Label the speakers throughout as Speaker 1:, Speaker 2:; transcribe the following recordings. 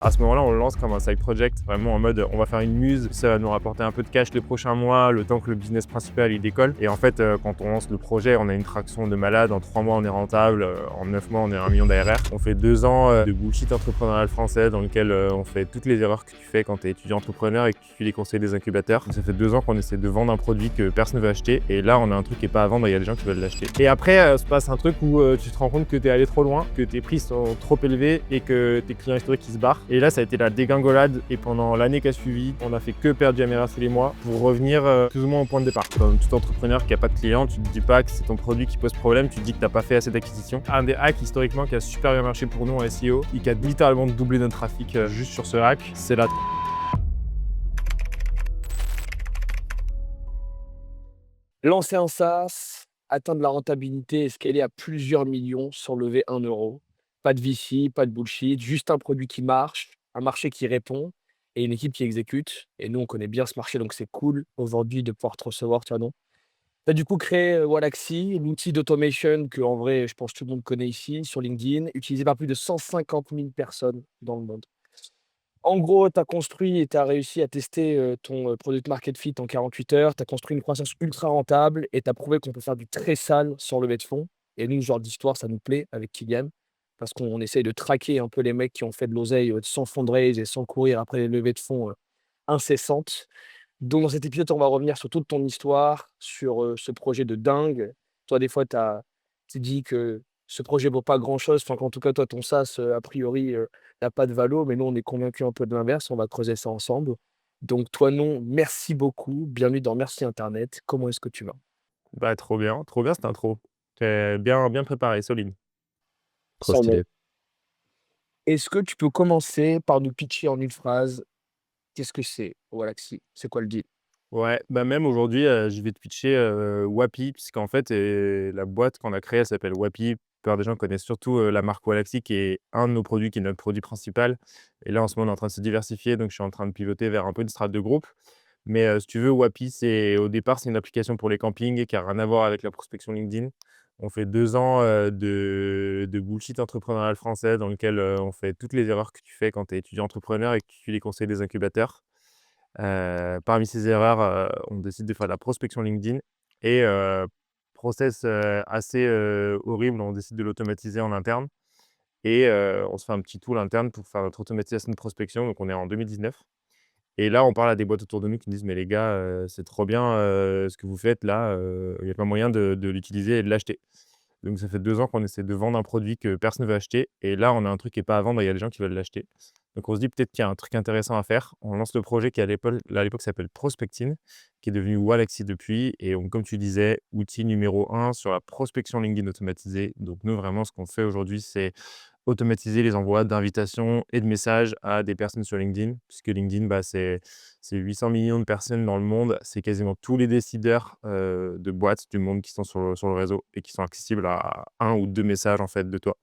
Speaker 1: À ce moment-là, on le lance comme un side project, vraiment en mode on va faire une muse, ça va nous rapporter un peu de cash les prochains mois, le temps que le business principal il décolle. Et en fait, quand on lance le projet, on a une traction de malade. En 3 mois, on est rentable. En 9 mois, on est à 1 million d'ARR. On fait 2 ans de bullshit entrepreneurial français dans lequel on fait toutes les erreurs que tu fais quand tu es étudiant entrepreneur et que tu suis les conseils des incubateurs. Donc, ça fait 2 ans qu'on essaie de vendre un produit que personne ne veut acheter. Et là, on a un truc qui n'est pas à vendre et il y a des gens qui veulent l'acheter. Et après, se passe un truc où tu te rends compte que tu es allé trop loin, que tes prix sont trop élevés et que tes clients historiques qui se barrent. Et là, ça a été la dégringolade. Et pendant l'année qui a suivi, on a fait que perdre du MRR tous les mois pour revenir plus ou moins au point de départ. Comme tout entrepreneur qui n'a pas de clients, tu te dis pas que c'est ton produit qui pose problème, tu te dis que tu n'as pas fait assez d'acquisition. Un des hacks historiquement qui a super bien marché pour nous en SEO et qui a littéralement doublé notre trafic juste sur ce hack, c'est la
Speaker 2: Lancer un SaaS, atteindre la rentabilité et scaler à plusieurs millions sans lever 1 euro. Pas de VC, pas de bullshit, juste un produit qui marche, un marché qui répond et une équipe qui exécute. Et nous, on connaît bien ce marché, donc c'est cool aujourd'hui de pouvoir te recevoir, tu vois, non? Tu as du coup créé Wallaxy, l'outil d'automation que, en vrai, je pense que tout le monde connaît ici, sur LinkedIn, utilisé par plus de 150 000 personnes dans le monde. En gros, tu as construit et tu as réussi à tester, ton, product market fit en 48 heures. Tu as construit une croissance ultra rentable et tu as prouvé qu'on peut faire du très sale sans lever de fonds. Et nous, ce genre d'histoire, ça nous plaît avec Kylian parce qu'on essaye de traquer un peu les mecs qui ont fait de l'oseille, sans fundraise et sans courir après les levées de fonds, incessantes. Donc dans cet épisode, on va revenir sur toute ton histoire, sur, ce projet de dingue. Toi, des fois, tu dit que ce projet vaut pas grand-chose, enfin qu'en tout cas, toi, ton SaaS, a priori, n'a pas de valo, mais nous, on est convaincus un peu de l'inverse, on va creuser ça ensemble. Donc toi, non, merci beaucoup, bienvenue dans Merci internet. Comment est-ce que tu vas?
Speaker 1: bah, trop bien cette intro. C'est bien préparé, solide.
Speaker 3: Trop
Speaker 2: Sans
Speaker 3: stylé.
Speaker 2: nom. Est-ce que tu peux commencer par nous pitcher en une phrase, qu'est-ce que c'est Wallaxy? C'est quoi le deal?
Speaker 1: Ouais, bah, même aujourd'hui, je vais te pitcher, Wappy puisqu'en fait, la boîte qu'on a créée, elle s'appelle Wappy. La plupart des gens connaissent surtout, la marque Wallaxy qui est un de nos produits, qui est notre produit principal. Et là, en ce moment, on est en train de se diversifier, donc je suis en train de pivoter vers un peu une strate de groupe. Mais, si tu veux, Wappy, au départ, c'est une application pour les campings qui a rien à voir avec la prospection LinkedIn. On fait 2 ans, de bullshit entrepreneurial français dans lequel, on fait toutes les erreurs que tu fais quand tu es étudiant entrepreneur et que tu suis les conseils des incubateurs. Parmi ces erreurs, on décide de faire de la prospection LinkedIn et process, assez, horrible, on décide de l'automatiser en interne et on se fait un petit tool interne pour faire notre automatisation de prospection, donc on est en 2019 et là, on parle à des boîtes autour de nous qui nous disent: «Mais les gars, c'est trop bien, ce que vous faites là, il y a pas moyen de l'utiliser et de l'acheter». Donc ça fait 2 ans qu'on essaie de vendre un produit que personne ne veut acheter et là, on a un truc qui est pas à vendre et il y a des gens qui veulent l'acheter. Donc on se dit: «Peut-être qu'il y a un truc intéressant à faire». On lance le projet qui à l'époque s'appelle Prospectin, qui est devenu Wallaxy depuis et donc comme tu disais, outil numéro un sur la prospection LinkedIn automatisée. Donc nous, vraiment, ce qu'on fait aujourd'hui, c'est automatiser les envois d'invitations et de messages à des personnes sur LinkedIn, puisque LinkedIn, bah, c'est 800 millions de personnes dans le monde. C'est quasiment tous les décideurs, de boîtes du monde qui sont sur le réseau et qui sont accessibles à un ou 2 messages, en fait, de toi.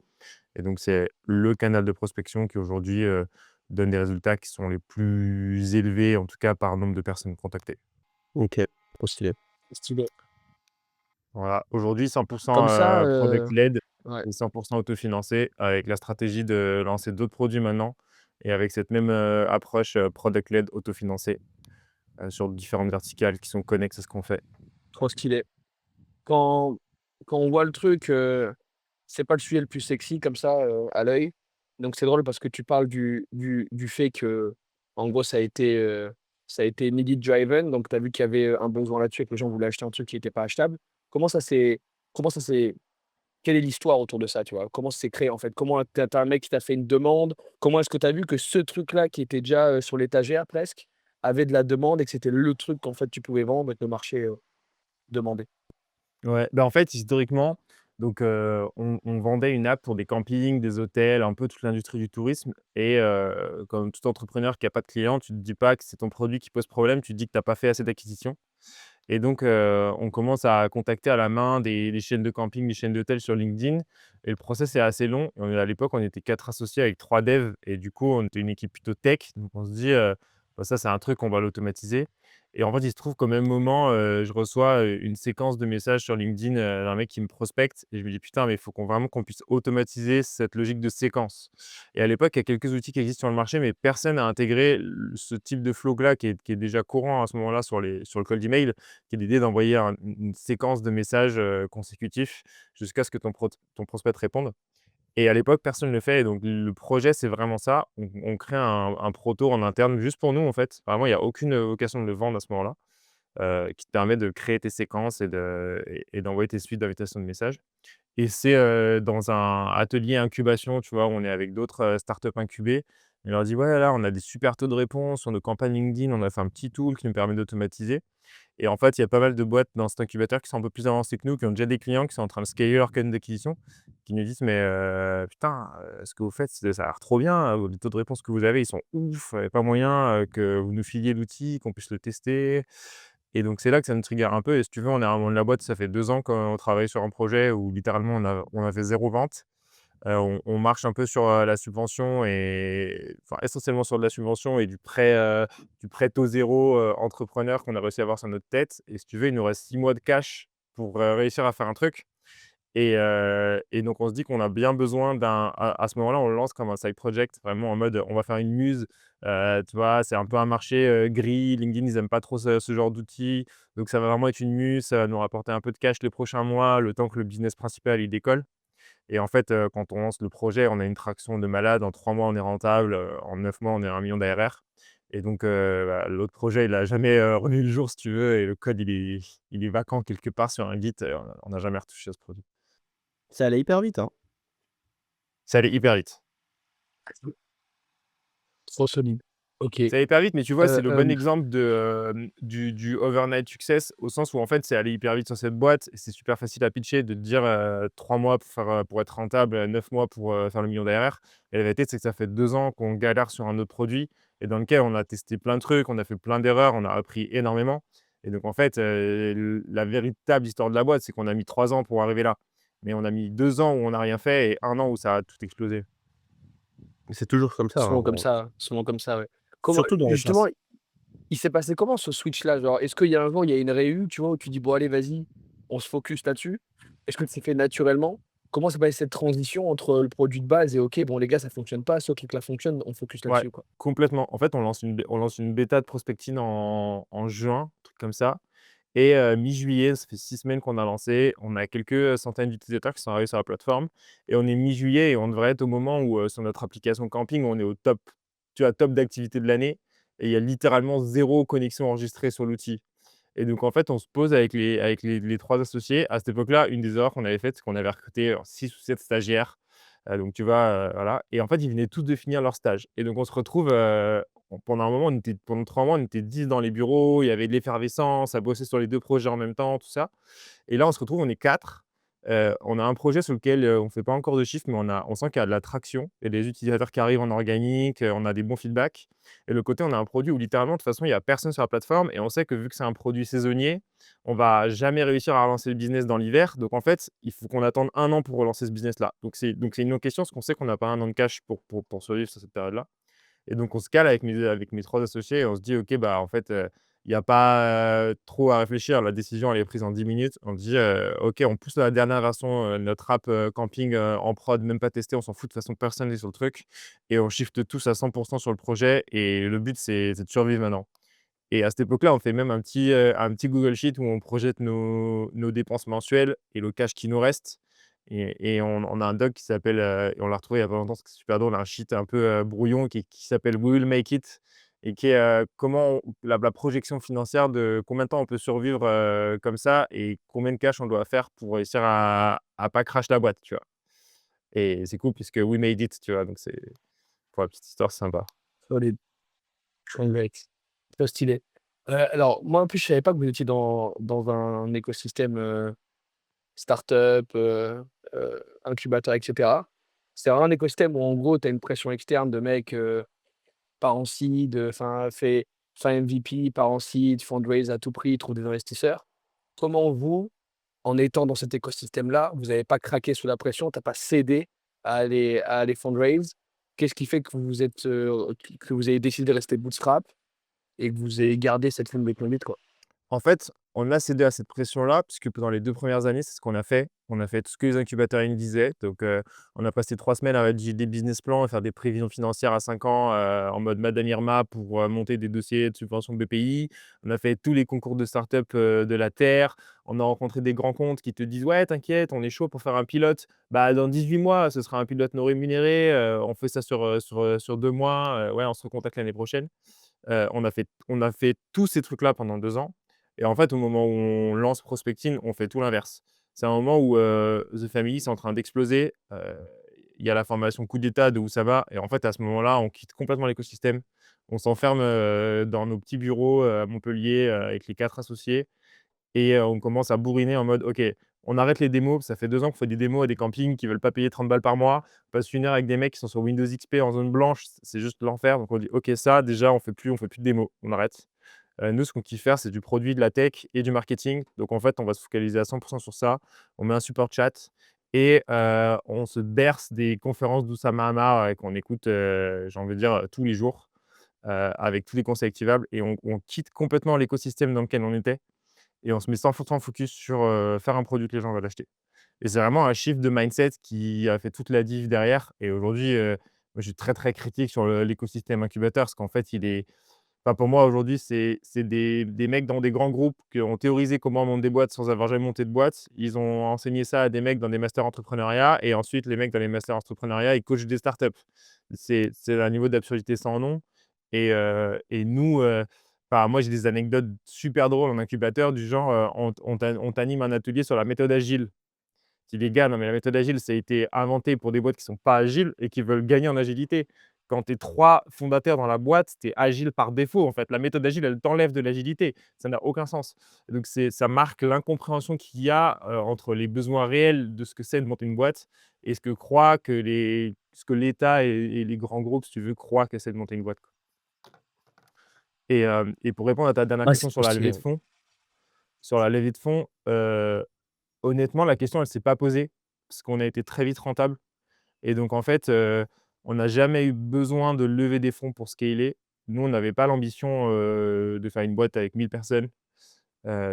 Speaker 1: Et donc c'est le canal de prospection qui aujourd'hui, donne des résultats qui sont les plus élevés, en tout cas par nombre de personnes contactées.
Speaker 3: OK, trop stylé.
Speaker 2: Stylé.
Speaker 1: Voilà, aujourd'hui 100
Speaker 2: Comme ça,
Speaker 1: product led
Speaker 2: ouais.
Speaker 1: et 100 autofinancé avec la stratégie de lancer d'autres produits maintenant et avec cette même, approche, product led autofinancé, sur différentes verticales qui sont connexes à ce qu'on fait.
Speaker 2: Trop stylé. Quand quand on voit le truc, c'est pas le sujet le plus sexy comme ça, à l'œil. Donc c'est drôle parce que tu parles du fait que en gros ça a été needed driven, donc tu as vu qu'il y avait, un besoin là-dessus et que les gens voulaient acheter un truc qui était pas achetable. Comment ça s'est comment ça s'est quelle est l'histoire autour de ça, tu vois? Comment ça s'est créé en fait? Comment tu as un mec qui t'a fait une demande? Comment est-ce que tu as vu que ce truc-là qui était déjà, sur l'étagère presque, avait de la demande et que c'était le truc qu'en fait tu pouvais vendre et que le marché, demandait?
Speaker 1: Ouais, bah, en fait, historiquement, donc on vendait une app pour des campings, des hôtels, un peu toute l'industrie du tourisme et comme tout entrepreneur qui a pas de clients, tu te dis pas que c'est ton produit qui pose problème, tu te dis que tu as pas fait assez d'acquisition et donc on commence à contacter à la main des chaînes de camping, des chaînes d'hôtels sur LinkedIn et le process est assez long. À l'époque, on était 4 associés avec 3 devs et du coup, on était une équipe plutôt tech, donc on se dit: «Bah, ça, c'est un truc, on va l'automatiser» Et en fait, il se trouve qu'au même moment, je reçois, une séquence de messages sur LinkedIn, d'un mec qui me prospecte et je me dis: «Putain, mais il faut qu'on puisse automatiser cette logique de séquence». Et à l'époque, il y a quelques outils qui existent sur le marché, mais personne n'a intégré ce type de flow-là qui est déjà courant à ce moment-là sur le cold email, qui est l'idée d'envoyer une séquence de messages, consécutifs jusqu'à ce que ton prospect te réponde. Et à l'époque, personne ne le fait et donc le projet, c'est vraiment ça. On crée un proto en interne juste pour nous, en fait. Vraiment, il y a aucune, vocation de le vendre à ce moment-là, qui te permet de créer tes séquences et d'envoyer tes suites d'invitations de messages. Et c'est, dans un atelier incubation, tu vois? Où on est avec d'autres, startups incubées. On leur dit: «Ouais, là, on a des super taux de réponse sur nos campagnes LinkedIn, on a fait un petit tool qui nous permet d'automatiser». Et en fait, il y a pas mal de boîtes dans cet incubateur qui sont un peu plus avancées que nous, qui ont déjà des clients, qui sont en train de scaler leur canne d'acquisition, qui nous disent: «Mais putain, ce que vous faites, ça a l'air trop bien, les taux de réponse que vous avez, ils sont ouf, il y a pas moyen, que vous nous filiez l'outil, qu'on puisse le tester». Et donc c'est là que ça nous trigger un peu et si tu veux, on est à un moment de la boîte, ça fait 2 ans qu'on travaille sur un projet où littéralement on a fait 0 vente. On marche un peu sur, la subvention et enfin essentiellement sur de la subvention et du prêt taux 0, entrepreneur qu'on a réussi à avoir sur notre tête et si tu veux, il nous reste 6 mois de cash pour, réussir à faire un truc et donc on se dit qu'on a bien besoin à ce moment-là, on le lance comme un side project, vraiment en mode, on va faire une muse, tu vois? C'est un peu un marché, gris. LinkedIn, ils aiment pas trop ce genre d'outils, donc ça va vraiment être une muse, ça va nous rapporter un peu de cash les prochains mois, le temps que le business principal, il décolle. Et en fait, quand on lance le projet, on a une traction de malade. En 3 mois, on est rentable, en 9 mois, on est à 1 000 000 d'ARR et donc bah, l'autre projet, il a jamais, revu le jour si tu veux et le code, il est vacant quelque part sur un Git, on n'a jamais retouché à ce produit.
Speaker 3: Ça allait hyper vite, hein?
Speaker 1: Ça allait hyper vite.
Speaker 2: Trop solide. OK.
Speaker 1: Ça allait hyper vite, mais tu vois, c'est le bon
Speaker 2: Hem,
Speaker 1: exemple du overnight success au sens où en fait, c'est allé hyper vite sur cette boîte et c'est super facile à pitcher de te dire, 3 mois pour être rentable, 9 mois pour, faire le million d'ARR. Et la vérité, c'est que ça fait 2 ans qu'on galère sur un autre produit et dans lequel on a testé plein de trucs, on a fait plein d'erreurs, on a appris énormément et donc en fait, la véritable histoire de la boîte, c'est qu'on a mis 3 ans pour arriver là. Mais on a mis 2 ans où on n'a rien fait et 1 an où ça a tout explosé.
Speaker 3: C'est toujours comme ça, hein, bon,
Speaker 2: souvent comme ça, ouais. Comment
Speaker 3: surtout dans les
Speaker 2: justement,
Speaker 3: SaaS.
Speaker 2: il s'est passé comment ce switch-là? Genre, est-ce qu'il y a un jour, il y a une réu, tu vois, où tu dis: «Bon allez, vas-y, on se focus là-dessus»? Est-ce que c'est fait naturellement? Comment s'est passée cette transition entre le produit de base et OK, bon les gars, ça fonctionne pas, ce truc-là fonctionne, on focus
Speaker 1: Ouais,
Speaker 2: là-dessus, quoi?
Speaker 1: complètement. En fait, on lance une bêta de prospecting en juin, un truc comme ça et mi-juillet, ça fait 6 semaines qu'on a lancé. On a quelques, centaines d'utilisateurs qui sont arrivés sur la plateforme et on est mi-juillet et on devrait être au moment où, sur notre application camping, on est au top, tu vois, top d'activité de l'année et il y a littéralement zéro connexion enregistrée sur l'outil et donc en fait, on se pose avec les 3 associés. À cette époque-là, une des erreurs qu'on avait faites, c'est qu'on avait recruté, 6 ou 7 stagiaires, donc tu vois, voilà et en fait, ils venaient tous de finir leur stage et donc on se retrouve, pendant un moment, pendant 3 mois, on était 10 dans les bureaux, il y avait de l'effervescence à bosser sur les 2 projets en même temps, tout ça et là, on se retrouve, on est 4. On a un projet sur lequel, on ne fait pas encore de chiffres, mais on sent qu'il y a de la traction. Il y a des utilisateurs qui arrivent en organique, on a des bons feedbacks et de l'autre côté, on a un produit où littéralement, de toute façon, il y a personne sur la plateforme et on sait que vu que c'est un produit saisonnier, on va jamais réussir à relancer le business dans l'hiver. Donc en fait, il faut qu'on attende 1 an pour relancer ce business-là. Donc c'est une non-question parce qu'on sait qu'on n'a pas 1 an de cash pour survivre sur cette période-là. Et donc on se cale avec mes 3 associés et on se dit: «OK, bah, en fait, il y a pas, trop à réfléchir, la décision elle est prise en 10 minutes». On dit: «OK, on pousse la dernière version, notre app, camping, en prod, même pas testé, on s'en fout, de toute façon personne n'est sur le truc et on shift tous à 100 sur le projet et le but c'est de survivre maintenant». Et à cette époque-là, on fait même un petit Google Sheet où on projette nos dépenses mensuelles et le cash qui nous reste et on a un doc qui s'appelle, et on l'a retrouvé il y a pas longtemps, parce que c'est super drôle, un sheet un peu, brouillon qui s'appelle «We will make it» et qui est, comment la projection financière de combien de temps on peut survivre, comme ça et combien de cash on doit faire pour réussir à pas crash la boîte, tu vois? Et c'est cool puisque we made it, tu vois? Donc c'est pour la petite histoire, c'est sympa.
Speaker 2: Solide, congrats. Trop stylé. Alors moi, en plus, je savais pas que vous étiez dans un écosystème, start-up, incubateur et cetera. C'est vraiment un écosystème où en gros, tu as une pression externe de mecs, part en seed, enfin fait MVP, part en seed, fundraise à tout prix, trouve des investisseurs. Comment vous, en étant dans cet écosystème-là, vous n'avez pas craqué sous la pression, tu as pas cédé à aller fundraise? Qu'est-ce qui fait que vous êtes, que vous avez décidé de rester bootstrap? et que vous ayez gardé cette ligne de conduite, quoi?
Speaker 1: En fait, on a cédé à cette pression-là, puisque pendant les 2 premières années, c'est ce qu'on a fait. On a fait tout ce que les incubateurs, ils nous disaient. Donc, on a passé 3 semaines à rédiger des business plans, à faire des prévisions financières à 5 ans, en mode Madame Irma pour, monter des dossiers de subvention BPI. On a fait tous les concours de start-up, de la terre. On a rencontré des grands comptes qui te disent: «Ouais, t'inquiète, on est chaud pour faire un pilote. Bah, dans 18 mois, ce sera un pilote non rémunéré, on fait ça sur 2 mois, ouais, on se recontacte l'année prochaine». On a fait tous ces trucs-là pendant 2 ans et en fait, au moment où on lance Prospecting, on fait tout l'inverse. C'est un moment où, The Family, c'est en train d'exploser. Il y a la formation coup d'état de où ça va et en fait, à ce moment-là, on quitte complètement l'écosystème. On s'enferme, dans nos petits bureaux, à Montpellier, avec les 4 associés et on commence à bourriner en mode: «OK, on arrête les démos». Ça fait 2 ans qu'on fait des démos à des campings qui veulent pas payer 30 balles par mois. On passe 1 heure avec des mecs qui sont sur Windows XP en zone blanche, c'est juste l'enfer. Donc on dit: «OK, ça déjà, on fait plus de démos, on arrête». Nous, ce qu'on kiffe faire, c'est du produit, de la tech et du marketing. Donc en fait, on va se focaliser à 100 sur ça. On met un support chat et on se berce des conférences d'Oussama Hamar, qu'on écoute, j'ai envie de dire, tous les jours, avec tous les conseils activables et on quitte complètement l'écosystème dans lequel on était et on se met 100 focus sur, faire un produit que les gens veulent acheter et c'est vraiment un shift de mindset qui a fait toute la diff derrière et aujourd'hui, moi, je suis très, très critique sur l'écosystème incubateur parce qu'en fait, il est enfin, pour moi, aujourd'hui, c'est des mecs dans des grands groupes qui ont théorisé comment on monte des boîtes sans avoir jamais monté de boîte. Ils ont enseigné ça à des mecs dans des masters entrepreneuriat et ensuite, les mecs dans les masters entrepreneuriat, ils coachent des startups. C'est un niveau d'absurdité sans nom et nous, enfin, moi, j'ai des anecdotes super drôles en incubateur du genre, on t'anime un atelier sur la méthode agile. Je dis: «Les gars, non mais la méthode agile, ça a été inventé pour des boîtes qui sont pas agiles et qui veulent gagner en agilité. Quand tu es 3 fondateurs dans la boîte, tu es agile par défaut, en fait. La méthode agile, elle t'enlève de l'agilité. Ça n'a aucun sens». Et donc ça marque l'incompréhension qu'il y a, entre les besoins réels de ce que c'est de monter une boîte et ce que l'État et les grands groupes, si tu veux, croient que c'est de monter une boîte, quoi. Et pour répondre à ta dernière
Speaker 2: Ouais,
Speaker 1: question
Speaker 2: c'est trop stylé, ouais.
Speaker 1: sur la levée de fonds, honnêtement, la question, elle s'est pas posée parce qu'on a été très vite rentable et donc en fait, on n'a jamais eu besoin de lever des fonds pour scaler. Nous, on n'avait pas l'ambition, de faire une boîte avec 1000 personnes.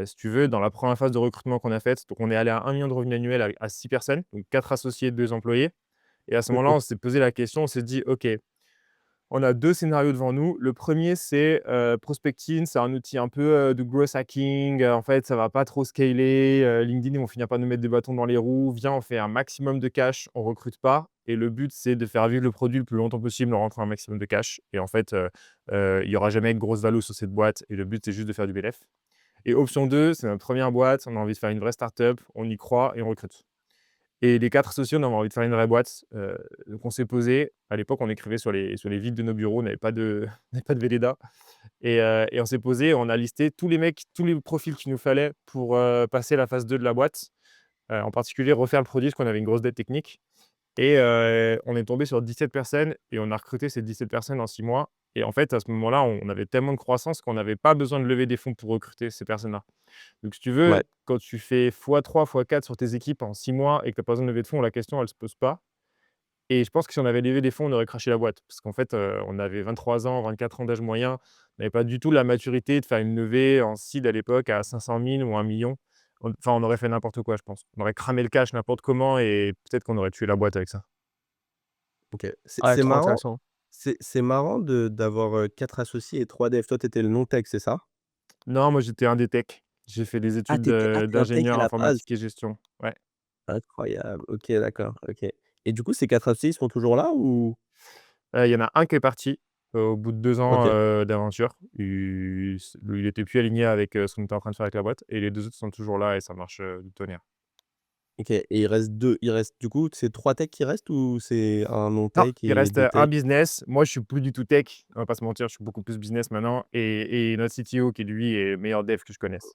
Speaker 1: Si tu veux, dans la première phase de recrutement qu'on a faite, donc on est allé à 1 million de revenus annuels à 6 personnes, donc 4 associés, 2 employés et à ce moment-là, on s'est posé la question, on s'est dit: «OK, on a 2 scénarios devant nous. Le premier, c'est, prospecting, c'est un outil un peu, de growth hacking, en fait, ça va pas trop scaler, LinkedIn, ils vont finir par nous mettre des bâtons dans les roues. Viens, on fait un maximum de cash, on recrute pas et le but, c'est de faire vivre le produit le plus longtemps possible en rentrant un maximum de cash et en fait, il y aura jamais de grosse valo sur cette boîte et le but, c'est juste de faire du bénéf. Et option 2, c'est notre première boîte, on a envie de faire une vraie startup, on y croit et on recrute. Et les 4 associés, on avait envie de faire une vraie boîte, donc on s'est posé. À l'époque, on écrivait sur les vitres de nos bureaux, on n'avait pas de on n'avait pas de Velleda et on s'est posé, on a listé tous les mecs, tous les profils qu'il nous fallait pour, passer la phase 2 de la boîte, en particulier refaire le produit parce qu'on avait une grosse dette technique et on est tombé sur 17 personnes et on a recruté ces 17 personnes en 6 mois et en fait, à ce moment-là, on avait tellement de croissance qu'on n'avait pas besoin de lever des fonds pour recruter ces personnes-là. Donc si tu veux,
Speaker 3: Ouais.
Speaker 1: quand tu fais x3, x4 sur tes équipes en 6 mois et que tu as pas besoin de lever de fonds, la question, elle se pose pas et je pense que si on avait levé des fonds, on aurait craché la boîte. Parce qu'en fait, on avait 23 ans, 24 ans d'âge moyen. On n'avait pas du tout la maturité de faire une levée en seed à l'époque à 500 000 ou 1 million. On aurait fait n'importe quoi, je pense. On aurait cramé le cash n'importe comment et peut-être qu'on aurait tué la boîte avec ça.
Speaker 3: OK. C'est
Speaker 2: Ouais,
Speaker 3: c'est
Speaker 2: trop
Speaker 3: marrant
Speaker 2: intéressant.
Speaker 3: c'est marrant d'avoir, 4 associés et 3 devs. Toi, tu étais le non tech, c'est ça?
Speaker 1: Non, moi, j'étais un des tech. J'ai fait des études
Speaker 3: Tu un tech à
Speaker 1: d'ingénieur
Speaker 3: la base?
Speaker 1: informatique et gestion. Ouais.
Speaker 3: Incroyable. OK, d'accord, OK. Et du coup, ces 4 associés, ils sont toujours là ou?
Speaker 1: Il y en a un qui est parti, au bout de 2 ans,
Speaker 3: OK,
Speaker 1: d'aventure. Il était plus aligné avec, ce qu'on était en train de faire avec la boîte et les 2 autres sont toujours là et ça marche, du tonnerre.
Speaker 3: OK, et il reste du coup, c'est 3 techs qui restent ou c'est un non
Speaker 1: Non,
Speaker 3: tech
Speaker 1: il
Speaker 3: et
Speaker 1: reste,
Speaker 3: 2
Speaker 1: un
Speaker 3: techs?
Speaker 1: business. Moi, je suis plus du tout tech, on va pas se mentir, je suis beaucoup plus business maintenant et notre CTO qui lui est le meilleur dev que je connaisse.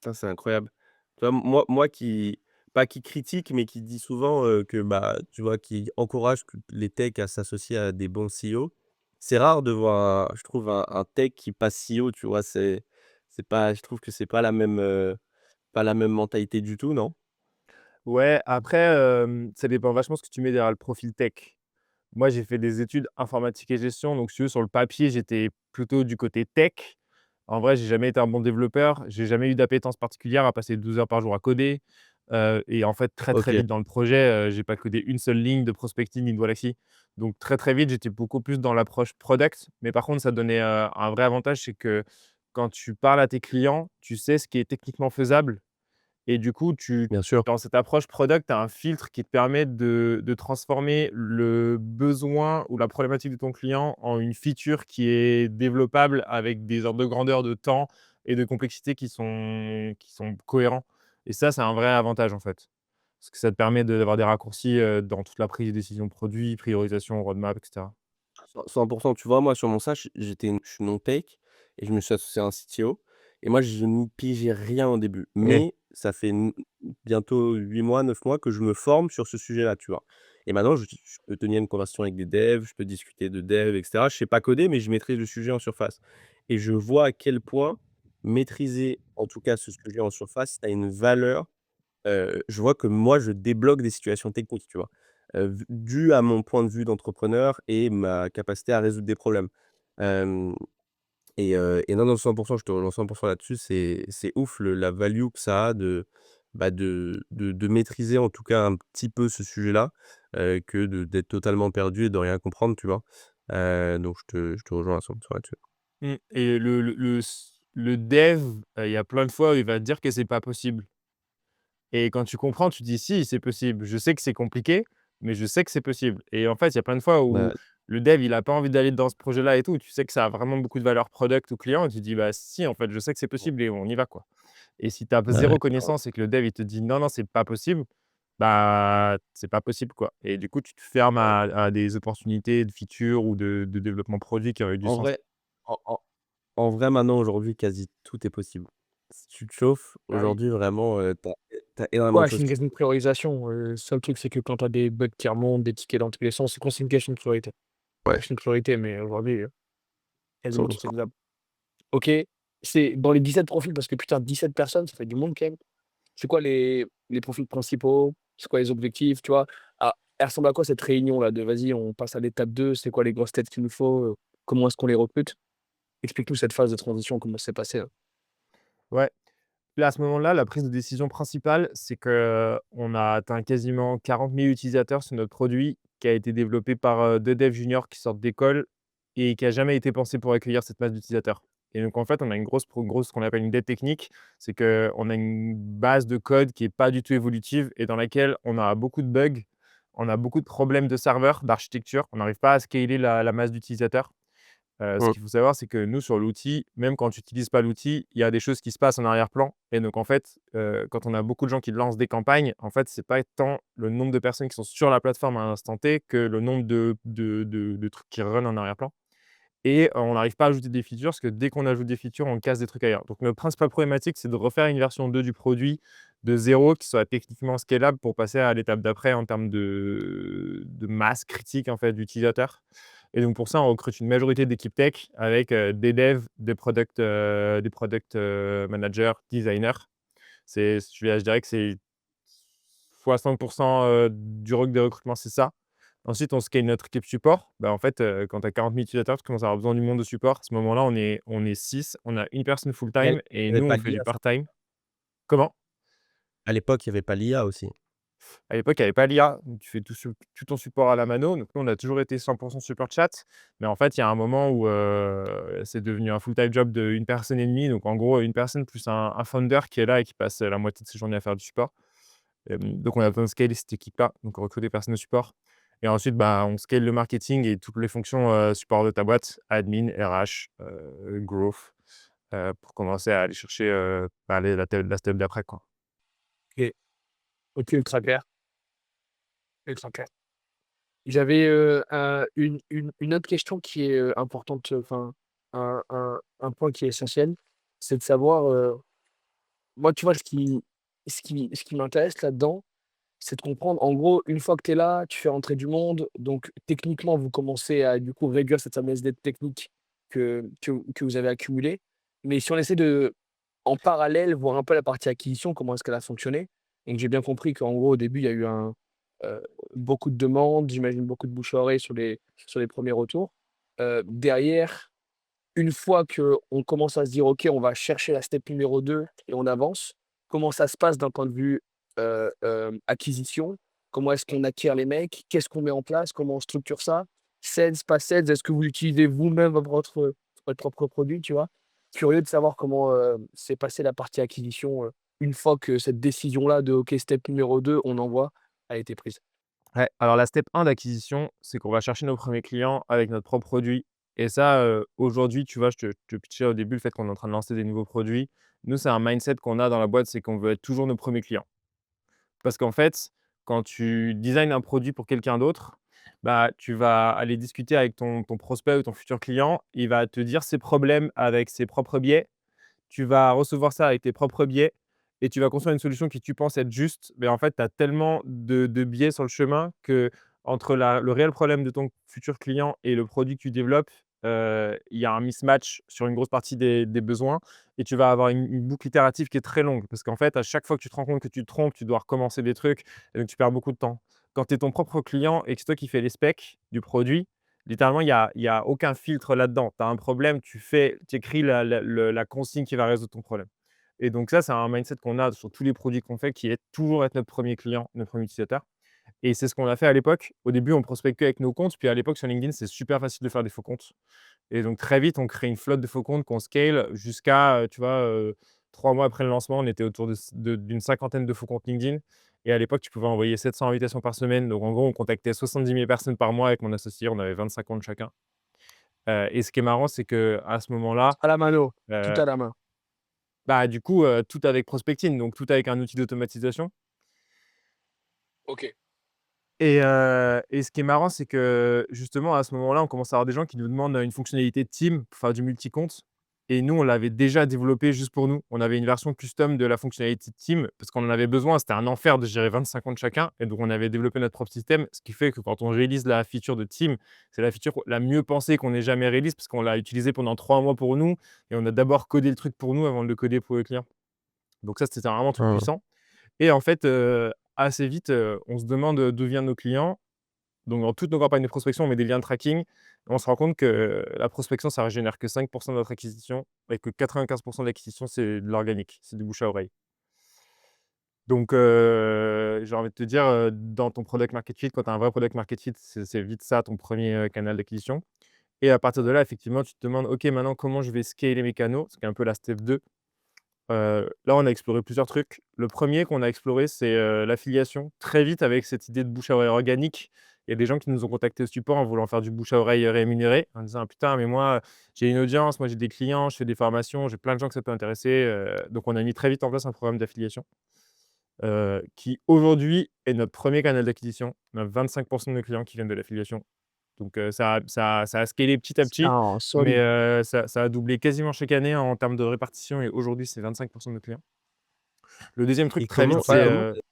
Speaker 3: Ça, c'est incroyable. Tu vois, moi qui pas qui critique, mais qui dit souvent, que, bah, tu vois, qui encourage que les techs à s'associer à des bons CEO. C'est rare de voir je trouve un tech qui passe CEO, tu vois? C'est pas je trouve que c'est pas la même mentalité du tout, non?
Speaker 1: Ouais, après, ça dépend vachement ce que tu mets derrière le profil tech. Moi, j'ai fait des études informatique et gestion, donc si tu veux, sur le papier, j'étais plutôt du côté tech. En vrai, j'ai jamais été un bon développeur, j'ai jamais eu d'appétence particulière à passer 12 heures par jour à coder, et en fait, très, très
Speaker 3: OK,
Speaker 1: vite dans le projet, j'ai pas codé une seule ligne de prospecting ni de Wallaxy. Donc très, très vite, j'étais beaucoup plus dans l'approche product, mais par contre, ça donnait, un vrai avantage, c'est que quand tu parles à tes clients, tu sais ce qui est techniquement faisable et du coup,
Speaker 3: bien sûr.
Speaker 1: dans cette approche product, tu as un filtre qui te permet de transformer le besoin ou la problématique de ton client en une feature qui est développable avec des ordres de grandeur, de temps et de complexité qui sont cohérents et ça, c'est un vrai avantage, en fait. Parce que ça te permet d'avoir des raccourcis, dans toute la prise de décision produit, priorisation, roadmap et cetera.
Speaker 3: 100. Tu vois, moi, sur mon stage, je suis non tech et je me suis associé à un CTO et moi, je n'y pigeais rien au début.
Speaker 1: Oui.
Speaker 3: Mais ça fait bientôt 8 mois, 9 mois que je me forme sur ce sujet-là, tu vois? Et maintenant, je peux tenir une conversation avec des devs, je peux discuter de dev et cetera. Je sais pas coder, mais je maîtrise le sujet en surface et je vois à quel point maîtriser, en tout cas, ce sujet en surface, a une valeur. Je vois que moi, je débloque des situations techniques, tu vois? V dû à mon point de vue d'entrepreneur et ma capacité à résoudre des problèmes. Hem et non, non, 100, je te rejoins 100 là-dessus. C'est ouf la value que ça a de maîtriser en tout cas un petit peu ce sujet-là, que d'être totalement perdu et de rien comprendre, tu vois? Donc je te rejoins à 100 là-dessus.
Speaker 1: Et le dev, il y a plein de fois où il va te dire que c'est pas possible. Et quand tu comprends, tu dis: «Si, c'est possible. Je sais que c'est compliqué, mais je sais que c'est possible» et en fait, il y a plein de fois où
Speaker 3: Bah,
Speaker 1: le dev, il a pas envie d'aller dans ce projet-là et tout. Tu sais que ça a vraiment beaucoup de valeur product ou client et tu dis: «Bah, si, en fait, je sais que c'est possible et on y va, quoi» et si tu as
Speaker 3: ouais,
Speaker 1: 0 connaissance et que le dev, il te dit: «Non, non, c'est pas possible», bah, c'est pas possible, quoi et du coup, tu te fermes
Speaker 3: ouais.
Speaker 1: à des opportunités de features ou de développement produit qui auraient du
Speaker 3: En
Speaker 1: sens.
Speaker 3: vrai en en en vrai, maintenant, aujourd'hui, quasi tout est possible. Si tu te chauffes,
Speaker 2: Bah oui.
Speaker 3: aujourd'hui, vraiment, tu as énormément
Speaker 2: Ouais,
Speaker 3: de
Speaker 2: c'est
Speaker 3: choses
Speaker 2: une
Speaker 3: qui
Speaker 2: question de priorisation, le seul truc, c'est que quand tu as des bugs qui remontent, des tickets dans tous les sens, c'est quand c'est une question de priorité.
Speaker 3: ouais,
Speaker 2: C'est une priorité, mais aujourd'hui, quasiment tout est
Speaker 3: 100.
Speaker 2: faisable. OK, c'est dans les 17 profils parce que putain 17 personnes, ça fait du monde quand même. C'est quoi les profils principaux? C'est quoi les objectifs, tu vois? Ah, elle ressemble à quoi cette réunion-là de: «Vas-y, on passe à l'étape 2. C'est quoi les grosses têtes qu'il nous faut, comment est-ce qu'on les recrute?» Explique-nous cette phase de transition, comment ça s'est passé, là?
Speaker 1: Ouais. Là, à ce moment-là, la prise de décision principale, c'est qu'on a atteint quasiment 40 000 utilisateurs sur notre produit qui a été développé par, 2 devs juniors qui sortent d'école et qui a jamais été pensé pour accueillir cette masse d'utilisateurs. Et donc en fait, on a une grosse ce qu'on appelle une dette technique. C'est qu'on a une base de code qui est pas du tout évolutive et dans laquelle on a beaucoup de bugs, on a beaucoup de problèmes de serveurs, d'architecture. On n'arrive pas à scaler la masse d'utilisateurs. Ce
Speaker 3: Mmh,
Speaker 1: qu'il faut savoir, c'est que nous, sur l'outil, même quand tu utilises pas l'outil, il y a des choses qui se passent en arrière-plan et donc en fait, quand on a beaucoup de gens qui lancent des campagnes, en fait, c'est pas tant le nombre de personnes qui sont sur la plateforme à l'instant T que le nombre de trucs qui run en arrière-plan et on n'arrive pas à ajouter des features parce que dès qu'on ajoute des features, on casse des trucs ailleurs. Donc notre principale problématique, c'est de refaire une version 2 du produit de zéro qui soit techniquement scalable pour passer à l'étape d'après en termes de masse critique, en fait, d'utilisateurs et donc pour ça, on recrute une majorité d'équipes tech avec, des devs, des product managers, designers. Je dirais que c'est 60 des recrutements, c'est ça. Ensuite, on scale notre équipe support. Bah, en fait, quand tu as 40 000 utilisateurs, tu commences à avoir besoin du monde de support. À ce moment-là, on est 6. On a une personne
Speaker 3: et
Speaker 1: full-time et
Speaker 3: il y avait
Speaker 1: nous,
Speaker 3: pas
Speaker 1: on fait du
Speaker 3: l'IA, ça?
Speaker 1: part-time. Comment?
Speaker 3: À l'époque, il y avait pas l'IA aussi?
Speaker 1: À l'époque, il y avait pas l'IA, donc tu fais tout ton support à la mano. Donc nous, on a toujours été 100 support chat, mais en fait, il y a un moment où, c'est devenu un full-time job d'1 personne et demie. Donc en gros, une personne plus un founder qui est là et qui passe, la moitié de ses journées à faire du support. Donc on a besoin de scaler cette équipe-là, donc on recrute des personnes de support et ensuite, bah, on scale le marketing et toutes les fonctions, support de ta boîte, admin, RH, growth, pour commencer à aller chercher, bah, la step d'après, quoi.
Speaker 2: OK. OK, ultra clair, ultra clair. J'avais, une autre question qui est, importante, enfin, un point qui est essentiel, c'est de savoir, moi, tu vois, ce qui m'intéresse là-dedans, c'est de comprendre, en gros, une fois que tu es là, tu fais rentrer du monde, donc techniquement, vous commencez à, du coup, réduire cette fameuse dette technique que vous avez accumulée. Mais si on essaie de, en parallèle, voir un peu la partie acquisition, comment est-ce qu'elle a fonctionné? Donc j'ai bien compris qu'en gros, au début, il y a eu un beaucoup de demandes, j'imagine beaucoup de bouche à oreille sur les premiers retours. Derrière, une fois qu'on commence à se dire: «OK, on va chercher la step numéro 2 et on avance», comment ça se passe d'un point de vue, acquisition? Comment est-ce qu'on acquiert les mecs? Qu'est-ce qu'on met en place? Comment on structure ça? Sales, pas sales? Est-ce que vous utilisez vous-même votre propre produit, tu vois? Curieux de savoir comment, s'est passée la partie acquisition, une fois que cette décision-là de: «OK, step numéro 2, on envoie», a été prise.
Speaker 1: Ouais, alors la step 1 d'acquisition, c'est qu'on va chercher nos premiers clients avec notre propre produit et ça, aujourd'hui, tu vois, je te pitchais au début le fait qu'on est en train de lancer des nouveaux produits. Nous, c'est un mindset qu'on a dans la boîte, c'est qu'on veut être toujours nos premiers clients. Parce qu'en fait, quand tu designs un produit pour quelqu'un d'autre, bah, tu vas aller discuter avec ton prospect ou ton futur client. Il va te dire ses problèmes avec ses propres biais. Tu vas recevoir ça avec tes propres biais et tu vas construire une solution qui tu penses être juste, mais en fait, tu as tellement de biais sur le chemin que entre le réel problème de ton futur client et le produit que tu développes, il y a un mismatch sur une grosse partie des besoins et tu vas avoir une boucle itérative qui est très longue. Parce qu'en fait, à chaque fois que tu te rends compte que tu te trompes, tu dois recommencer des trucs et donc tu perds beaucoup de temps. Quand tu es ton propre client et que c'est toi qui fais les specs du produit, littéralement, il y a aucun filtre là-dedans. Tu as un problème, tu écris la consigne qui va résoudre ton problème et donc ça, c'est un mindset qu'on a sur tous les produits qu'on fait qui est toujours être notre premier client, notre premier utilisateur et c'est ce qu'on a fait à l'époque. Au début, on prospecte qu'avec nos comptes, puis à l'époque sur LinkedIn, c'est super facile de faire des faux comptes et donc très vite, on crée une flotte de faux comptes qu'on scale jusqu'à, tu vois, 3 mois après le lancement, on était autour d'une cinquantaine de faux comptes LinkedIn et à l'époque, tu pouvais envoyer 700 invitations par semaine. Donc en gros, on contactait 70 000 personnes par mois avec mon associé, on avait 25 comptes chacun. Et ce qui est marrant, c'est qu'à ce moment-là,
Speaker 2: À la mano, tout
Speaker 1: heu,
Speaker 2: à la main.
Speaker 1: bah, du coup, tout avec Prospecting, donc tout avec un outil d'automatisation.
Speaker 2: OK.
Speaker 1: Et ce qui est marrant, c'est que justement, à ce moment-là, on commence à avoir des gens qui nous demandent, une fonctionnalité de team pour faire du multi-compte et nous, on l'avait déjà développé juste pour nous. On avait une version custom de la fonctionnalité de team parce qu'on en avait besoin. C'était un enfer de gérer 25 comptes chacun et donc on avait développé notre propre système. Ce qui fait que quand on release la feature de team, c'est la feature la mieux pensée qu'on ait jamais release parce qu'on l'a utilisée pendant 3 mois pour nous et on a d'abord codé le truc pour nous avant de le coder pour le client. Donc ça, c'était vraiment un truc
Speaker 3: Mmh.
Speaker 1: puissant et en fait, assez vite, on se demande, d'où viennent nos clients. Donc dans toutes nos campagnes de prospection, on met des liens de tracking. On se rend compte que la prospection, ça ne génère que 5 de notre acquisition et que 95 de l'acquisition, c'est de l'organique, c'est du bouche à oreille. Donc j'ai envie de te dire, dans ton product market fit, quand tu as un vrai product market fit, c'est vite ça ton premier canal d'acquisition et à partir de là, effectivement, tu te demandes: «OK, maintenant comment je vais scaler mes canaux?» Ce qui est un peu la step 2. Là, on a exploré plusieurs trucs. Le premier qu'on a exploré, c'est, l'affiliation. Très vite, avec cette idée de bouche à oreille organique, il y a des gens qui nous ont contactés au support en voulant faire du bouche à oreille, rémunéré, en disant: «Putain, mais moi, j'ai une audience, moi j'ai des clients, je fais des formations, j'ai plein de gens que ça peut intéresser», donc on a mis très vite en place un programme d'affiliation, qui aujourd'hui est notre premier canal d'acquisition. On a 25 de nos clients qui viennent de l'affiliation. Donc ça a scalé petit à petit,
Speaker 2: Ah,
Speaker 1: mais
Speaker 2: solide.
Speaker 1: ça a doublé quasiment chaque année en termes de répartition et aujourd'hui, c'est 25 de nos clients. Le deuxième truc
Speaker 3: Et
Speaker 1: très vite,
Speaker 3: comment
Speaker 1: c'est,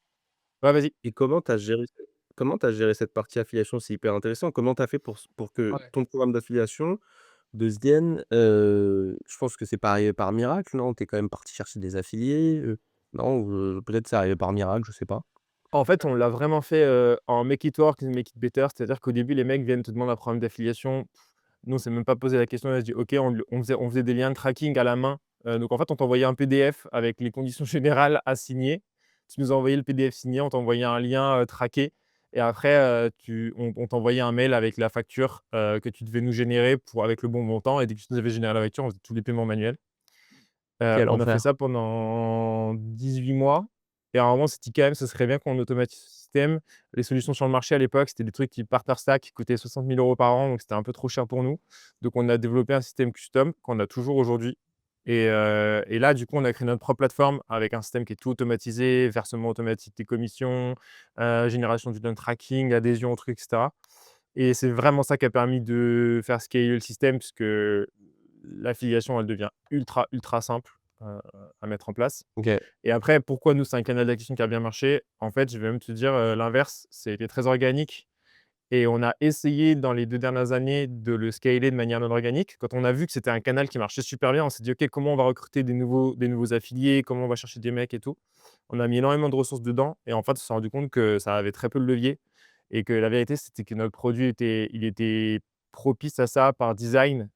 Speaker 1: ouais, vas-y.
Speaker 3: et comment tu géré cette partie affiliation? C'est hyper intéressant. Comment tu as fait pour que
Speaker 2: Ouais.
Speaker 3: ton programme d'affiliation devienne, je pense que c'est pas arrivé par miracle, non? Tu es quand même parti chercher des affiliés, non? Ou, peut-être c'est arrivé par miracle, je sais pas?
Speaker 1: En fait, on l'a vraiment fait, en make it work, make it better. C'est-à-dire qu'au début, les mecs viennent te demander un programme d'affiliation. Nous, on s'est même pas posé la question, on a dit: «OK», on faisait des liens de tracking à la main. Donc en fait, on t'envoyait un PDF avec les conditions générales à signer. Tu nous envoyais le PDF signé, on t'envoyait un lien, traqué et après, on t'envoyait un mail avec la facture, que tu devais nous générer avec le bon montant et dès que tu nous avais généré la facture, on faisait tous les paiements manuels.
Speaker 3: Quel
Speaker 1: On a fait
Speaker 3: enfer.
Speaker 1: ça pendant 18 mois et à un moment, on s'est dit quand même, ce serait bien qu'on automatise ce système. Les solutions sur le marché à l'époque, c'était des trucs type Partnerstack qui coûtaient 60 000 € par an, donc c'était un peu trop cher pour nous. Donc on a développé un système custom qu'on a toujours aujourd'hui et là, du coup, on a créé notre propre plateforme avec un système qui est tout automatisé, versement automatique des commissions, génération du tracking, adhésion au truc et cetera et c'est vraiment ça qui a permis de faire scaler le système puisque l'affiliation, elle devient ultra, ultra simple, à mettre en place
Speaker 3: OK.
Speaker 1: et après, pourquoi nous, c'est un canal d'acquisition qui a bien marché? En fait, je vais même te dire, l'inverse, c'était très organique et on a essayé dans les 2 dernières années de le scaler de manière non organique. Quand on a vu que c'était un canal qui marchait super bien, on s'est dit: «OK, comment on va recruter des nouveaux affiliés? Comment on va chercher des mecs et tout?» On a mis énormément de ressources dedans et en fait, on s'est rendu compte que ça avait très peu de levier et que la vérité, c'était que notre produit était propice à ça par design.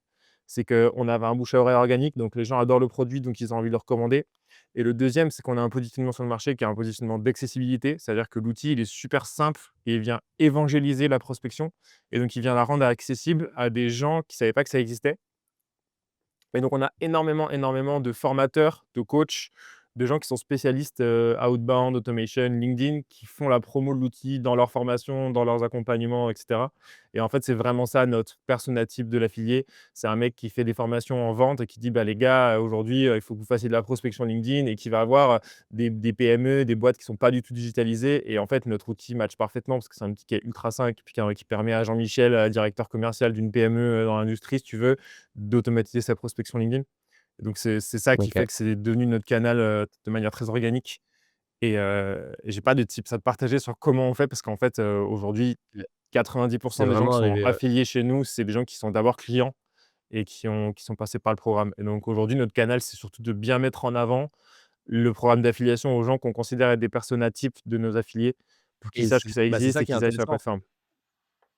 Speaker 1: C'est qu'on avait un bouche à oreille organique, donc les gens adorent le produit, donc ils ont envie de le recommander. Et le deuxième, c'est qu'on a un positionnement sur le marché qui est un positionnement d'accessibilité, c'est-à-dire que l'outil, il est super simple et il vient évangéliser la prospection et donc il vient la rendre accessible à des gens qui ne savaient pas que ça existait. Et donc, on a énormément, énormément de formateurs, de coachs, de gens qui sont spécialistes, outbound, automation, LinkedIn, qui font la promo de l'outil dans leurs formations, dans leurs accompagnements et cetera. Et en fait, c'est vraiment ça notre persona type de l'affilié. C'est un mec qui fait des formations en vente et qui dit: «Bah, les gars, aujourd'hui, il faut que vous fassiez de la prospection LinkedIn» et qui va avoir, des PME, des boîtes qui sont pas du tout digitalisées. Et en fait, notre outil match parfaitement parce que c'est un outil qui est ultra simple et puis qui permet à Jean-Michel, directeur commercial d'une PME, dans l'industrie, si tu veux, d'automatiser sa prospection LinkedIn. Donc c'est ça qui
Speaker 3: OK.
Speaker 1: fait que c'est devenu notre canal, de manière très organique et j'ai pas de tips à te partager sur comment on fait parce qu'en fait, aujourd'hui,
Speaker 3: Ouais. C'est
Speaker 1: 90 des gens
Speaker 3: vraiment
Speaker 1: qui sont
Speaker 3: arrivé,
Speaker 1: affiliés chez nous, c'est des gens qui sont d'abord clients et qui sont passés par le programme. Et donc aujourd'hui, notre canal, c'est surtout de bien mettre en avant le programme d'affiliation aux gens qu'on considère être des personas types de nos affiliés pour qu'ils
Speaker 3: et
Speaker 1: sachent que ça
Speaker 3: c'est
Speaker 1: existe
Speaker 3: ça
Speaker 1: et
Speaker 3: qui est
Speaker 1: qu'ils aillent sur la
Speaker 3: intéressant.
Speaker 1: plateforme.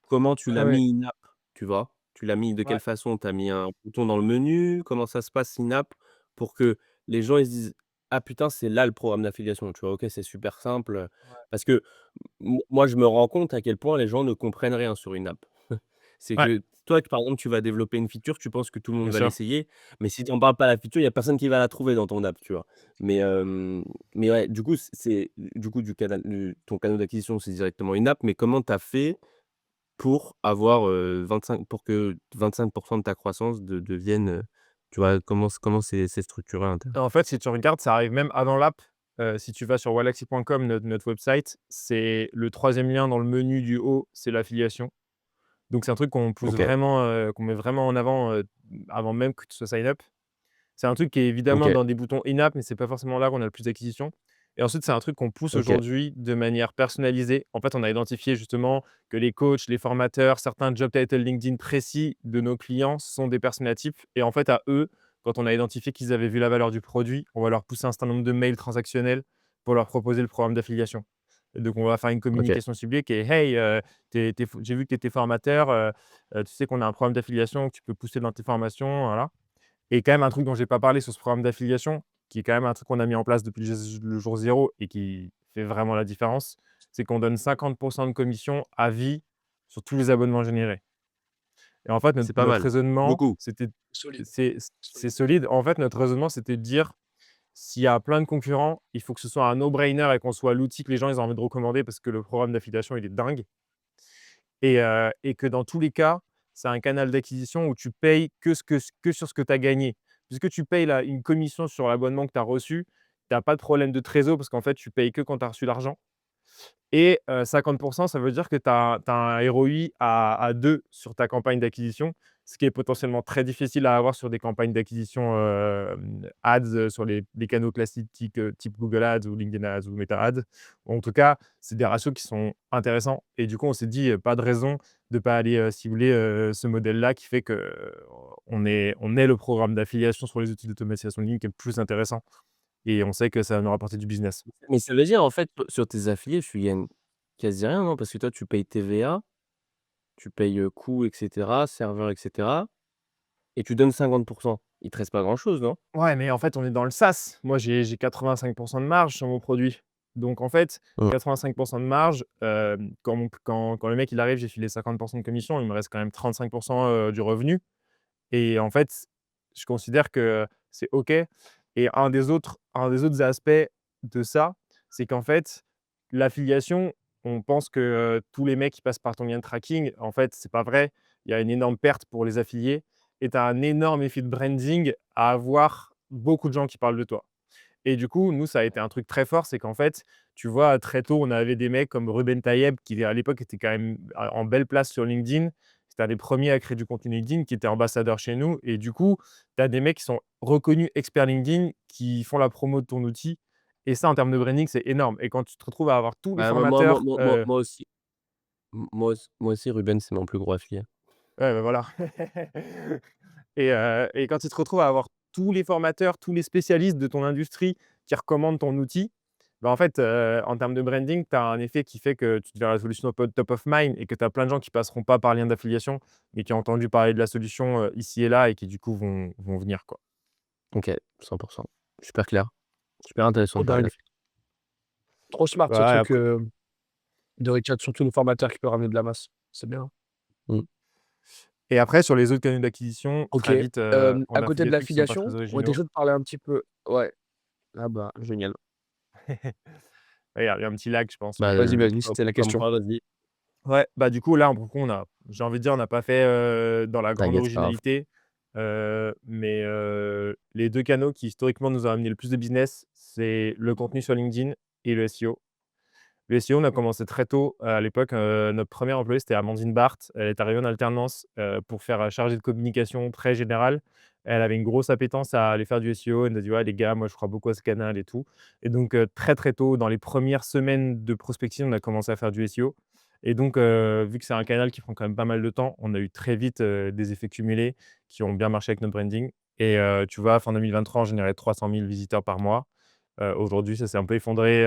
Speaker 3: Comment tu
Speaker 2: Ouais,
Speaker 3: l'as
Speaker 2: ouais,
Speaker 3: mis in-app, tu vois? Tu l'as mis de quelle
Speaker 2: ouais,
Speaker 3: façon? Tu as mis un bouton dans le menu? Comment ça se passe in-app pour que les gens ils se disent: «Ah putain, c'est là le programme d'affiliation», tu vois? OK, c'est super simple,
Speaker 2: ouais,
Speaker 3: parce que moi je me rends compte à quel point les gens ne comprennent rien sur une app. C'est
Speaker 1: Ouais,
Speaker 3: que toi, par exemple, tu vas développer une feature, tu penses que tout le monde
Speaker 1: bien
Speaker 3: va
Speaker 1: sûr.
Speaker 3: l'essayer, mais si tu en parles pas à la feature, il y a personne qui va la trouver dans ton app, tu vois? Mais mais ouais, du coup, c'est du coup du ton canal d'acquisition, c'est directement une app, mais comment tu as fait pour avoir, 25 pour que 25 de ta croissance devienne, tu vois? Comment c'est structuré à l'intérieur?
Speaker 1: En fait, si tu regardes, ça arrive même avant l'app. Si tu vas sur wallaxy.com, notre website, c'est le troisième lien dans le menu du haut, c'est l'affiliation. Donc c'est un truc qu'on pousse
Speaker 3: OK,
Speaker 1: vraiment, qu'on met vraiment en avant, avant même que tu sois sign up. C'est un truc qui est évidemment
Speaker 3: OK,
Speaker 1: dans des boutons in-app, mais c'est pas forcément là qu'on a le plus d'acquisition. Et ensuite, c'est un truc qu'on pousse
Speaker 3: OK.
Speaker 1: aujourd'hui de manière personnalisée. En fait, on a identifié justement que les coachs, les formateurs, certains job titles LinkedIn précis de nos clients sont des personas types. Et en fait, à eux, quand on a identifié qu'ils avaient vu la valeur du produit, on va leur pousser un certain nombre de mails transactionnels pour leur proposer le programme d'affiliation. Et donc, on va faire une
Speaker 3: OK.
Speaker 1: communication ciblée qui est: «Hey, j'ai vu que tu étais formateur, tu sais qu'on a un programme d'affiliation que tu peux pousser dans tes formations», voilà. Et quand même un truc dont j'ai pas parlé sur ce programme d'affiliation, qui est quand même un truc qu'on a mis en place depuis le jour 0 et qui fait vraiment la différence, c'est qu'on donne 50 de commission à vie sur tous les abonnements générés. Et en fait, notre
Speaker 3: C'est pas
Speaker 1: notre
Speaker 3: mal.
Speaker 1: raisonnement,
Speaker 3: Beaucoup.
Speaker 2: solide,
Speaker 1: c'est
Speaker 2: solide.
Speaker 1: solide. En fait, notre raisonnement, c'était de dire: «S'il y a plein de concurrents, il faut que ce soit un no-brainer et qu'on soit l'outil que les gens, ils ont envie de recommander parce que le programme d'affiliation, il est dingue». Et que dans tous les cas, c'est un canal d'acquisition où tu payes que sur ce que tu as gagné. Puisque tu payes là une commission sur l'abonnement que tu as reçu, tu as pas de problème de trésor parce qu'en fait, tu payes que quand tu as reçu l'argent. Et 50 ça veut dire que tu as un ROI à 2 sur ta campagne d'acquisition, ce qui est potentiellement très difficile à avoir sur des campagnes d'acquisition, ads, sur les canaux classiques type Google Ads ou LinkedIn Ads ou Meta Ads. En tout cas, c'est des ratios qui sont intéressants et du coup, on s'est dit, pas de raison de pas aller, cibler, ce modèle-là qui fait que, on est le programme d'affiliation sur les outils d'automatisation de ligne qui est le plus intéressant et on sait que ça va nous rapporter du business.
Speaker 3: Mais ça veut dire, en fait, sur tes affiliés, tu gagnes quasi rien, non? Parce que toi, tu payes TVA, tu payes, coûts et cetera, serveur et cetera et tu donnes 50. Il te reste pas grand-chose, non?
Speaker 1: Ouais, mais en fait, on est dans le SaaS. Moi, j'ai 85 de marge sur mon produit. Donc en fait,
Speaker 3: Mmh.
Speaker 1: 85 de marge, quand le mec il arrive, j'ai filé 50 de commission, il me reste quand même 35 du revenu et en fait, je considère que c'est OK. Et un des autres aspects de ça, c'est qu'en fait, l'affiliation, on pense que, tous les mecs qui passent par ton lien de tracking, en fait, c'est pas vrai. Il y a une énorme perte pour les affiliés et tu as un énorme effet de branding à avoir beaucoup de gens qui parlent de toi. Et du coup, nous, ça a été un truc très fort, c'est qu'en fait, tu vois, très tôt, on avait des mecs comme Ruben Tayeb qui, à l'époque, était quand même en belle place sur LinkedIn. C'était un des premiers à créer du contenu LinkedIn, qui était ambassadeur chez nous. Et du coup, tu as des mecs qui sont reconnus experts LinkedIn, qui font la promo de ton outil. Et ça, en termes de branding, c'est énorme. Et quand tu te retrouves à avoir tous les
Speaker 3: Bah, moi moi moi
Speaker 1: formateurs,
Speaker 3: moi moi moi aussi. Moi aussi, Ruben, c'est mon plus gros affilié.
Speaker 1: Ouais, bah, voilà. Et quand tu te retrouves à avoir tous les formateurs, tous les spécialistes de ton industrie qui recommandent ton outil, bah, en fait, en termes de branding, tu as un effet qui fait que tu deviens la solution top of mind et que tu as plein de gens qui passeront pas par lien d'affiliation, mais qui ont entendu parler de la solution, ici et là et qui du coup vont venir, quoi.
Speaker 3: OK, 100. Super clair, super intéressant
Speaker 2: Trop
Speaker 3: de parler
Speaker 2: dingue.
Speaker 3: d'affiliation.
Speaker 2: Trop smart ce
Speaker 1: Voilà et
Speaker 2: truc,
Speaker 1: après
Speaker 2: de reach out, surtout nos formateurs qui peut ramener de la masse. C'est bien.
Speaker 3: Mmh.
Speaker 1: et après sur les autres canaux d'acquisition,
Speaker 2: OK.
Speaker 1: très vite, on
Speaker 2: À
Speaker 1: a fait
Speaker 2: côté de
Speaker 1: des trucs qui sont pas
Speaker 2: l'affiliation,
Speaker 1: très
Speaker 2: on était
Speaker 1: originaux.
Speaker 2: chaud de parler un petit peu ouais. Ah bah, génial.
Speaker 1: Il y a un petit lag, je pense,
Speaker 3: Bah,
Speaker 1: mais
Speaker 2: Vas-y,
Speaker 3: comme
Speaker 2: c'était la
Speaker 3: comme
Speaker 2: question.
Speaker 3: quoi, vas-y.
Speaker 1: ouais, bah, du coup, là, pour le coup, j'ai envie de dire, on n'a pas fait, dans la grande
Speaker 3: T'inquiète, c'est pas grave.
Speaker 1: originalité, mais les 2 canaux qui historiquement nous ont amené le plus de business, c'est le contenu sur LinkedIn et le SEO. Le SEO, on a commencé très tôt. À l'époque, notre première employée, c'était Amandine Barthes. Elle est arrivée en alternance, pour faire, chargée de communication très générale. Elle avait une grosse appétence à aller faire du SEO. Elle nous a dit: «Ouais, les gars, moi, je crois beaucoup à ce canal et tout» et donc très, très tôt, dans les premières semaines de prospection, on a commencé à faire du SEO et donc vu que c'est un canal qui prend quand même pas mal de temps, on a eu très vite, des effets cumulés qui ont bien marché avec notre branding et tu vois, fin 2023, on générait 300 000 visiteurs par mois. Aujourd'hui, ça s'est un peu effondré,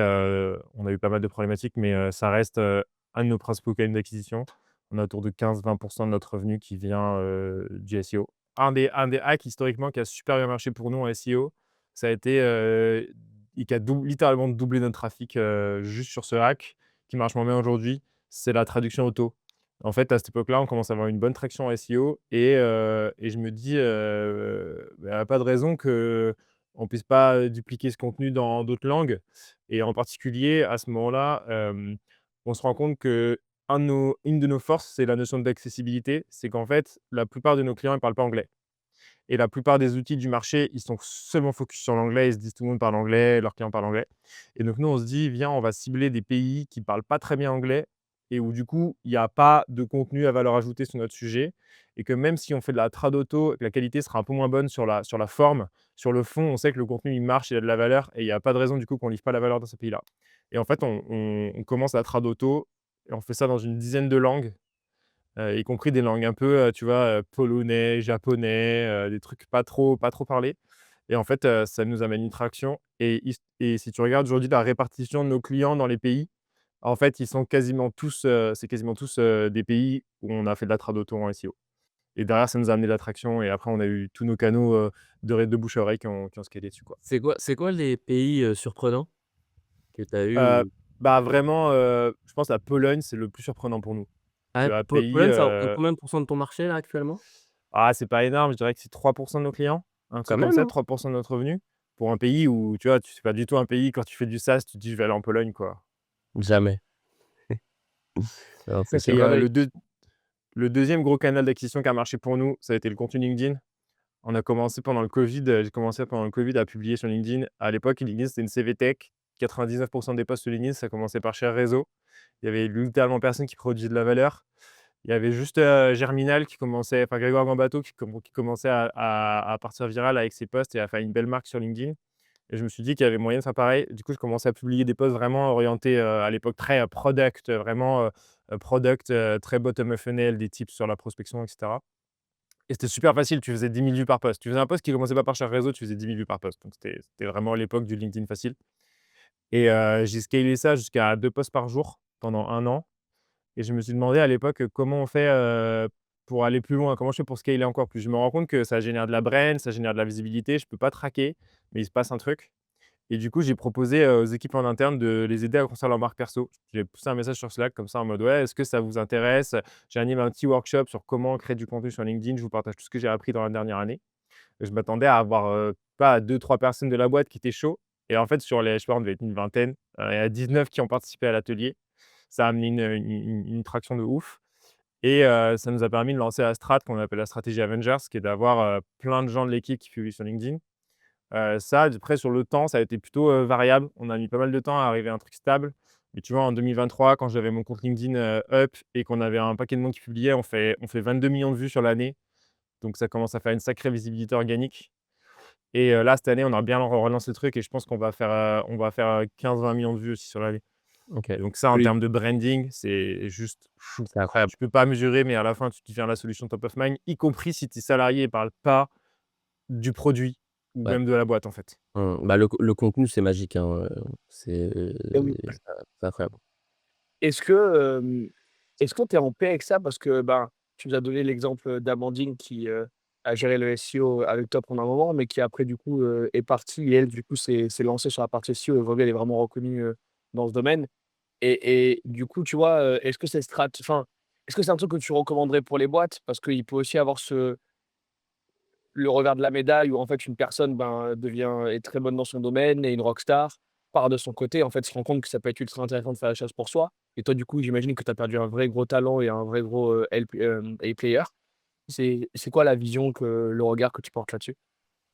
Speaker 1: on a eu pas mal de problématiques, mais ça reste, un de nos principaux canaux d'acquisition. On a autour de 15-20 de notre revenu qui vient, du SEO. Un des hacks historiquement qui a super bien marché pour nous en SEO, ça a été, et qui a littéralement doublé notre trafic, juste sur ce hack, qui marche moins bien aujourd'hui, c'est la traduction auto. En fait, à cette époque-là, on commence à avoir une bonne traction en SEO et je me dis, bah, il y a pas de raison que on puisse pas, dupliquer ce contenu dans d'autres langues et en particulier à ce moment-là, on se rend compte une de nos forces, c'est la notion d'accessibilité. C'est qu'en fait, la plupart de nos clients, ils parlent pas anglais et la plupart des outils du marché, ils sont seulement focus sur l'anglais. Ils se disent: «Tout le monde parle anglais, leurs clients parlent anglais» et donc nous, on se dit: «Viens, on va cibler des pays qui parlent pas très bien anglais et où du coup, il y a pas de contenu à valeur ajoutée sur notre sujet» et que même si on fait de la trad auto, la qualité sera un peu moins bonne sur la forme, sur le fond, on sait que le contenu, il marche, il a de la valeur et il y a pas de raison du coup qu'on livre pas la valeur dans ces pays-là et en fait, on commence la trad auto et on fait ça dans une dizaine de langues, y compris des langues un peu, tu vois, polonais, japonais, des trucs pas trop parlés et en fait, ça nous amène une traction et si tu regardes aujourd'hui la répartition de nos clients dans les pays, en fait, ils sont quasiment tous, c'est quasiment tous, des pays où on a fait de la trad auto en SEO et derrière, ça nous a amené de l'attraction et après on a eu tous nos canaux, de bouche à oreille qui ont scalé dessus, quoi.
Speaker 3: C'est quoi les pays, surprenants que tu as eu
Speaker 1: Heu,
Speaker 3: ou
Speaker 1: Bah, vraiment, je pense la Pologne, c'est le plus surprenant pour nous.
Speaker 3: ah,
Speaker 1: Tu as pays,
Speaker 3: Pologne, ça représente combien de pourcents de ton marché là actuellement?
Speaker 1: c'est pas énorme, je dirais que c'est 3 de nos clients, un
Speaker 3: Quand
Speaker 1: truc comme
Speaker 3: même,
Speaker 1: ça,
Speaker 3: hein?
Speaker 1: 3 de notre revenu. Pour un pays où, tu vois, c'est pas du tout un pays quand tu fais du SaaS, tu te dis: «Je vais aller en Pologne», quoi
Speaker 3: Jamais. Non, c'est
Speaker 2: C'est
Speaker 3: sûr.
Speaker 1: et
Speaker 2: vrai.
Speaker 1: le 2e gros canal d'acquisition qui a marché pour nous, ça a été le contenu LinkedIn. On a commencé pendant le covid, j'ai commencé pendant le covid à publier sur LinkedIn. À l'époque, LinkedIn, c'était une CV tech. 99 des posts sur LinkedIn, ça commençait par cher réseau. Il y avait littéralement personne qui produisait de la valeur. Il y avait juste, Germinal qui commençait enfin Grégoire Gambato qui commençait à partir viral avec ses posts et à faire une belle marque sur LinkedIn et je me suis dit qu'il y avait moyen de faire pareil. Du coup, je commençais à publier des posts vraiment orientés, à l'époque très, product, vraiment, product, très bottom of funnel, des tips sur la prospection et cetera et c'était super facile, tu faisais 10 000 vues par post. Tu faisais un post qui commençait pas par cher réseau, tu faisais 10 000 vues par post. Donc c'était vraiment l'époque du LinkedIn facile et j'ai scalé ça jusqu'à 2 posts par jour pendant 1 an et je me suis demandé à l'époque, comment on fait, pour aller plus loin? Comment je fais pour scaler encore plus? Je me rends compte que ça génère de la brand, ça génère de la visibilité, je peux pas traquer, mais il se passe un truc et du coup, j'ai proposé, aux équipes en interne de les aider à construire leur marque perso. J'ai poussé un message sur Slack comme ça en mode: «Ouais, est-ce que ça vous intéresse? J'anime un petit workshop sur comment créer du contenu sur LinkedIn, je vous partage tout ce que j'ai appris dans la dernière année». Et je m'attendais à avoir, pas 2-3 personnes de la boîte qui étaient chauds et en fait sur les je sais pas, on devait être une vingtaine, il y a 19 qui ont participé à l'atelier. Ça a amené une traction de ouf et ça nous a permis de lancer la strat qu'on appelle la stratégie Avengers, qui est d'avoir, plein de gens de l'équipe qui publient sur LinkedIn. Ça, après sur le temps, ça a été plutôt, variable. On a mis pas mal de temps à arriver à un truc stable. Mais tu vois, en 2023, quand j'avais mon compte LinkedIn, up et qu'on avait un paquet de monde qui publiait, on fait 22 millions de vues sur l'année. Donc ça commence à faire une sacrée visibilité organique et là, cette année, on a bien relancé le truc et je pense qu'on va faire, 15-20 millions de vues aussi sur l'année.
Speaker 3: OK.
Speaker 1: Et donc ça, en
Speaker 2: Oui.
Speaker 1: termes de branding, c'est juste fou.
Speaker 3: C'est incroyable.
Speaker 1: Tu peux pas mesurer, mais à la fin, tu deviens la solution top of mind, y compris si tes salariés ne parlent pas du produit ou
Speaker 3: Ouais.
Speaker 1: même de la boîte, en fait.
Speaker 3: Bah, le contenu, c'est magique, hein, c'est
Speaker 2: Et oui.
Speaker 3: c'est incroyable.
Speaker 2: Est-ce que, est-ce que tu es en paix avec ça? Parce que, ben, tu nous as donné l'exemple d'Amandine qui, a géré le SEO avec toi pendant un moment, mais qui après du coup, est partie et elle, du coup, s'est lancée sur la partie SEO et aujourd'hui elle est vraiment reconnue, dans ce domaine et du coup, tu vois, est-ce que est-ce que c'est un truc que tu recommanderais pour les boîtes? Parce qu'il peut aussi avoir le revers de la médaille où en fait une personne, ben, est très bonne dans son domaine et une rockstar, part de son côté, en fait, se rend compte que ça peut être ultra intéressant de faire la chose pour soi et toi, du coup, j'imagine que tu as perdu un vrai gros talent et un vrai gros, A-player. C'est quoi la vision le regard que tu portes là-dessus?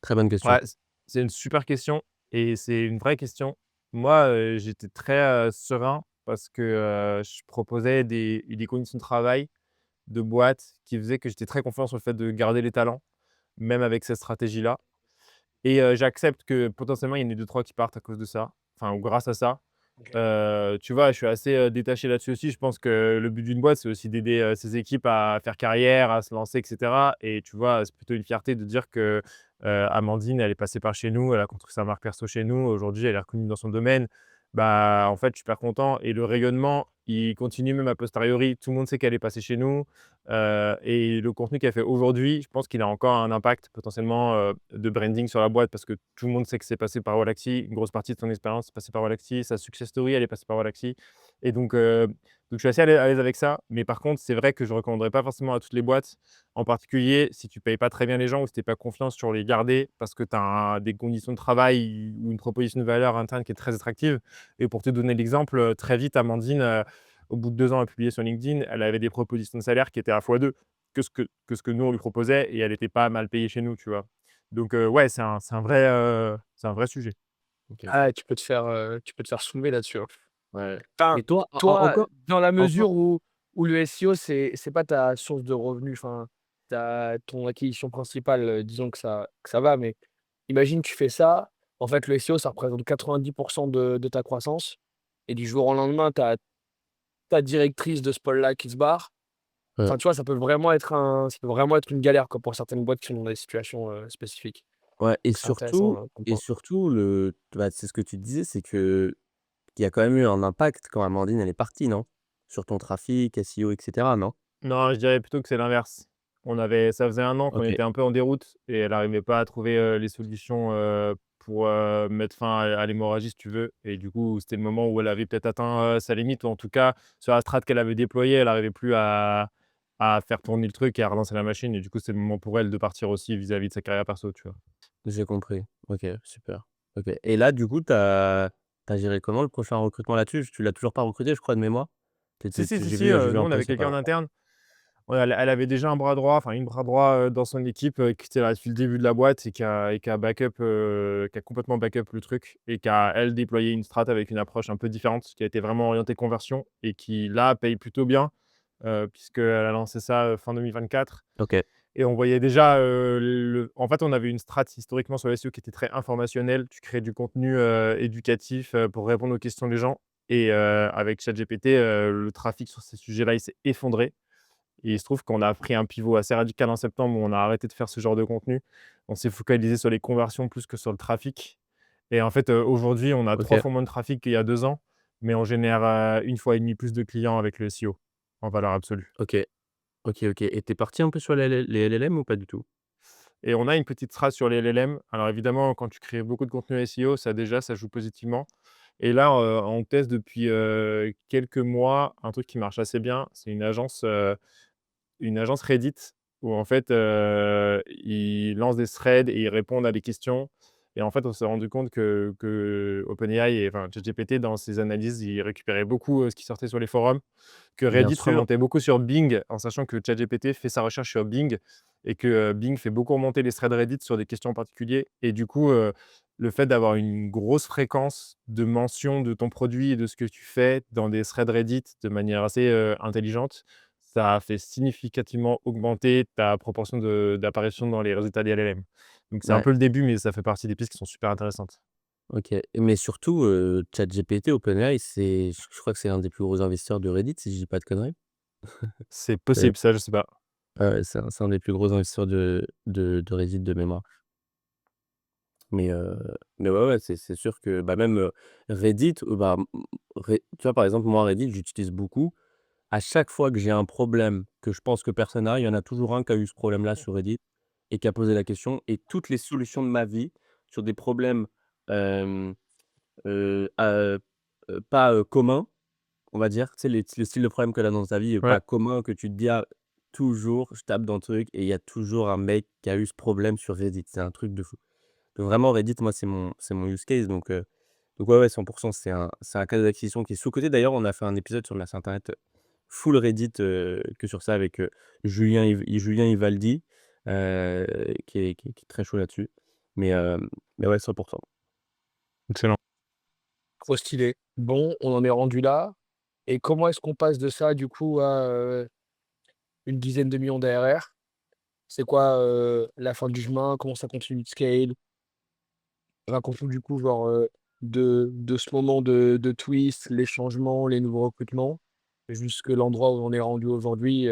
Speaker 3: Très bonne question.
Speaker 1: Ouais, c'est une super question et c'est une vraie question. Moi, j'étais très, serein parce que, je proposais des conditions de travail de boîte qui faisaient que j'étais très confiant sur le fait de garder les talents, même avec cette stratégie-là. Et j'accepte que potentiellement, il y en ait 2-3 qui partent à cause de ça, enfin ou grâce à ça.
Speaker 2: OK.
Speaker 1: Tu vois, je suis assez, détaché là-dessus aussi. Je pense que le but d'une boîte, c'est aussi d'aider, ses équipes à faire carrière, à se lancer et cetera et tu vois, c'est plutôt une fierté de dire que, Amandine, elle est passée par chez nous, elle a construit sa marque perso chez nous. Aujourd'hui, elle est reconnue dans son domaine. Bah, en fait, je suis super content et le rayonnement, il continue même a posteriori. Tout le monde sait qu'elle est passée chez nous, et le contenu qu'elle fait aujourd'hui, je pense qu'il a encore un impact potentiellement, de branding sur la boîte parce que tout le monde sait que c'est passé par Wallaxy. Une grosse partie de son expérience est passée par Wallaxy. Sa success story, elle est passée par Wallaxy et donc je suis assez à l'aise avec ça. Mais par contre, c'est vrai que je ne recommanderais pas forcément à toutes les boîtes, en particulier si tu payes pas très bien les gens ou si tu pas confiance sur les garder parce que tu as des conditions de travail ou une proposition de valeur interne qui est très attractive et pour te donner l'exemple, très vite Amandine, au bout de 2 ans à publier sur LinkedIn, elle avait des propositions de salaire qui étaient à fois 2 que ce que nous on lui proposait et elle était pas mal payée chez nous, tu vois? Donc ouais, c'est un vrai sujet.
Speaker 3: OK.
Speaker 2: Ah, tu peux te faire soulever là-dessus, hein.
Speaker 3: Ouais.
Speaker 2: Enfin,
Speaker 3: Et toi,
Speaker 2: toi,
Speaker 3: encore
Speaker 2: dans la mesure
Speaker 3: encore
Speaker 2: où le SEO, c'est pas ta source de revenus, enfin, ton acquisition principale, disons que ça va, mais imagine tu fais ça, en fait, le SEO, ça représente 90 de ta croissance et du jour au lendemain, tu as ta directrice de ce pôle-là qui se barre.
Speaker 3: heu,
Speaker 2: Enfin, tu vois, ça peut vraiment être une galère, quoi, pour certaines boîtes qui sont dans des situations, spécifiques.
Speaker 3: ouais
Speaker 2: Donc c'est intéressant, comme
Speaker 3: et
Speaker 2: point.
Speaker 3: surtout bah, c'est ce que tu disais, c'est qu'il y a quand même eu un impact quand Amandine, elle est partie, non? Sur ton trafic, SEO et cetera, non?
Speaker 1: Non, je dirais plutôt que c'est l'inverse. Ça faisait 1 an qu'on
Speaker 3: OK.
Speaker 1: était un peu en déroute et elle n'arrivait pas à trouver, les solutions, pour, mettre fin à l'hémorragie, si tu veux et du coup, c'était le moment où elle avait peut-être atteint, sa limite ou en tout cas, sur la strat qu'elle avait déployée, elle n'arrivait plus à faire tourner le truc et à relancer la machine et du coup, c'est le moment pour elle de partir aussi vis-à-vis de sa carrière perso, tu vois?
Speaker 3: J'ai compris. OK, super. OK et là, du coup, tu as géré comment le prochain recrutement là-dessus? Tu l'as toujours pas recruté, je crois, de mémoire? Tu
Speaker 1: Si,
Speaker 3: étais
Speaker 1: si,
Speaker 3: tu
Speaker 1: si,
Speaker 3: j'ai
Speaker 1: si,
Speaker 3: vu j'ai vu
Speaker 1: nous,
Speaker 3: un
Speaker 1: on avait
Speaker 3: post il y a pas
Speaker 1: quelqu'un en
Speaker 3: longtemps.
Speaker 1: interne. Ouais, elle avait déjà un bras droit, enfin une bras droit, dans son équipe, qui était là depuis le début de la boîte et qui a qui a complètement backup le truc et qui a, elle, déployé une strat avec une approche un peu différente, qui a été vraiment orientée conversion et qui, là, paye plutôt bien, puisqu'elle a lancé ça, fin 2024
Speaker 3: OK,
Speaker 1: et on voyait déjà, en fait, on avait une strat historiquement sur le SEO qui était très informationnelle. Tu crées du contenu, éducatif, pour répondre aux questions des gens et avec ChatGPT, le trafic sur ces sujets-là, il s'est effondré. Et il se trouve qu'on a pris un pivot assez radical en septembre où on a arrêté de faire ce genre de contenu. On s'est focalisé sur les conversions plus que sur le trafic et en fait, aujourd'hui, on a 3
Speaker 3: OK,
Speaker 1: fois moins de trafic qu'il y a 2 ans, mais on génère, 1 fois et demie plus de clients avec le SEO en valeur absolue
Speaker 3: OK, OK et tu es parti un peu sur les LLM ou pas du tout?
Speaker 1: et on a une petite trace sur les LLM. Alors évidemment, quand tu crées beaucoup de contenu SEO, ça joue positivement et là, on teste depuis, quelques mois un truc qui marche assez bien. C'est une agence Reddit où en fait, ils lancent des threads et ils répondent à des questions et en fait, on s'est rendu compte que OpenAI et enfin ChatGPT dans ses analyses, il récupérait beaucoup, ce qui sortait sur les forums, que
Speaker 3: Bien
Speaker 1: Reddit
Speaker 3: sûr.
Speaker 1: remontait beaucoup sur Bing, en sachant que ChatGPT fait sa recherche sur Bing et que, Bing fait beaucoup remonter les threads Reddit sur des questions en particulier et du coup, le fait d'avoir une grosse fréquence de mention de ton produit et de ce que tu fais dans des threads Reddit de manière assez, intelligente, ça a fait significativement augmenter ta proportion d'apparition dans les résultats des LLM. Donc c'est un
Speaker 3: Ouais,
Speaker 1: peu le début, mais ça fait partie des pistes qui sont super intéressantes.
Speaker 3: OK. Mais surtout, ChatGPT, OpenAI, je crois que c'est l'un des plus gros investisseurs de Reddit, si je dis pas de conneries?
Speaker 1: C'est
Speaker 3: D'ailleurs.
Speaker 1: possible, ça, je sais pas.
Speaker 3: Ouais, c'est un des plus gros investisseurs de Reddit de mémoire. Mais mais ouais, ouais, c'est sûr que, bah, même, Reddit, bah, tu vois, par exemple, moi, Reddit, j'utilise beaucoup. À chaque fois que j'ai un problème que je pense que personne n'a, il y en a toujours un qui a eu ce problème-là sur Reddit et qui a posé la question et toutes les solutions de ma vie sur des problèmes, hem, à, pas, communs, on va dire. Tu sais, le style de problème que tu as dans ta vie,
Speaker 1: Ouais,
Speaker 3: pas commun, que tu te dis: «Ah, toujours, je tape dans le truc et il y a toujours un mec qui a eu ce problème sur Reddit». C'est un truc de fou. Donc vraiment Reddit, moi, c'est mon use case donc ouais, ouais, 100 c'est un cas d'acquisition qui est sous-coté. D'ailleurs, on a fait un épisode sur Merci internet, full Reddit, que sur ça avec, Julien Ivaldi, qui est très chaud là-dessus. Mais mais ouais, 100.
Speaker 1: excellent.
Speaker 2: Trop stylé. Bon, on en est rendu là. Et comment est-ce qu'on passe de ça, du coup, à une dizaine de millions d'ARR? C'est quoi la fin du chemin? Comment ça continue de scale? Raconte-nous, du coup, genre, de ce moment de twist, les changements, les nouveaux recrutements, jusque l'endroit où on est rendu aujourd'hui.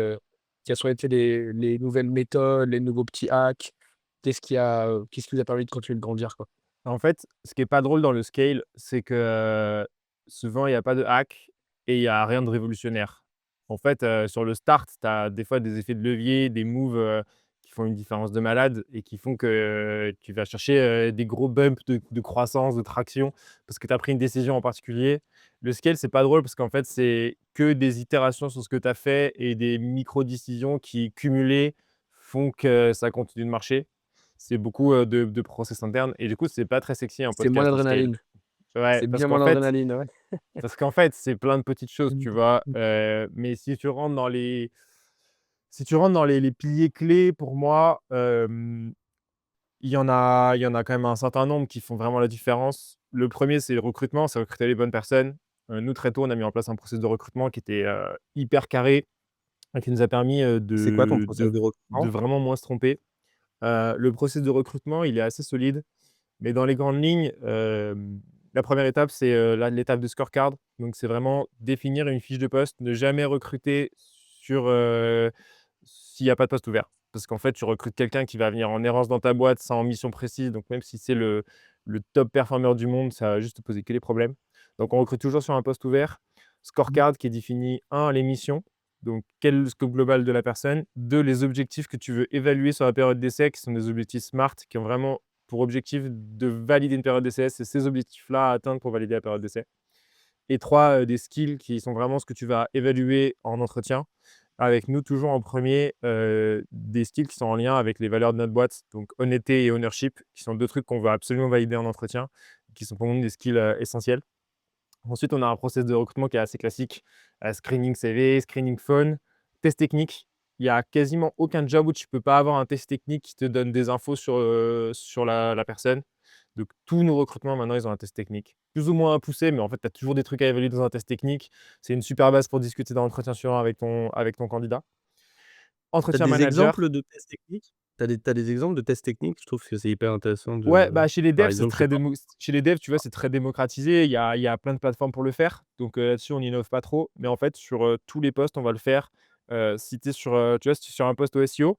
Speaker 2: Quelles ont été les nouvelles méthodes, les nouveaux petits hacks? Qu'est-ce qui vous a permis de continuer de grandir, quoi?
Speaker 1: En fait, ce qui est pas drôle dans le scale, c'est que, souvent il y a pas de hack et il y a rien de révolutionnaire. En fait, sur le start, tu as des fois des effets de levier, des moves, qui font une différence de malade et qui font que, tu vas chercher, des gros bumps de croissance, de traction, parce que tu as pris une décision en particulier. Le scale, c'est pas drôle parce qu'en fait, c'est que des itérations sur ce que tu as fait et des micro-décisions qui, cumulées, font que ça continue de marcher. C'est beaucoup, de process internes et du coup, c'est pas très sexy un
Speaker 2: C'est moins
Speaker 1: podcast en scale.
Speaker 2: l'adrénaline.
Speaker 1: Ouais,
Speaker 2: C'est bien moins l'adrénaline, ouais.
Speaker 1: parce qu'en fait, c'est plein de petites choses,
Speaker 2: Mmh
Speaker 1: tu
Speaker 2: mh.
Speaker 1: vois?
Speaker 2: Mmh.
Speaker 1: Mais si tu rentres dans les piliers clés pour moi, il y en a quand même un certain nombre qui font vraiment la différence. Le premier, c'est le recrutement, c'est recruter les bonnes personnes. Nous, très tôt, on a mis en place un processus de recrutement qui était, hyper carré et qui nous a permis,
Speaker 3: C'est quoi ton
Speaker 1: de
Speaker 3: process
Speaker 1: de
Speaker 3: de
Speaker 1: de
Speaker 3: recrutement?
Speaker 1: vraiment moins se tromper. Le processus de recrutement, il est assez solide. Mais dans les grandes lignes, la première étape, c'est, l'étape de scorecard. Donc c'est vraiment définir une fiche de poste, ne jamais recruter sur, s'il y a pas de poste ouvert. Parce qu'en fait, tu recrutes quelqu'un qui va venir en errance dans ta boîte sans mission précise, donc même si c'est le top performeur du monde, ça va juste te poser que des problèmes. Donc on recrute toujours sur un poste ouvert.
Speaker 2: Mmh.
Speaker 1: Scorecard qui est défini, un, les missions, donc quel est le scope global de la personne. 2, les objectifs que tu veux évaluer sur la période d'essai, qui sont des objectifs SMART, qui ont vraiment pour objectif de valider une période d'essai. C'est ces objectifs-là à atteindre pour valider la période d'essai. Et 3, des skills qui sont vraiment ce que tu vas évaluer en entretien. Avec nous, toujours en premier, des skills qui sont en lien avec les valeurs de notre boîte, donc honnêteté et ownership, qui sont 2 trucs qu'on va absolument valider en entretien, qui sont pour nous des skills, essentiels. Ensuite, on a un process de recrutement qui est assez classique, screening CV, screening phone, test technique. Il y a quasiment aucun job où tu peux pas avoir un test technique qui te donne des infos sur la personne. Donc tous nos recrutements maintenant, ils ont un test technique. Plus ou moins poussé, mais en fait, tu as toujours des trucs à évaluer dans un test technique. C'est une super base pour discuter dans l'entretien suivant avec ton candidat.
Speaker 3: Tu as
Speaker 1: Entretien
Speaker 3: des
Speaker 1: manager.
Speaker 3: exemples de tests techniques? Tu as des exemples de tests techniques? Je trouve que c'est hyper intéressant
Speaker 1: Ouais,
Speaker 3: de
Speaker 1: bah, chez les
Speaker 3: par
Speaker 1: devs, c'est
Speaker 3: exemple, je sais
Speaker 1: très
Speaker 3: pas.
Speaker 1: chez les devs, tu vois, c'est très démocratisé. Il y a plein de plateformes pour le faire. Donc, là-dessus, on innove pas trop. Mais en fait, sur, tous les postes, on va le faire. Si tu es sur, tu vois, si tu es sur un poste au SEO,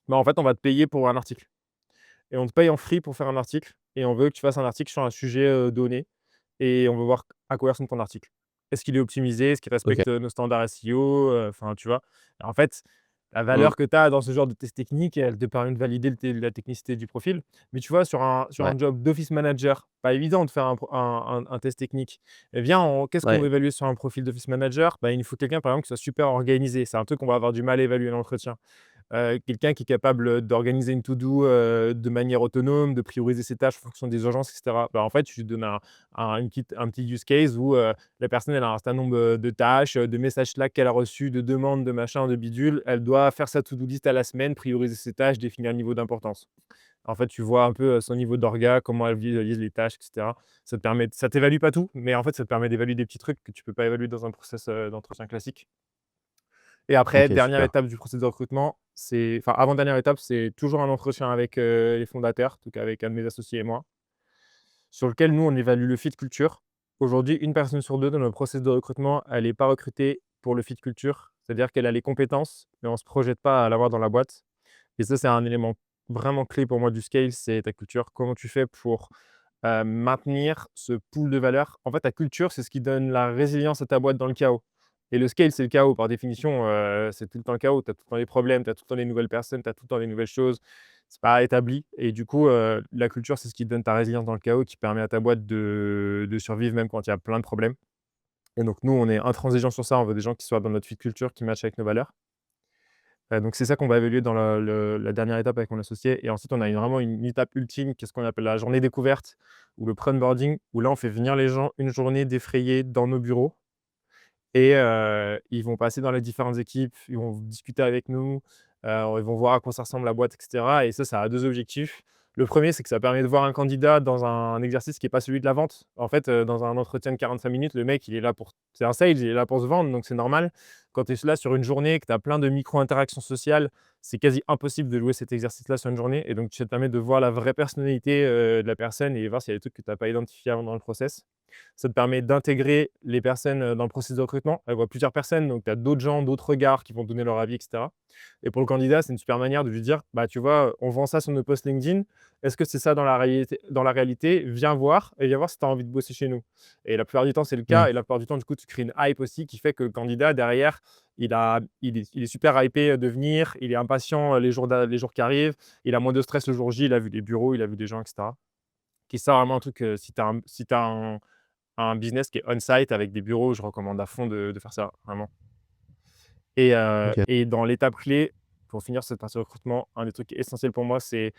Speaker 1: bah, en fait, on va te payer pour un article et on te paye en free pour faire un article et on veut que tu fasses un article sur un sujet, donné et on veut voir à quoi ressemble ton article. Est-ce qu'il est optimisé? Est-ce qu'il
Speaker 3: OK.
Speaker 1: respecte, nos standards SEO? Enfin, tu vois? En fait, la
Speaker 3: Mmh.
Speaker 1: valeur que tu as dans ce genre de test technique, elle te permet de valider la technicité du profil. Mais tu vois, sur
Speaker 3: Ouais.
Speaker 1: un job d'office manager, pas évident de faire un test technique. Eh bien, qu'est-ce qu'on veut
Speaker 3: Ouais.
Speaker 1: évaluer sur un profil d'office manager? Bah, il nous faut quelqu'un, par exemple, qui soit super organisé. C'est un truc qu'on va avoir du mal à évaluer dans l'entretien. Quelqu'un qui est capable, d'organiser une to do, de manière autonome, de prioriser ses tâches en fonction des urgences et cetera. Bah, en fait, tu lui donnes un petit use case où, la personne, elle a un certain nombre, de tâches, de messages Slack qu'elle a reçus, de demandes, de machin, de bidule. Elle doit faire sa to do list à la semaine, prioriser ses tâches, définir le niveau d'importance. En fait, tu vois un peu, son niveau d'orga, comment elle visualise les tâches et cetera. Ça t'évalue pas tout, mais en fait, ça te permet d'évaluer des petits trucs que tu peux pas évaluer dans un process, d'entretien classique. Et après,
Speaker 3: OK,
Speaker 1: dernière
Speaker 3: super.
Speaker 1: étape du processus de recrutement, avant-dernière étape, c'est toujours un entretien avec, les fondateurs, donc avec un de mes associés et moi. sur lequel nous, on évalue le fit culture. Aujourd'hui, une personne sur 2 dans notre process de recrutement, elle est pas recrutée pour le fit culture. C'est-à-dire qu'elle a les compétences, mais on ne se projette pas à l'avoir dans la boîte. Et ça, c'est un élément vraiment clé pour moi du scale, c'est ta culture. Comment tu fais pour, maintenir ce pool de valeurs? En fait, ta culture, c'est ce qui donne la résilience à ta boîte dans le chaos. Et le scale, c'est le chaos par définition, c'est tout le temps le chaos. Tu as tout le temps des problèmes, tu as tout le temps des nouvelles personnes, tu as tout le temps des nouvelles choses. C'est pas établi et du coup, la culture, c'est ce qui te donne ta résilience dans le chaos, qui permet à ta boîte de survivre même quand il y a plein de problèmes. Et donc nous, on est intransigeants sur ça. On veut des gens qui soient dans notre fit culture, qui matchent avec nos valeurs. Donc c'est ça qu'on va évaluer dans la dernière étape avec mon associé et ensuite on a vraiment une étape ultime, qu'est-ce qu'on appelle la journée découverte ou le pre-onboarding où là, on fait venir les gens une journée défrayée dans nos bureaux et ils vont passer dans les différentes équipes, ils vont discuter avec nous, ils vont voir à quoi ça ressemble la boîte et cetera et ça a 2 objectifs. Le premier, c'est que ça permet de voir un candidat dans un exercice qui est pas celui de la vente. En fait, dans un entretien de 45 minutes, le mec, il est là pour c'est un sales, il est là pour se vendre, donc c'est normal. Quand tu es là sur une journée, que tu as plein de micro-interactions sociales, c'est quasi impossible de jouer cet exercice-là sur une journée et donc ça te permet de voir la vraie personnalité, de la personne et voir s'il y a des trucs que tu as pas identifiés avant dans le process. Ça te permet d'intégrer les personnes, dans le processus de recrutement. Elle voit plusieurs personnes, donc tu as d'autres gens, d'autres regards qui vont donner leur avis et cetera et pour le candidat, c'est une super manière de lui dire: «Bah, tu vois, on vend ça sur nos posts LinkedIn. Est-ce que c'est ça dans la réalité? Viens voir et viens voir si tu as envie de bosser chez nous» et la plupart du temps, c'est le
Speaker 3: Mmh.
Speaker 1: cas et la plupart du temps, du coup, tu crées une hype aussi qui fait que le candidat derrière, il est super hypé, de venir, il est impatient, les jours qui arrivent, il a moins de stress le jour J, il a vu des bureaux, il a vu des gens et cetera. Qui est ça vraiment un truc, si tu as un business qui est on-site avec des bureaux, je recommande à fond de faire ça, vraiment.
Speaker 3: OK.
Speaker 1: Et dans l'étape clé, pour finir cette partie recrutement, un des trucs essentiels pour moi, c'est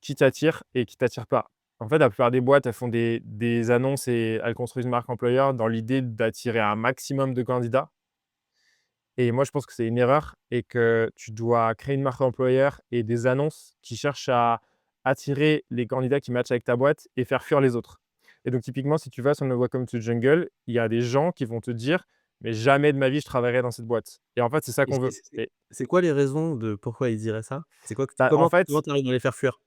Speaker 1: qui t'attire et qui t'attire pas. En fait, la plupart des boîtes, elles font des annonces et elles construisent une marque employeur dans l'idée d'attirer un maximum de candidats et moi, je pense que c'est une erreur et que tu dois créer une marque employeur et des annonces qui cherchent à attirer les candidats qui matchent avec ta boîte et faire fuir les autres. Et donc typiquement, si tu vas sur le Welcome to Jungle, il y a des gens qui vont te dire: «Mais jamais de ma vie je travaillerai dans cette boîte» et en fait, c'est ça
Speaker 3: Et
Speaker 1: qu'on veut et
Speaker 3: c'est quoi les raisons de pourquoi ils diraient ça? C'est quoi que
Speaker 1: bah, en fait
Speaker 3: comment tu arrives à les faire fuir?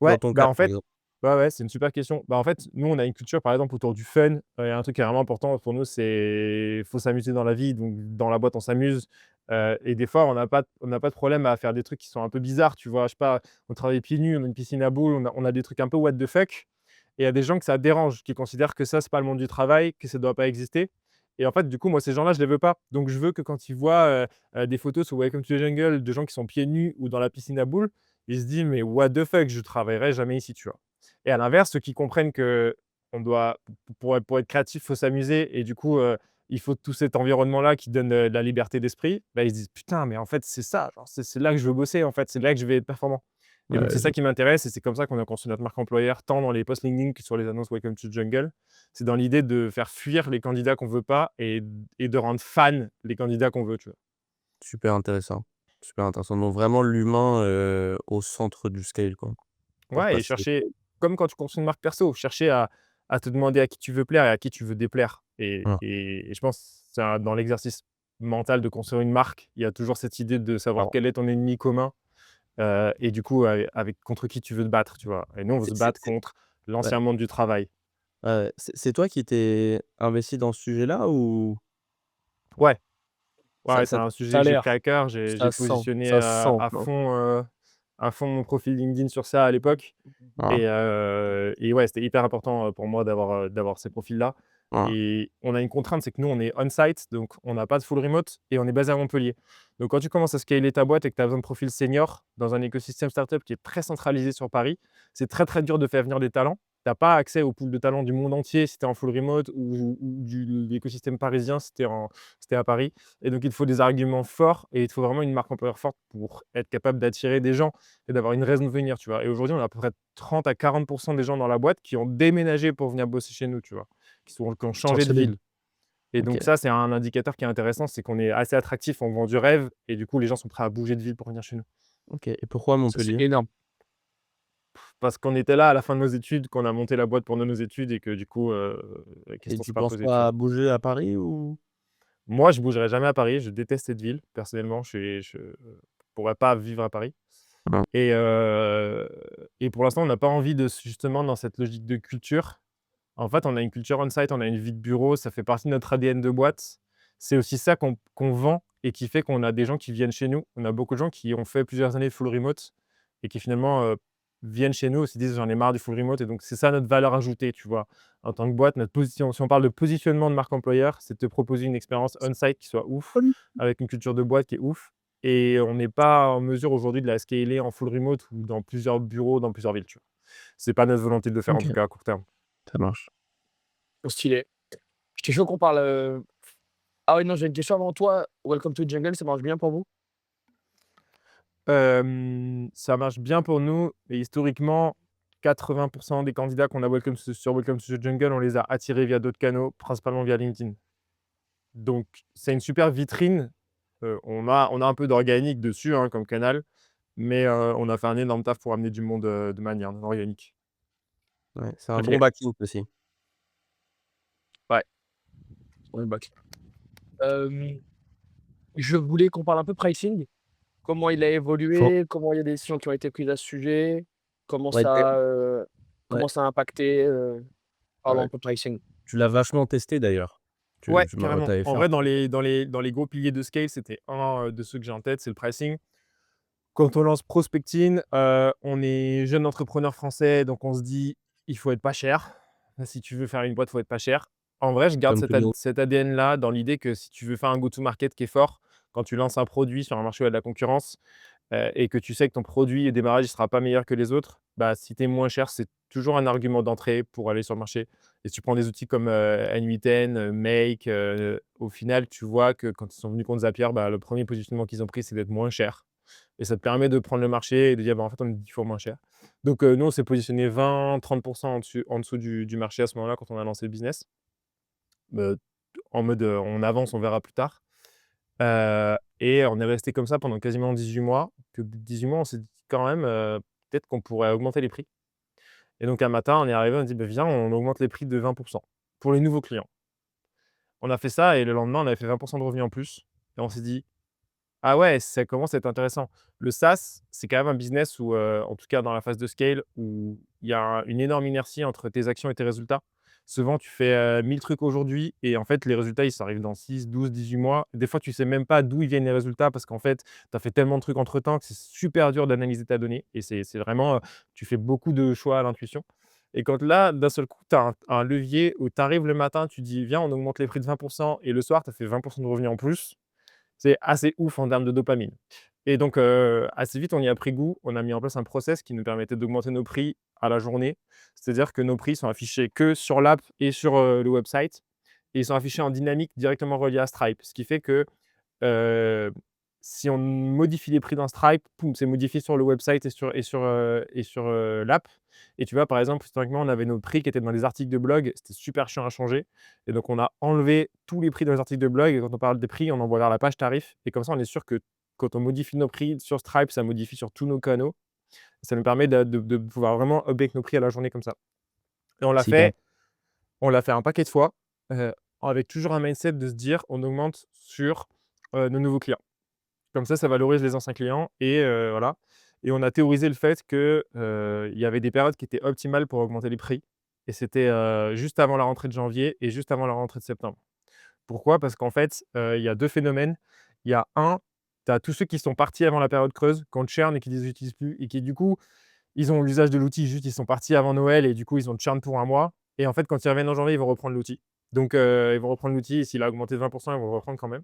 Speaker 3: Dans
Speaker 1: ouais,
Speaker 3: ton
Speaker 1: bah,
Speaker 3: cas,
Speaker 1: en
Speaker 3: par
Speaker 1: fait
Speaker 3: exemple?
Speaker 1: ouais, ouais, c'est une super question. Bah, en fait, nous, on a une culture, par exemple, autour du fun. Il y a un truc qui est vraiment important pour nous, c'est faut s'amuser dans la vie. Donc dans la boîte, on s'amuse, et des fois, on n'a pas de problème à faire des trucs qui sont un peu bizarres, tu vois? Je sais pas, on travaille pieds nus, on a une piscine à boules, on a des trucs un peu what the fuck et il y a des gens que ça dérange, qui considèrent que ça, c'est pas le monde du travail, que ça doit pas exister et en fait, du coup, moi, ces gens-là, je les veux pas. Donc je veux que quand ils voient, des photos sur Welcome to the Jungle de gens qui sont pieds nus ou dans la piscine à boules, ils se disent: «Mais what the fuck, je travaillerai jamais ici», tu vois? Et à l'inverse, ceux qui comprennent qu'on doit pour être créatif, il faut s'amuser et du coup, il faut tout cet environnement-là qui donne, de la liberté d'esprit, bah, ils se disent: «Putain, mais en fait, c'est ça, genre, c'est là que je veux bosser, en fait, c'est là que je vais être performant» et donc c'est
Speaker 3: Ouais,
Speaker 1: ça qui m'intéresse et c'est comme ça qu'on a construit notre marque employeur, tant dans les posts LinkedIn que sur les annonces Welcome to Jungle. C'est dans l'idée de faire fuir les candidats qu'on veut pas et de rendre fans les candidats qu'on veut, tu vois?
Speaker 3: super intéressant, super intéressant. Donc vraiment l'humain, au centre du scale, quoi, pour
Speaker 1: Ouais et
Speaker 3: passer
Speaker 1: chercher comme quand tu construis une marque perso, chercher à te demander à qui tu veux plaire et à qui tu veux déplaire
Speaker 3: voilà.
Speaker 1: et je pense que c'est un dans l'exercice mental de construire une marque, il y a toujours cette idée de savoir
Speaker 3: Alors,
Speaker 1: quel est ton ennemi commun, et du coup, avec contre qui tu veux te battre, tu vois? Et nous, on veut se battre
Speaker 3: c'est
Speaker 1: contre
Speaker 3: ouais,
Speaker 1: l'ancien monde du travail.
Speaker 3: ouais, c'est toi qui t'es investi dans ce sujet-là ou
Speaker 1: Ouais, ouais,
Speaker 3: ça
Speaker 1: ouais, c'est
Speaker 3: ça
Speaker 1: un
Speaker 2: Ça
Speaker 1: sujet
Speaker 2: a
Speaker 1: que j'ai pris
Speaker 2: l'air,
Speaker 1: à cœur. J'ai positionné,
Speaker 2: ça se sent, non?
Speaker 1: à fond mon profil LinkedIn sur ça à l'époque.
Speaker 3: voilà,
Speaker 1: Et ouais, c'était hyper important, pour moi d'avoir ces profils-là
Speaker 3: voilà.
Speaker 1: et on a une contrainte, c'est que nous, on est on-site, donc on n'a pas de full remote et on est basé à Montpellier. Donc quand tu commences à scaler ta boîte et que tu as besoin de profils seniors dans un écosystème startup qui est très centralisé sur Paris, c'est très, très dur de faire venir des talents. Tu as pas accès au pool de talents du monde entier si tu es en full remote ou du l'écosystème parisien si tu es à Paris et donc il te faut des arguments forts et il te faut vraiment une marque employeur forte pour être capable d'attirer des gens et d'avoir une raison de venir, tu vois? Et aujourd'hui, on a à peu près 30 à 40 des gens dans la boîte qui ont déménagé pour venir bosser chez nous, tu vois? Qui ont
Speaker 2: Trop
Speaker 1: changé de
Speaker 2: stylé.
Speaker 1: ville et
Speaker 3: OK,
Speaker 1: donc ça, c'est un indicateur qui est intéressant, c'est qu'on est assez attractif, on vend du rêve et du coup, les gens sont prêts à bouger de ville pour venir chez nous.
Speaker 3: OK et pourquoi
Speaker 2: Ça, c'est
Speaker 3: Montpellier?
Speaker 2: énorme.
Speaker 1: Parce qu'on était là à la fin de nos études, qu'on a monté la boîte pendant nos études et que du coup, la
Speaker 3: Et
Speaker 1: question s'est
Speaker 3: tu
Speaker 1: pas
Speaker 3: penses
Speaker 1: posée, tu
Speaker 3: pas
Speaker 1: vois?
Speaker 3: à bouger à Paris ou?
Speaker 1: Moi, je bougerai jamais à Paris, je déteste cette ville, personnellement, je pourrais pas vivre à Paris
Speaker 3: Non.
Speaker 1: et et pour l'instant, on n'a pas envie de justement dans cette logique de culture. En fait, on a une culture on-site, on a une vie de bureau, ça fait partie de notre ADN de boîte. C'est aussi ça qu'on vend et qui fait qu'on a des gens qui viennent chez nous. On a beaucoup de gens qui ont fait plusieurs années de full remote et qui finalement, viennent chez nous et se disent: «J'en ai marre du full remote» et donc c'est ça notre valeur ajoutée, tu vois? En tant que boîte, notre position si on parle de positionnement de marque employeur, c'est de te proposer une expérience on-site qui soit ouf, avec une culture de boîte qui est ouf et on n'est pas en mesure aujourd'hui de la scaler en full remote ou dans plusieurs bureaux, dans plusieurs villes, tu vois? C'est pas notre volonté de le faire en
Speaker 3: OK,
Speaker 1: tout cas à court terme.
Speaker 3: ça marche.
Speaker 2: Trop stylé. J'étais chaud qu'on parle, ah ouais, non, j'ai une question avant toi. Welcome to Jungle, ça marche bien pour vous?
Speaker 1: Ça marche bien pour nous et historiquement, 80 des candidats qu'on a Welcome to the Jungle, on les a attirés via d'autres canaux, principalement via LinkedIn. Donc c'est une super vitrine, on a un peu d'organique dessus, hein, comme canal, mais on a fait un énorme taf pour amener du monde, de manière non organique.
Speaker 3: Ouais, c'est un bon
Speaker 2: OK.
Speaker 3: backing aussi.
Speaker 1: Ouais.
Speaker 2: Ouais, bah, je voulais qu'on parle un peu pricing. Comment il a
Speaker 3: Faut
Speaker 2: évolué? Comment il y a des décisions qui ont été prises à ce sujet? Comment
Speaker 3: ouais, dé
Speaker 2: ça,
Speaker 3: ouais,
Speaker 2: comment ça a impacté, parlons
Speaker 3: ouais.
Speaker 2: un peu pricing.
Speaker 3: Tu l'as vachement testé d'ailleurs.
Speaker 1: Ouais,
Speaker 3: Tu
Speaker 1: carrément.
Speaker 3: avais
Speaker 1: En
Speaker 3: fait un
Speaker 1: vrai, dans les gros piliers de scale, c'était un, de ceux que j'ai en tête, c'est le pricing. Quand on lance Prospecting, on est jeune entrepreneur français, donc on se dit: «Il faut être pas cher. Si tu veux faire une boîte, il faut être pas cher». En vrai, je garde
Speaker 3: comme tout le monde.
Speaker 1: cet ADN-là dans l'idée que si tu veux faire un go to market qui est fort, quand tu lances un produit sur un marché où il y a de la concurrence, et que tu sais que ton produit au démarrage, il sera pas meilleur que les autres, bah, si tu es moins cher, c'est toujours un argument d'entrée pour aller sur le marché et si tu prends des outils comme, N8N, Make, au final, tu vois que quand ils sont venus contre Zapier, bah, le premier positionnement qu'ils ont pris, c'est d'être moins cher et ça te permet de prendre le marché et de dire: «Bah, en fait, on est 10 fois moins cher». Donc, nous, on s'est positionné 20-30 en dessous du marché à ce moment-là quand on a lancé le business. Heu, En mode, on avance, on verra plus tard. Et on est resté comme ça pendant quasiment 18 mois. Puis au bout de 18 mois, on s'est dit quand même, peut-être qu'on pourrait augmenter les prix. Et donc un matin, on est arrivé, on a dit: «Bah, viens, on augmente les prix de 20 pour les nouveaux clients». On a fait ça et le lendemain, on avait fait 20 de revenus en plus et on s'est dit: «Ah ouais, ça commence à être intéressant». Le SaaS, c'est quand même un business où, en tout cas dans la phase de scale, où il y a une énorme inertie entre tes actions et tes résultats. Souvent, tu fais, 1000 trucs aujourd'hui et en fait, les résultats, ils arrivent dans 6, 12, 18 mois. Des fois, tu sais même pas d'où ils viennent les résultats parce qu'en fait, tu as fait tellement de trucs entre temps que c'est super dur d'analyser ta donnée et c'est vraiment, tu fais beaucoup de choix à l'intuition et quand là, d'un seul coup, tu as un levier où tu arrives le matin, tu dis: «Viens, on augmente les prix de 20 et le soir, tu as fait 20 de revenus en plus». C'est assez ouf en termes de dopamine et donc assez vite, on y a pris goût. On a mis en place un process qui nous permettait d'augmenter nos prix à la journée. C'est-à-dire que nos prix sont affichés que sur l'app et sur, le website et ils sont affichés en dynamique directement reliés à Stripe. Ce qui fait que, heu, si on modifie les prix dans Stripe, poum, c'est modifié sur le website et sur l'app et tu vois, par exemple, historiquement, on avait nos prix qui étaient dans les articles de blog. C'était super chiant à changer et donc on a enlevé tous les prix dans les articles de blog et quand on parle des prix, on envoie vers la page tarif et comme ça, on est sûr que quand on modifie nos prix sur Stripe, ça modifie sur tous nos canaux. Ça nous permet de pouvoir vraiment update nos prix à la journée comme ça et
Speaker 3: C'est hyper
Speaker 1: on l'a fait un paquet de fois, heu, avec toujours un mindset de se dire: «On augmente sur, nos nouveaux clients». Comme ça valorise les anciens clients et voilà et on a théorisé le fait que, il y avait des périodes qui étaient optimales pour augmenter les prix et c'était, juste avant la rentrée de janvier et juste avant la rentrée de septembre. Pourquoi? Parce qu'en fait, il y a 2 phénomènes. Il y a un, tu as tous ceux qui sont partis avant la période creuse, qu'on churn et qui ne les utilisent plus et qui du coup, ils ont l'usage de l'outil, juste ils sont partis avant Noël et du coup, ils ont churn pour un mois et en fait, quand ils reviennent en janvier, ils vont reprendre l'outil. Donc ils vont reprendre l'outil et s'il a augmenté de 20 ils vont le reprendre quand même.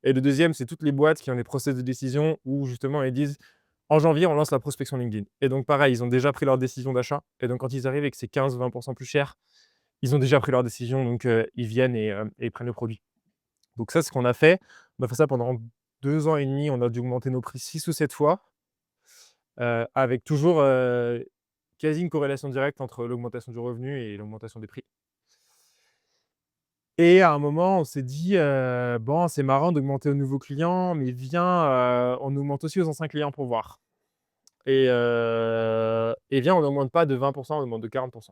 Speaker 1: Et le deuxième, c'est toutes les boîtes qui ont des process de décision où justement elles disent: «En janvier, on lance la prospection LinkedIn» et donc pareil, ils ont déjà pris leur décision d'achat et donc quand ils arrivent et que c'est 15-20 plus cher, ils ont déjà pris leur décision donc ils viennent et ils prennent le produit. Donc ça, c'est ce qu'on a fait. On a fait ça pendant 2 ans et demi. On a dû augmenter nos prix 6 ou 7 fois, avec toujours, quasi une corrélation directe entre l'augmentation du revenu et l'augmentation des prix. Et à un moment, on s'est dit, «Bon, c'est marrant d'augmenter aux nouveaux clients, mais viens, on augmente aussi aux anciens clients pour voir et viens, on n'augmente pas de 20 on augmente de 40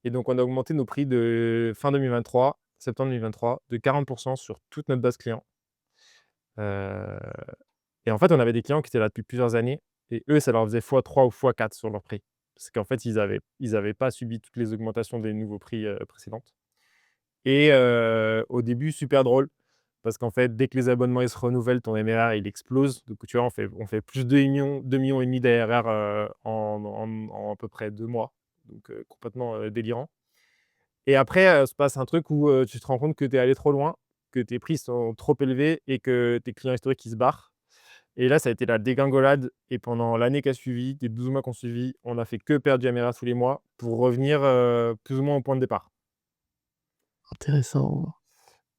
Speaker 1: et donc on a augmenté nos prix de fin 2023, septembre 2023, de 40 sur toute notre base client. Heu et en fait, on avait des clients qui étaient là depuis plusieurs années et eux, ça leur faisait x3 ou x4 sur leur prix. parce qu'en fait, ils avaient pas subi toutes les augmentations des nouveaux prix, précédentes. Et au début, super drôle parce qu'en fait, dès que les abonnements, ils se renouvellent, ton MRR, il explose. Donc tu vois, on fait plus de 2,5 millions d'ARR, en à peu près 2 mois. Donc complètement, délirant. Et après, se passe un truc où, tu te rends compte que tu es allé trop loin, que tes prix sont trop élevés et que tes clients historiques, ils se barrent. Et là, ça a été la dégringolade et pendant l'année qui a suivi, les 12 mois qui ont suivi, on a fait que perdre du MRR tous les mois pour revenir, plus ou moins au point de départ.
Speaker 2: Intéressant.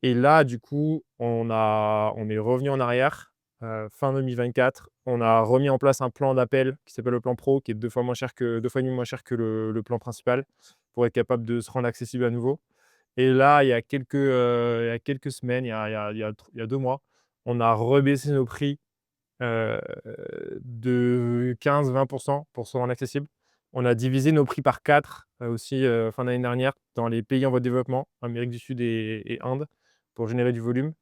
Speaker 1: Et là, du coup, on est revenu en arrière, fin 2024. On a remis en place un plan d'appel qui s'appelle le plan pro, qui est 2 fois et demi moins cher que le plan principal, pour être capable de se rendre accessible à nouveau. Et là, il y a quelques semaines, il y a 2 mois, on a rebaissé nos prix, heu, de 15-20 pour se rendre accessible. On a divisé nos prix par 4, aussi, fin d'année dernière dans les pays en voie de développement, Amérique du Sud et Inde, pour générer du volume.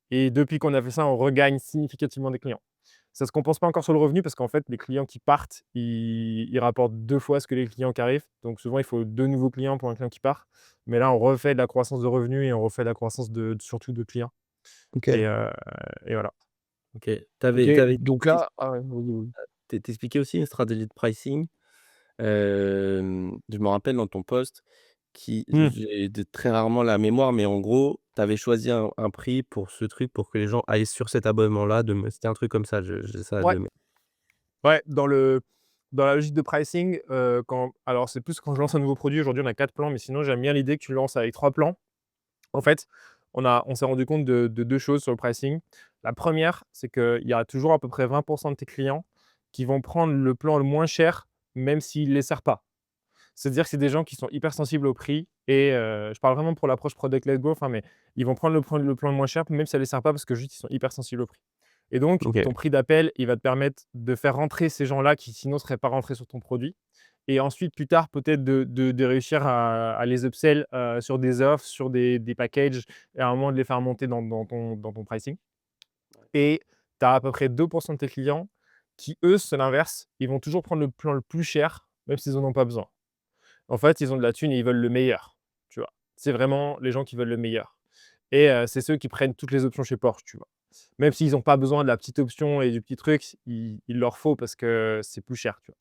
Speaker 1: Et depuis qu'on a fait ça, on regagne significativement des clients. Ça ne se compense pas encore sur le revenu parce qu'en fait, les clients qui partent, ils rapportent 2 fois ce que les clients qui arrivent. Donc souvent, il faut 2 nouveaux clients pour un client qui part. Mais là, on refait de la croissance de revenus et on refait de la croissance surtout de clients.
Speaker 2: OK.
Speaker 1: Et et voilà.
Speaker 3: OK.
Speaker 2: OK,
Speaker 3: Tu
Speaker 2: donc là ah ouais, vas-y, vas-y.
Speaker 3: expliqué aussi une stratégie de pricing. Je me rappelle dans ton post qui
Speaker 1: Mmh.
Speaker 3: j'ai de très rarement la mémoire, mais en gros, tu avais choisi un prix pour ce truc pour que les gens aillent sur cet abonnement-là c'était un truc comme ça, je j'ai ça
Speaker 1: Ouais.
Speaker 3: de mé
Speaker 1: Ouais, dans la logique de pricing, alors c'est plus quand je lance un nouveau produit. Aujourd'hui, on a 4 plans, mais sinon j'aime bien l'idée que tu lances avec 3 plans. En fait, on s'est rendu compte de 2 choses sur le pricing. La première, c'est qu'il y a toujours à peu près 20 de tes clients qui vont prendre le plan le moins cher, même s'il ne les sert pas. C'est-à-dire que c'est des gens qui sont hyper sensibles au prix et je parle vraiment pour l'approche product-led growth, hein, mais ils vont prendre le plan le moins cher, même si ça ne les sert pas parce que juste ils sont hyper sensibles au prix. Et donc
Speaker 3: OK.
Speaker 1: ton prix d'appel, il va te permettre de faire rentrer ces gens-là qui sinon ne seraient pas rentrés sur ton produit et ensuite plus tard peut-être de réussir à les upsell, sur des offres, sur des packages et à un moment de les faire monter dans ton pricing. Et tu as à peu près 2 de tes clients qui, eux, c'est l'inverse, ils vont toujours prendre le plan le plus cher, même s'ils en ont pas besoin. En fait, ils ont de la thune et ils veulent le meilleur, tu vois? C'est vraiment les gens qui veulent le meilleur et c'est ceux qui prennent toutes les options chez Porsche, tu vois? Même s'ils n'ont pas besoin de la petite option et du petit truc, il leur faut parce que c'est plus cher, tu vois?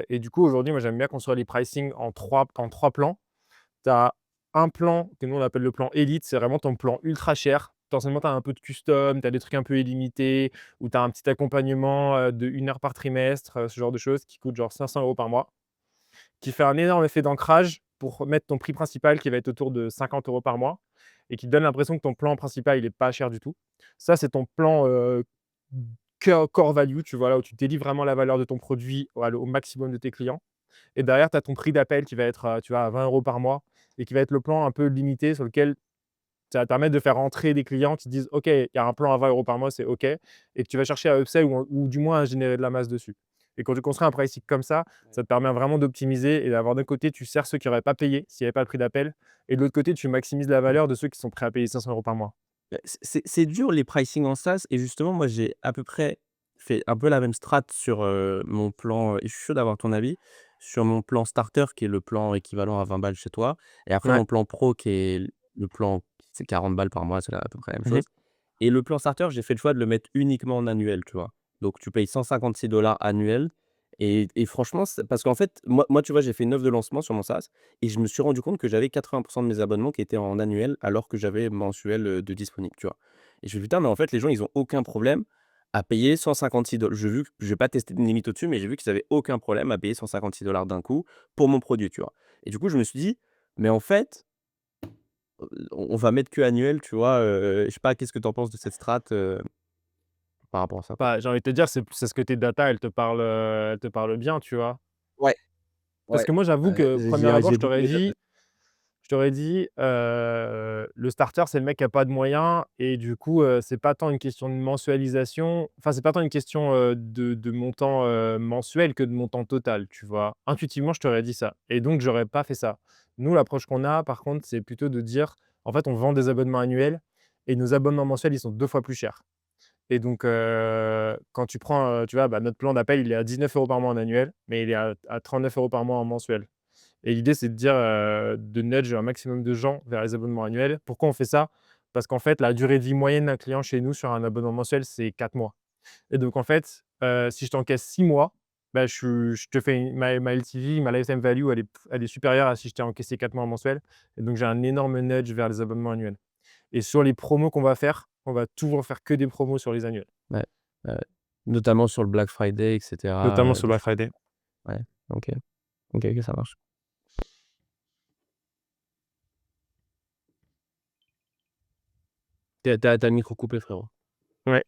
Speaker 1: Et du coup, aujourd'hui, moi, j'aime bien construire les pricing en trois plans. Tu as un plan que nous, on appelle le plan élite, c'est vraiment ton plan ultra cher. Potentiellement, tu as un peu de custom, tu as des trucs un peu illimités ou tu as un petit accompagnement, de 1 heure par trimestre, ce genre de choses qui coûte genre 500 € par mois, qui fait un énorme effet d'ancrage pour mettre ton prix principal qui va être autour de 50 € par mois et qui te donne l'impression que ton plan principal, il est pas cher du tout. Ça, c'est ton plan, core value, tu vois? Là où tu délivres vraiment la valeur de ton produit au maximum de tes clients et derrière, tu as ton prix d'appel qui va être, tu vois, à 20 € par mois et qui va être le plan un peu limité sur lequel ça va te permettre de faire rentrer des clients qui disent: «OK, il y a un plan à 20 € par mois, c'est OK» et que tu vas chercher à upsell ou du moins à générer de la masse dessus. Et quand tu construis un pricing comme ça te permet vraiment d'optimiser et d'avoir d'un côté, tu sers ceux qui n'auraient pas payé s'il n'y avait pas le prix d'appel et de l'autre côté, tu maximises la valeur de ceux qui sont prêts à payer 500 € par mois.
Speaker 3: C'est dur les pricing en SaaS et justement moi j'ai à peu près fait un peu la même strat sur, mon plan, et je suis chaud d'avoir ton avis, sur mon plan starter qui est le plan équivalent à 20 balles chez toi et après
Speaker 1: Ouais.
Speaker 3: mon plan pro qui est le plan c'est 40 balles par mois, c'est à peu près la même
Speaker 1: Mmh.
Speaker 3: chose et le plan starter, j'ai fait le choix de le mettre uniquement en annuel, tu vois? Donc tu payes 156 annuel et franchement c'est parce qu'en fait, moi tu vois, j'ai fait une offre de lancement sur mon SaaS et je me suis rendu compte que j'avais 80 de mes abonnements qui étaient en annuel, alors que j'avais mensuel, de disponible, tu vois? Et je me suis dit: «Putain, mais en fait, les gens, ils ont aucun problème à payer 156 J'ai vu que j'ai pas testé de limite au-dessus, mais j'ai vu qu'ils avaient aucun problème à payer 156 d'un coup pour mon produit», tu vois? Et du coup, je me suis dit: «Mais en fait, on va mettre que annuel», tu vois? Je sais pas, qu'est-ce que tu en penses de cette strat, par rapport à ça, quoi?
Speaker 1: Bah, j'ai envie de te dire, c'est ce que tes data, elles te parlent bien, tu vois?
Speaker 2: Ouais,
Speaker 1: Parce
Speaker 2: ouais,
Speaker 1: que moi, j'avoue que premier abord,
Speaker 3: J'ai beaucoup les data.
Speaker 1: Je t'aurais dit, le starter, c'est le mec qui a pas de moyens et du coup, c'est pas tant une question de mensualisation, enfin, c'est pas tant une question, de montant, mensuel que de montant total, tu vois? Intuitivement, je t'aurais dit ça et donc j'aurais pas fait ça. Nous, l'approche qu'on a, par contre, c'est plutôt de dire: «En fait, on vend des abonnements annuels et nos abonnements mensuels, ils sont 2 fois plus chers» Et donc, quand tu prends, tu vois, notre plan d'appel, il est à 19 € par mois en annuel, mais il est à 39 € par mois en mensuel. Et l'idée, c'est de dire, de nudge un maximum de gens vers les abonnements annuels. Pourquoi on fait ça? Parce qu'en fait, la durée de vie moyenne d'un client chez nous sur un abonnement mensuel, c'est 4 mois. Et donc en fait, si je t'encaisse 6 mois, je te fais ma LTV, ma lifetime value, elle est supérieure à si je t'ai encaissé 4 mois en mensuel. Et donc j'ai un énorme nudge vers les abonnements annuels. Et sur les promos qu'on va faire, on va toujours faire que des promos sur les annuels,
Speaker 3: Ouais, ouais, ouais. Notamment sur le Black Friday et cetera,
Speaker 1: notamment sur
Speaker 3: des
Speaker 1: Black
Speaker 3: choses
Speaker 1: Friday.
Speaker 3: ouais, OK. OK, OK, ça marche. Tu le micro coupé, frérot.
Speaker 1: Ouais.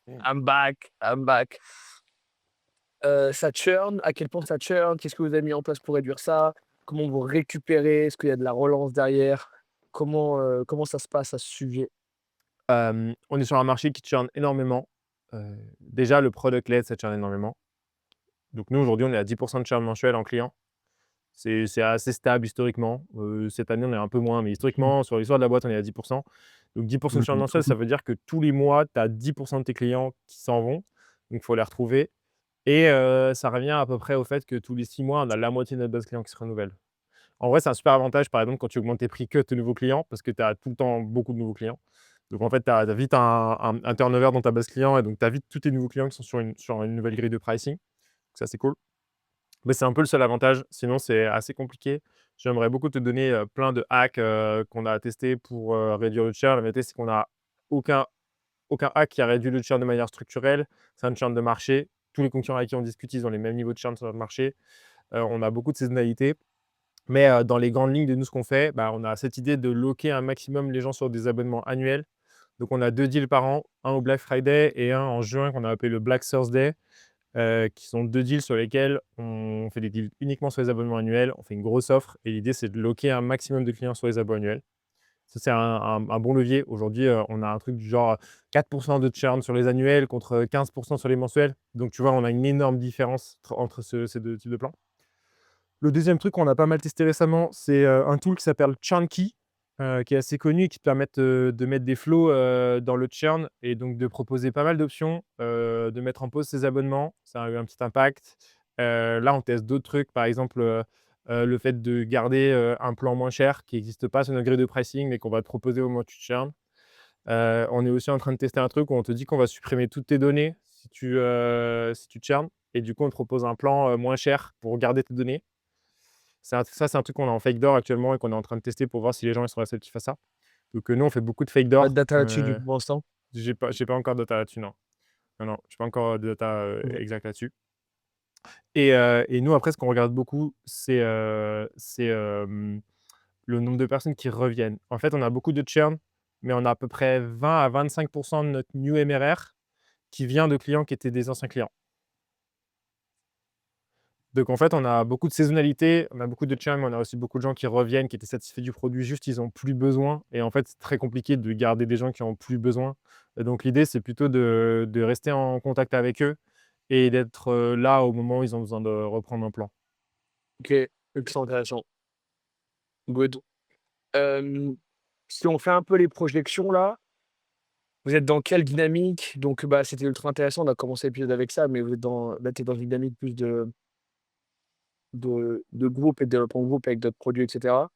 Speaker 2: I'm back, I'm back. Ça churn, à quel point ça churn? Qu'est-ce que vous avez mis en place pour réduire ça? Comment vous récupérez? Est-ce qu'il y a de la relance derrière? Comment ça se passe à ce sujet?
Speaker 1: On est sur un marché qui churn énormément. Déjà le product led, ça churn énormément. Donc nous, aujourd'hui, on est à 10 de churn mensuel en client. C'est assez stable historiquement. Cette année, on est un peu moins, mais
Speaker 2: Mmh.
Speaker 1: historiquement, sur l'histoire de la boîte, on est à 10. Donc 10 de churn mensuel, ça veut dire que tous les mois, tu as 10 de tes clients qui s'en vont, donc il faut les retrouver. Et ça revient à peu près au fait que tous les 6 mois, on a la moitié de notre base client qui se renouvelle. En vrai, c'est un super avantage, par exemple, quand tu augmentes tes prix que tes nouveaux clients, parce que tu as tout le temps beaucoup de nouveaux clients. Donc en fait, tu as vite un turnover dans ta base client et donc tu as vite tous tes nouveaux clients qui sont sur une nouvelle grille de pricing. Donc ça, c'est cool. Mais c'est un peu le seul avantage, sinon c'est assez compliqué. J'aimerais beaucoup te donner, plein de hacks, qu'on a testés pour, réduire le churn. La vérité, c'est qu'on a aucun aucun hack qui a réduit le churn de manière structurelle. C'est un churn de marché. Tous les concurrents avec qui on discute, ils ont les mêmes niveaux de churn sur notre marché. On a beaucoup de saisonnalité. Mais, dans les grandes lignes de nous, ce qu'on fait, on a cette idée de locker un maximum les gens sur des abonnements annuels. Donc on a 2 deals par an, un au Black Friday et un en juin qu'on a appelé le Black Thursday, qui sont 2 deals sur lesquels on fait des deals uniquement sur les abonnements annuels. On fait une grosse offre et l'idée, c'est de locker un maximum de clients sur les abos annuels. Ça, c'est un bon levier. Aujourd'hui, on a un truc du genre 4 de churn sur les annuels contre 15 sur les mensuels. Donc tu vois, on a une énorme différence entre ces 2 types de plans. Le deuxième truc qu'on a pas mal testé récemment, c'est, un tool qui s'appelle Churnkey, qui est assez connu et qui te permet de mettre des flows, dans le churn et donc de proposer pas mal d'options, de mettre en pause ses abonnements. Ça a eu un petit impact. Là, on teste d'autres trucs, par exemple, le fait de garder, un plan moins cher qui n'existe pas sur notre grille de pricing, mais qu'on va te proposer au moment où tu churn. On est aussi en train de tester un truc où on te dit qu'on va supprimer toutes tes données si tu churn et du coup, on te propose un plan, moins cher pour garder tes données. C'est un truc qu'on a en fake door actuellement et qu'on est en train de tester pour voir si les gens ils sont réceptifs à ça. Donc, nous, on fait beaucoup de fake
Speaker 2: Pas de
Speaker 1: door.
Speaker 2: data là-dessus du coup pour l'instant?
Speaker 1: J'ai pas encore de data là-dessus, non. Non, non, j'ai pas encore de data,
Speaker 2: OK.
Speaker 1: exacte là-dessus. Et nous, après, ce qu'on regarde beaucoup, c'est le nombre de personnes qui reviennent. En fait, on a beaucoup de churn, mais on a à peu près 20 à 25 de notre new MRR qui vient de clients qui étaient des anciens clients. Donc en fait, on a beaucoup de saisonnalité, on a beaucoup de churn, mais on a aussi beaucoup de gens qui reviennent, qui étaient satisfaits du produit, juste ils ont plus besoin et en fait, c'est très compliqué de garder des gens qui ont plus besoin. Et donc l'idée, c'est plutôt de rester en contact avec eux et d'être, là au moment où ils ont besoin de reprendre un plan.
Speaker 2: OK, ultra intéressant. Good. Si on fait un peu les projections là, vous êtes dans quelle dynamique? Donc, c'était ultra intéressant, on a commencé l'épisode avec ça, mais vous êtes tu es dans une dynamique plus de groupe et de développement de groupe avec d'autres produits et cetera.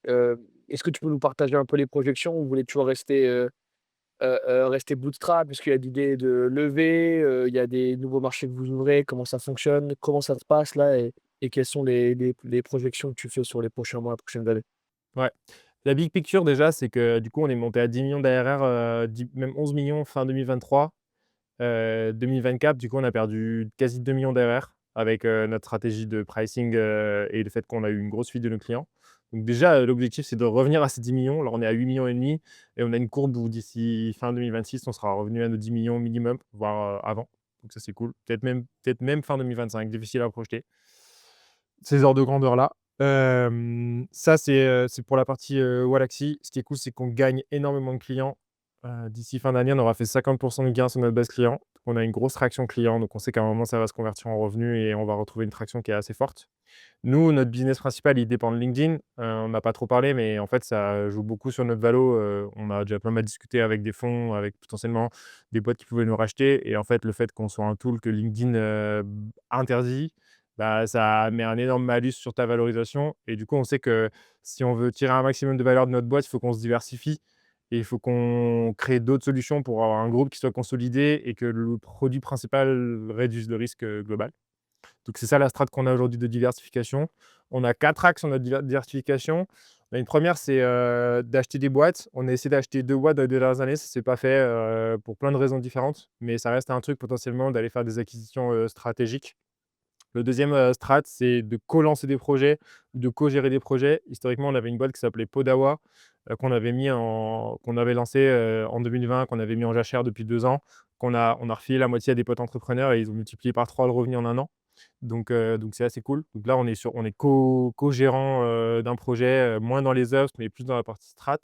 Speaker 2: Est-ce que tu peux nous partager un peu les projections? Vous voulez toujours rester bootstrap? Est-ce qu'il y a l'idée de lever? Il y a des nouveaux marchés que vous ouvrez? Comment ça fonctionne? Comment ça se passe là et quelles sont les projections que tu fais sur les prochains mois, les prochaines années?
Speaker 1: Ouais. La big picture déjà, c'est que du coup, on est monté à 10 millions d'ARR, même 11 millions fin 2023. 2024, du coup, on a perdu quasi 2 millions d'ARR avec, notre stratégie de pricing, et le fait qu'on a eu une grosse fuite de nos clients. Donc déjà, l'objectif, c'est de revenir à ces 10 millions. Là, on est à 8,5 millions et on a une courbe où d'ici fin 2026, on sera revenu à nos 10 millions minimum, voire, avant. Donc ça, c'est cool. Peut-être même fin 2025, difficile à projeter. Ces ordres de grandeur-là. Ça, c'est pour la partie, Wallaxy. Ce qui est cool, c'est qu'on gagne énormément de clients. D'ici fin d'année, on aura fait 50 de gains sur notre base client. Donc on a une grosse traction client, donc on sait qu'à un moment, ça va se convertir en revenus et on va retrouver une traction qui est assez forte. Nous, notre business principal, il dépend de LinkedIn. On n'a pas trop parlé, mais en fait, ça joue beaucoup sur notre valo. On a déjà pas mal discuté avec des fonds, avec potentiellement des boîtes qui pouvaient nous racheter et en fait, le fait qu'on soit un tool que LinkedIn, interdit, bah, ça met un énorme malus sur ta valorisation et du coup, on sait que si on veut tirer un maximum de valeur de notre boîte, il faut qu'on se diversifie et il faut qu'on crée d'autres solutions pour avoir un groupe qui soit consolidé et que le produit principal réduise le risque, global. Donc c'est ça la strate qu'on a aujourd'hui de diversification. On a 4 axes sur notre diversification. On a une première, c'est, d'acheter des boîtes. On a essayé d'acheter 2 boîtes dans les 2 dernières années, ça s'est pas fait, pour plein de raisons différentes, mais ça reste un truc potentiellement d'aller faire des acquisitions, stratégiques. Le deuxième e strat, c'est de co-lancer des projets, de co-gérer des projets. Historiquement, on avait une boîte qui s'appelait Podawa, qu'on avait lancé en 2020, qu'on avait mis en jachère depuis 2 ans, on a refilé la moitié à des potes entrepreneurs et ils ont multiplié par 3 le revenu en un an. Donc c'est assez cool. Donc là, on est co-gérant, d'un projet, moins dans les ops, mais plus dans la partie strat.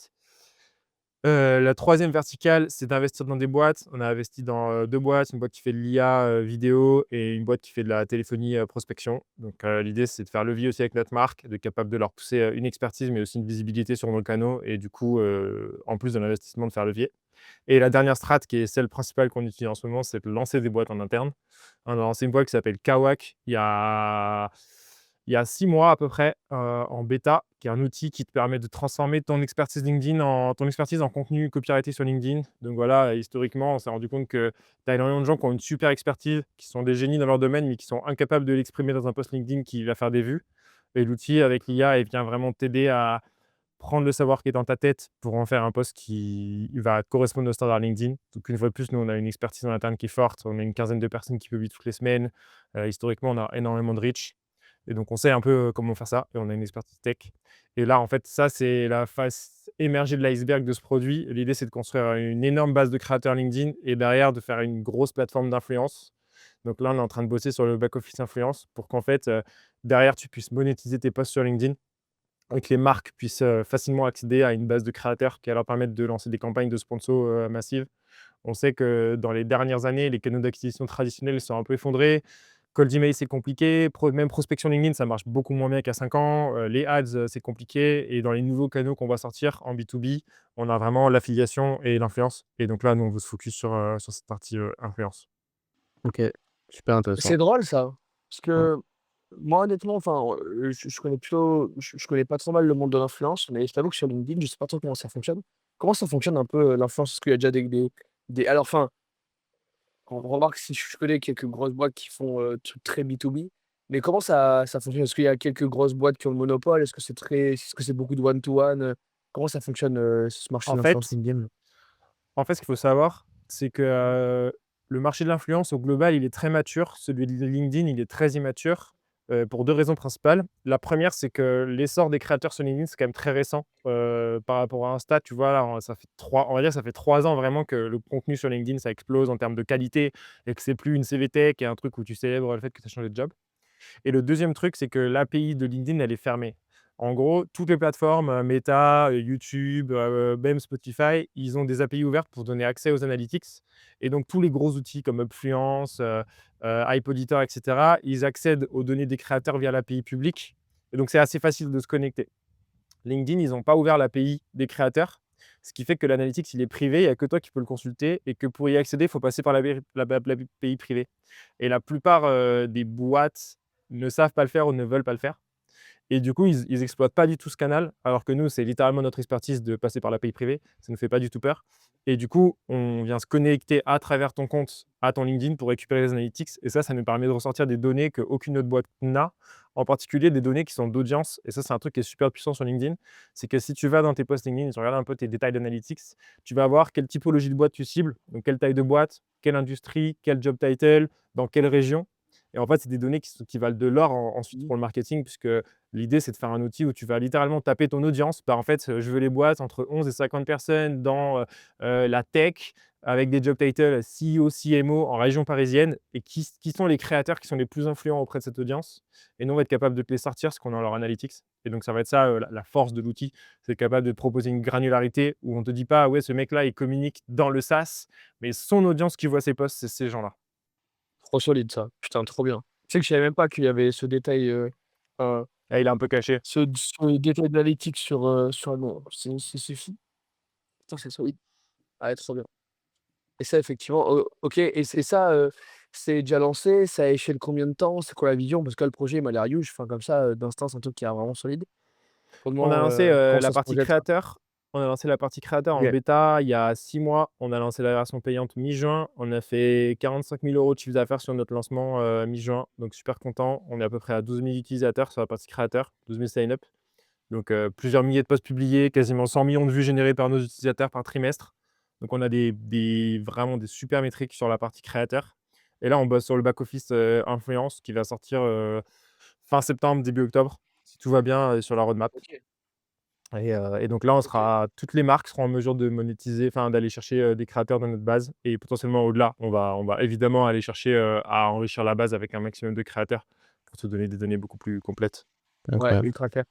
Speaker 1: La troisième verticale, c'est d'investir dans des boîtes. On a investi dans, 2 boîtes, une boîte qui fait de l'IA, vidéo et une boîte qui fait de la téléphonie, prospection. Donc, l'idée, c'est de faire levier aussi avec notre marque, d'être capable de leur pousser, une expertise, mais aussi une visibilité sur nos canaux et du coup, en plus de l'investissement, de faire levier. Et la dernière strat, qui est celle principale qu'on utilise en ce moment, c'est de lancer des boîtes en interne. On a lancé une boîte qui s'appelle Kawak il y a 6 mois à peu près, en bêta, qui est un outil qui te permet de transformer ton expertise en contenu copyrighté sur LinkedIn. Donc voilà, historiquement, on s'est rendu compte que tu as énormément de gens qui ont une super expertise, qui sont des génies dans leur domaine, mais qui sont incapables de l'exprimer dans un post LinkedIn qui va faire des vues. Et l'outil avec l'IA, il vient vraiment t'aider à prendre le savoir qui est dans ta tête pour en faire un post qui va correspondre aux standards LinkedIn. Donc une fois de plus, nous, on a une expertise en interne qui est forte. On a une quinzaine de personnes qui publient toutes les semaines. Historiquement, on a énormément de reach. Et donc, on sait un peu comment faire ça et on a une expertise tech. Et là, en fait, ça, c'est la face émergée de l'iceberg de ce produit. L'idée, c'est de construire une énorme base de créateurs LinkedIn et derrière, de faire une grosse plateforme d'influence. Donc là, on est en train de bosser sur le back-office influence pour qu'en fait, derrière, tu puisses monétiser tes posts sur LinkedIn et que les marques puissent facilement accéder à une base de créateurs qui va leur permettre de lancer des campagnes de sponsors massives. On sait que dans les dernières années, les canaux d'acquisition traditionnels sont un peu effondrés. Cold email, c'est compliqué. Même prospection LinkedIn, ça marche beaucoup moins bien qu'à 5 ans. Les ads, c'est compliqué. Et dans les nouveaux canaux qu'on va sortir en B2B, on a vraiment l'affiliation et l'influence. Et donc là, nous, on veut se focus sur cette partie influence.
Speaker 3: OK, super
Speaker 2: C'est
Speaker 3: intéressant.
Speaker 2: drôle ça, parce
Speaker 1: Ouais.
Speaker 2: que moi honnêtement, enfin, je connais plutôt je connais pas trop mal le monde de l'influence, mais je t'avoue que sur LinkedIn, je sais pas trop comment ça fonctionne. Comment ça fonctionne un peu, l'influence? Est-ce qu'il y a déjà des alors enfin, on remarque si je connais quelques grosses boîtes qui font, trucs très B2B, mais comment ça fonctionne? Est-ce qu'il y a quelques grosses boîtes qui ont le monopole? Est-ce que c'est beaucoup de one to one, comment ça fonctionne, ce marché
Speaker 1: En
Speaker 2: de l'influence
Speaker 1: fait,
Speaker 2: LinkedIn?
Speaker 1: ce qu'il faut savoir, c'est que le marché de l'influence au global, il est très mature. Celui de LinkedIn, il est très immature pour deux raisons principales. La première, c'est que l'essor des créateurs sur LinkedIn, c'est quand même très récent par rapport à Insta. Tu vois, là, on va dire, que ça fait 3 ans vraiment que le contenu sur LinkedIn, ça explose en termes de qualité et que c'est plus une CVT qui est un truc où tu célèbres le fait que tu as changé de job. Et le deuxième truc, c'est que l'API de LinkedIn, elle est fermée. En gros, toutes les plateformes, Meta, YouTube, même Spotify, ils ont des API ouvertes pour donner accès aux analytics et donc tous les gros outils comme Upfluence, Hypeditor et cetera, ils accèdent aux données des créateurs via l'API publique et donc c'est assez facile de se connecter. LinkedIn, ils n'ont pas ouvert l'API des créateurs, ce qui fait que l'analytics, il est privé, il n'y a que toi qui peux le consulter et que pour y accéder, il faut passer par l'API privée et la plupart, des boîtes ne savent pas le faire ou ne veulent pas le faire. Et du coup, ils exploitent pas du tout ce canal, alors que nous, c'est littéralement notre expertise de passer par l'API privée. Ça ne nous fait pas du tout peur. Et du coup, on vient se connecter à travers ton compte à ton LinkedIn pour récupérer les analytics. Et ça nous permet de ressortir des données qu'aucune autre boîte n'a, en particulier des données qui sont d'audience. Et ça, c'est un truc qui est super puissant sur LinkedIn. C'est que si tu vas dans tes posts LinkedIn et tu regardes un peu tes détails d'analytics, tu vas voir quelle typologie de boîte tu cibles, donc quelle taille de boîte, quelle industrie, quel job title, dans quelle région. et en fait, c'est des données qui valent de l'or ensuite
Speaker 2: Mmh.
Speaker 1: pour le marketing puisque l'idée, c'est de faire un outil où tu vas littéralement taper ton audience. Bah, en fait, je veux les boîtes entre 11 et 50 personnes dans, la tech avec des job titles CEO, CMO en région parisienne et qui sont les créateurs qui sont les plus influents auprès de cette audience et nous, on va être capable de te les sortir parce qu'on a leur analytics et donc ça va être ça, la force de l'outil. C'est capable de te proposer une granularité où on te dit pas: «Ouais, ce mec-là, il communique dans le SaaS», mais son audience qui voit ses posts, c'est ces gens-là.
Speaker 2: Trop solide ça. Putain, trop bien. Tu sais que je savais même pas qu'il y avait ce détail, heu,
Speaker 1: Et il est un peu caché.
Speaker 2: ce détail d'analytics sur un nom. C'est fou. Putain, c'est solide. Ah ouais, trop bien. Et ça effectivement, OK et c'est ça, c'est déjà lancé? C'est à échelle combien de temps? C'est quoi la vision? Parce que là, le projet, il m'a l'air huge. Enfin comme ça, d'instinct, c'est un truc qui a vraiment solide.
Speaker 1: On a lancé,
Speaker 2: Comment
Speaker 1: la
Speaker 2: ça se
Speaker 1: partie
Speaker 2: projette ça?
Speaker 1: créateur. On a lancé la partie créateur en
Speaker 2: OK.
Speaker 1: bêta il y a 6 mois. On a lancé la version payante mi-juin. On a fait 45 000 € de chiffre d'affaires sur notre lancement, mi-juin, donc super content. On est à peu près à 12 000 utilisateurs sur la partie créateur, 12 000 sign up. Donc plusieurs milliers de posts publiés, quasiment 100 millions de vues générées par nos utilisateurs par trimestre. Donc on a vraiment des super métriques sur la partie créateur et là, on bosse sur le back office, influence qui va sortir, fin septembre, début octobre, si tout va bien, sur la roadmap.
Speaker 2: OK,
Speaker 1: Et donc là,
Speaker 2: OK.
Speaker 1: toutes les marques seront en mesure de monétiser, enfin d'aller chercher, des créateurs dans notre base et potentiellement au-delà. On va évidemment aller chercher, à enrichir la base avec un maximum de créateurs pour te donner des données beaucoup plus complètes.
Speaker 2: Ouais,
Speaker 3: Incroyable.
Speaker 2: ultra clair.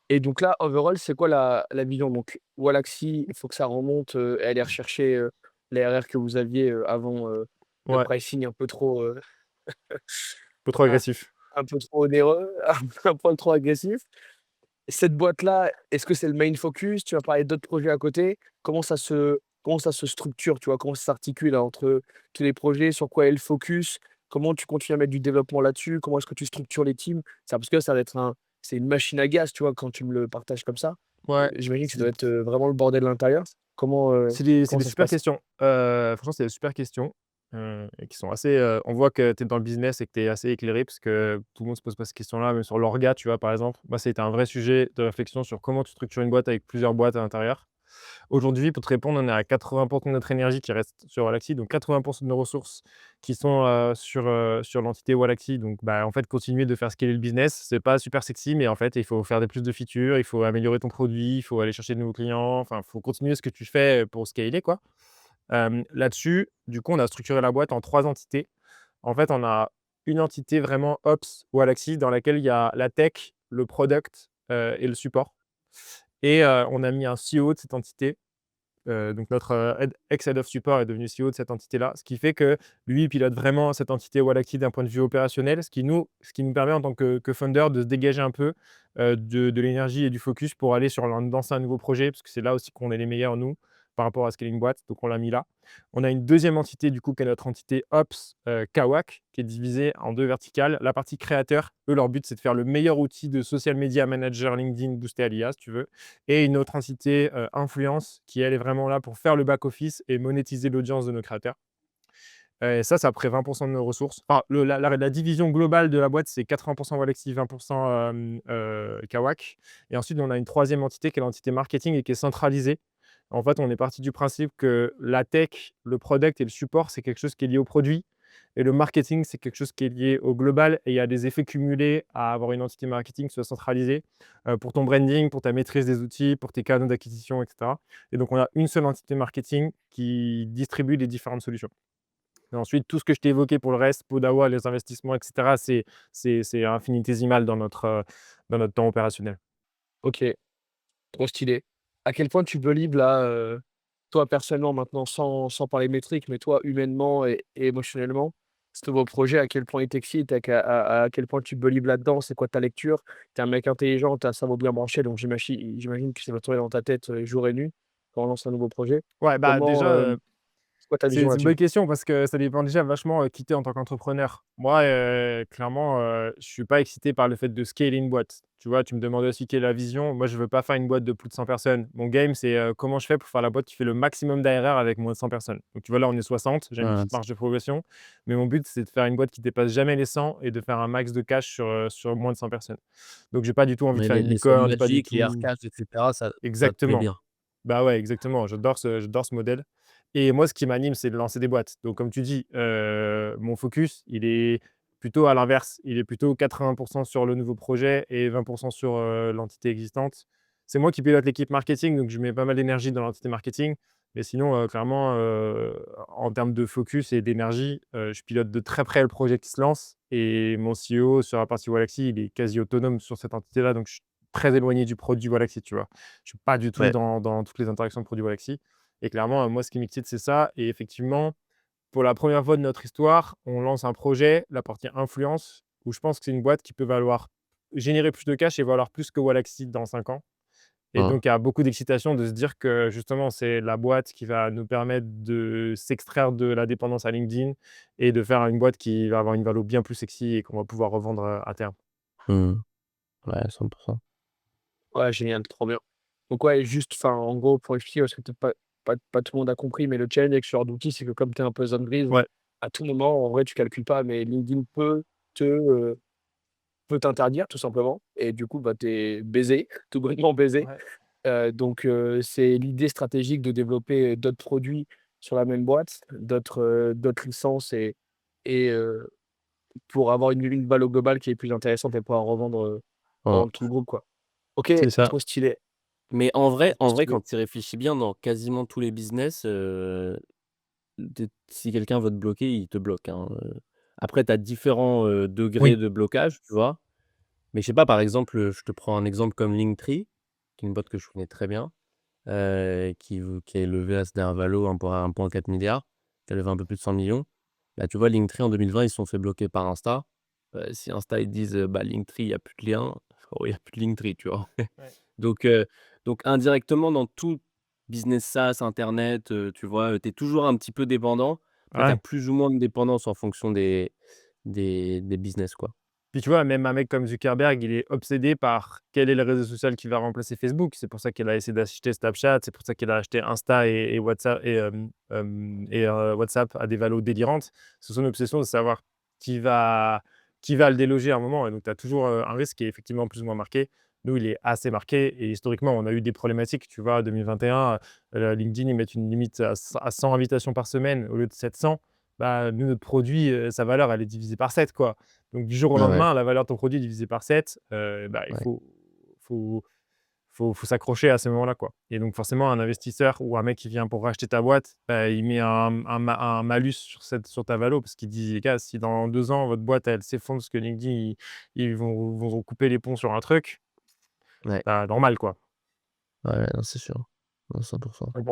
Speaker 2: Et donc là, overall, c'est quoi la vision? Donc Wallaxy, il faut que ça remonte, et aller rechercher, les RR que vous aviez, avant, le
Speaker 1: Ouais,
Speaker 2: pricing un peu trop,
Speaker 1: peu trop
Speaker 2: ah,
Speaker 1: agressif.
Speaker 2: un peu trop onéreux, un poil trop agressif. Cette boîte-là, est-ce que c'est le main focus? Tu as parlé d'autres projets à côté. Comment ça se structure, tu vois? Comment ça s'articule entre tous les projets? Sur quoi est le focus? Comment tu continues à mettre du développement là-dessus? Comment est-ce que tu structures les teams? Ça parce que ça va être c'est une machine à gaz, tu vois? Quand tu me le partages comme ça.
Speaker 1: Ouais,
Speaker 2: J'imagine que ça
Speaker 1: c'est
Speaker 2: doit être, vraiment le bordel à l'intérieur. Comment,
Speaker 1: c'est
Speaker 2: comment
Speaker 1: des
Speaker 2: ça se
Speaker 1: super
Speaker 2: passe?
Speaker 1: questions. Franchement, c'est des super questions, et qui sont assez, on voit que tu es dans le business et que tu es assez éclairé parce que tout le monde se pose pas ces questions-là, même sur l'orga, tu vois, par exemple. Moi, ça a été un vrai sujet de réflexion sur comment tu structures une boîte avec plusieurs boîtes à l'intérieur. Aujourd'hui, pour te répondre, on est à 80 de notre énergie qui reste sur Wallaxy, donc 80 de nos ressources qui sont, sur l'entité Wallaxy. Donc, bah, en fait, continuer de faire scaler le business, c'est pas super sexy, mais en fait, il faut faire des plus de features, il faut améliorer ton produit, il faut aller chercher de nouveaux clients, enfin, il faut continuer ce que tu fais pour scaler, quoi. Là-dessus, du coup, on a structuré la boîte en 3 entités. En fait, on a une entité vraiment ops Wallaxy dans laquelle il y a la tech, le product, et le support et on a mis un CEO de cette entité. Donc notre, ex-head of support est devenu CEO de cette entité-là, ce qui fait que lui, il pilote vraiment cette entité Wallaxy d'un point de vue opérationnel, ce qui nous permet en tant que founder de se dégager un peu, de l'énergie et du focus pour aller lancer un nouveau projet, parce que c'est là aussi qu'on est les meilleurs nous, par rapport à scaler une boîte, donc on l'a mis là. On a une deuxième entité du coup qui est notre entité Ops, Kawak, qui est divisée en 2 verticales. La partie créateur, eux, leur but, c'est de faire le meilleur outil de social media manager LinkedIn boosté à l'IA, si tu veux et une autre entité, influence qui elle est vraiment là pour faire le back office et monétiser l'audience de nos créateurs. Et ça prend 20 de nos ressources. Enfin, la division globale de la boîte, c'est 80 Wallexy, 20 Kawak et ensuite on a une troisième entité qui est l'entité marketing et qui est centralisée. En fait, on est parti du principe que la tech, le product et le support, c'est quelque chose qui est lié au produit et le marketing, c'est quelque chose qui est lié au global et il y a des effets cumulés à avoir une entité marketing qui soit centralisée, pour ton branding, pour ta maîtrise des outils, pour tes canaux d'acquisition et cetera et donc on a une seule entité marketing qui distribue les différentes solutions et ensuite tout ce que je t'ai évoqué pour le reste, Podawa, les investissements et cetera, c'est infinitésimal dans notre temps opérationnel.
Speaker 2: OK, trop stylé. À quel point tu believe là, toi personnellement maintenant sans parler métriques, mais toi humainement et émotionnellement, ce nouveau projet, à quel point il t'excite? À quel point tu believe là-dedans? C'est quoi ta lecture? Tu es un mec intelligent, tu as un cerveau bien branché, donc j'imagine que ça va tourner dans ta tête, jour et nuit quand on lance un nouveau projet.
Speaker 1: Ouais, bah,
Speaker 2: Comment,
Speaker 1: déjà,
Speaker 2: c'est quoi ta vision
Speaker 1: c'est une bonne
Speaker 2: là-dessus?
Speaker 1: question parce que ça dépend déjà vachement, qui tu es en tant qu'entrepreneur. Moi, clairement, je suis pas excité par le fait de scaler une boîte. Tu vois? Tu me demandais aussi quelle est la vision. Moi, je veux pas faire une boîte de plus de 100 personnes. Mon game, c'est, comment je fais pour faire la boîte qui fait le maximum d'ARR avec moins de 100 personnes. Donc tu vois, là, on est 60, j'ai une
Speaker 3: Ah,
Speaker 1: petite marge de progression, mais mon but, c'est de faire une boîte qui dépasse jamais les 100 et de faire un max de cash sur moins de 100 personnes. Donc j'ai pas du tout envie de
Speaker 3: mais
Speaker 1: faire une
Speaker 3: les sommes
Speaker 1: licorne, j'ai pas du
Speaker 3: magiques, les
Speaker 1: tout
Speaker 3: Aircash et cetera, ça te plaît
Speaker 1: exactement.
Speaker 3: bien?
Speaker 1: Bah, ouais, exactement. J'adore ce modèle et moi, ce qui m'anime, c'est de lancer des boîtes. Donc comme tu dis, mon focus, il est plutôt à l'inverse. Il est plutôt 80 sur le nouveau projet et 20 sur, l'entité existante. C'est moi qui pilote l'équipe marketing, donc je mets pas mal d'énergie dans l'entité marketing. Mais sinon, clairement, en termes de focus et d'énergie, je pilote de très près le projet qui se lance et mon CEO sur la partie Wallaxy, il est quasi autonome sur cette entité-là, donc je suis très éloigné du produit Wallaxy, tu vois? Je suis pas du tout
Speaker 3: Ouais.
Speaker 1: dans toutes les interactions de produits Wallaxy et clairement, moi, ce qui m'excite, c'est ça et effectivement, pour la première fois de notre histoire, on lance un projet, la partie influence, où je pense que c'est une boîte qui peut générer plus de cash et valoir plus que Wallaxy dans 5 ans. Et
Speaker 3: Mmh.
Speaker 1: donc, il y a beaucoup d'excitation de se dire que justement, c'est la boîte qui va nous permettre de s'extraire de la dépendance à LinkedIn et de faire une boîte qui va avoir une valo bien plus sexy et qu'on va pouvoir revendre, à terme.
Speaker 3: Mmh. Ouais, 100.
Speaker 2: Ouais, génial, trop bien. Donc ouais, juste, enfin, en gros, pour expliquer, parce que peut-être pas tout le monde a compris, mais le challenge avec ce genre d'outil, c'est que comme tu es un peu zone grise,
Speaker 1: Ouais,
Speaker 2: à tout moment, en vrai, tu calcules pas, mais LinkedIn peut t'interdire tout simplement et du coup, bah, tu es baisé, tout bonnement baisé.
Speaker 1: ouais.
Speaker 2: C'est l'idée stratégique de développer d'autres produits sur la même boîte, d'autres licences et pour avoir une valeur globale qui est plus intéressante et pouvoir
Speaker 3: Mmh.
Speaker 2: revendre tout le groupe, quoi. OK,
Speaker 3: C'est ça.
Speaker 2: trop stylé,
Speaker 3: Mais en vrai,
Speaker 2: stylé.
Speaker 3: quand tu y réfléchis bien, dans quasiment tous les business, si quelqu'un veut te bloquer, il te bloque, hein. Après tu as différents, degrés
Speaker 1: Oui.
Speaker 3: de blocage, tu vois? Mais je sais pas, par exemple, je te prends un exemple comme Linktree, qui est une boîte que je connais très bien, qui a levé à ce dernier valo 1,4 milliard, qui a levé un peu plus de 100 millions. Bah, tu vois, Linktree en 2020, ils se sont fait bloquer par Insta. Si Insta, ils disent, bah, Linktree, il y a plus de lien, frérot, il y a plus de Linktree, tu vois?
Speaker 1: Ouais.
Speaker 3: Donc heu, donc indirectement, dans tout business SaaS, internet, tu vois, tu es toujours un petit peu dépendant. Après, tu as
Speaker 1: Ouais.
Speaker 3: plus ou moins de dépendance en fonction des business, quoi.
Speaker 1: Puis tu vois, même un mec comme Zuckerberg, il est obsédé par quel est le réseau social qui va remplacer Facebook. C'est pour ça qu'il a essayé d'acheter Snapchat, c'est pour ça qu'il a acheté Insta et WhatsApp WhatsApp à des valos délirantes. C'est son obsession de savoir qui va qui va le déloger à un moment et donc tu as toujours, un risque qui est effectivement plus ou moins marqué. Nous, il est assez marqué et historiquement, on a eu des problématiques. Tu vois, 2021, LinkedIn, ils mettent une limite à 100 invitations par semaine au lieu de 700. Bah, nous, notre produit, sa valeur, elle est divisée par 7, quoi. Donc du jour au
Speaker 3: Ouais, ouais,
Speaker 1: lendemain, la valeur de ton produit est divisée par 7, bah, il
Speaker 3: ouais.
Speaker 1: faut faut s'accrocher à ces moments-là, quoi. Et donc forcément, un investisseur ou un mec qui vient pour racheter ta boîte, bah, il met un malus sur ta valo parce qu'il dit: «Les gars, si dans 2 ans, votre boîte, elle s'effondre parce que LinkedIn, ils vont couper les ponts sur un truc»,
Speaker 3: Ouais.
Speaker 1: bah, normal, quoi.
Speaker 3: Ouais, ouais, non, c'est sûr. Non, 100.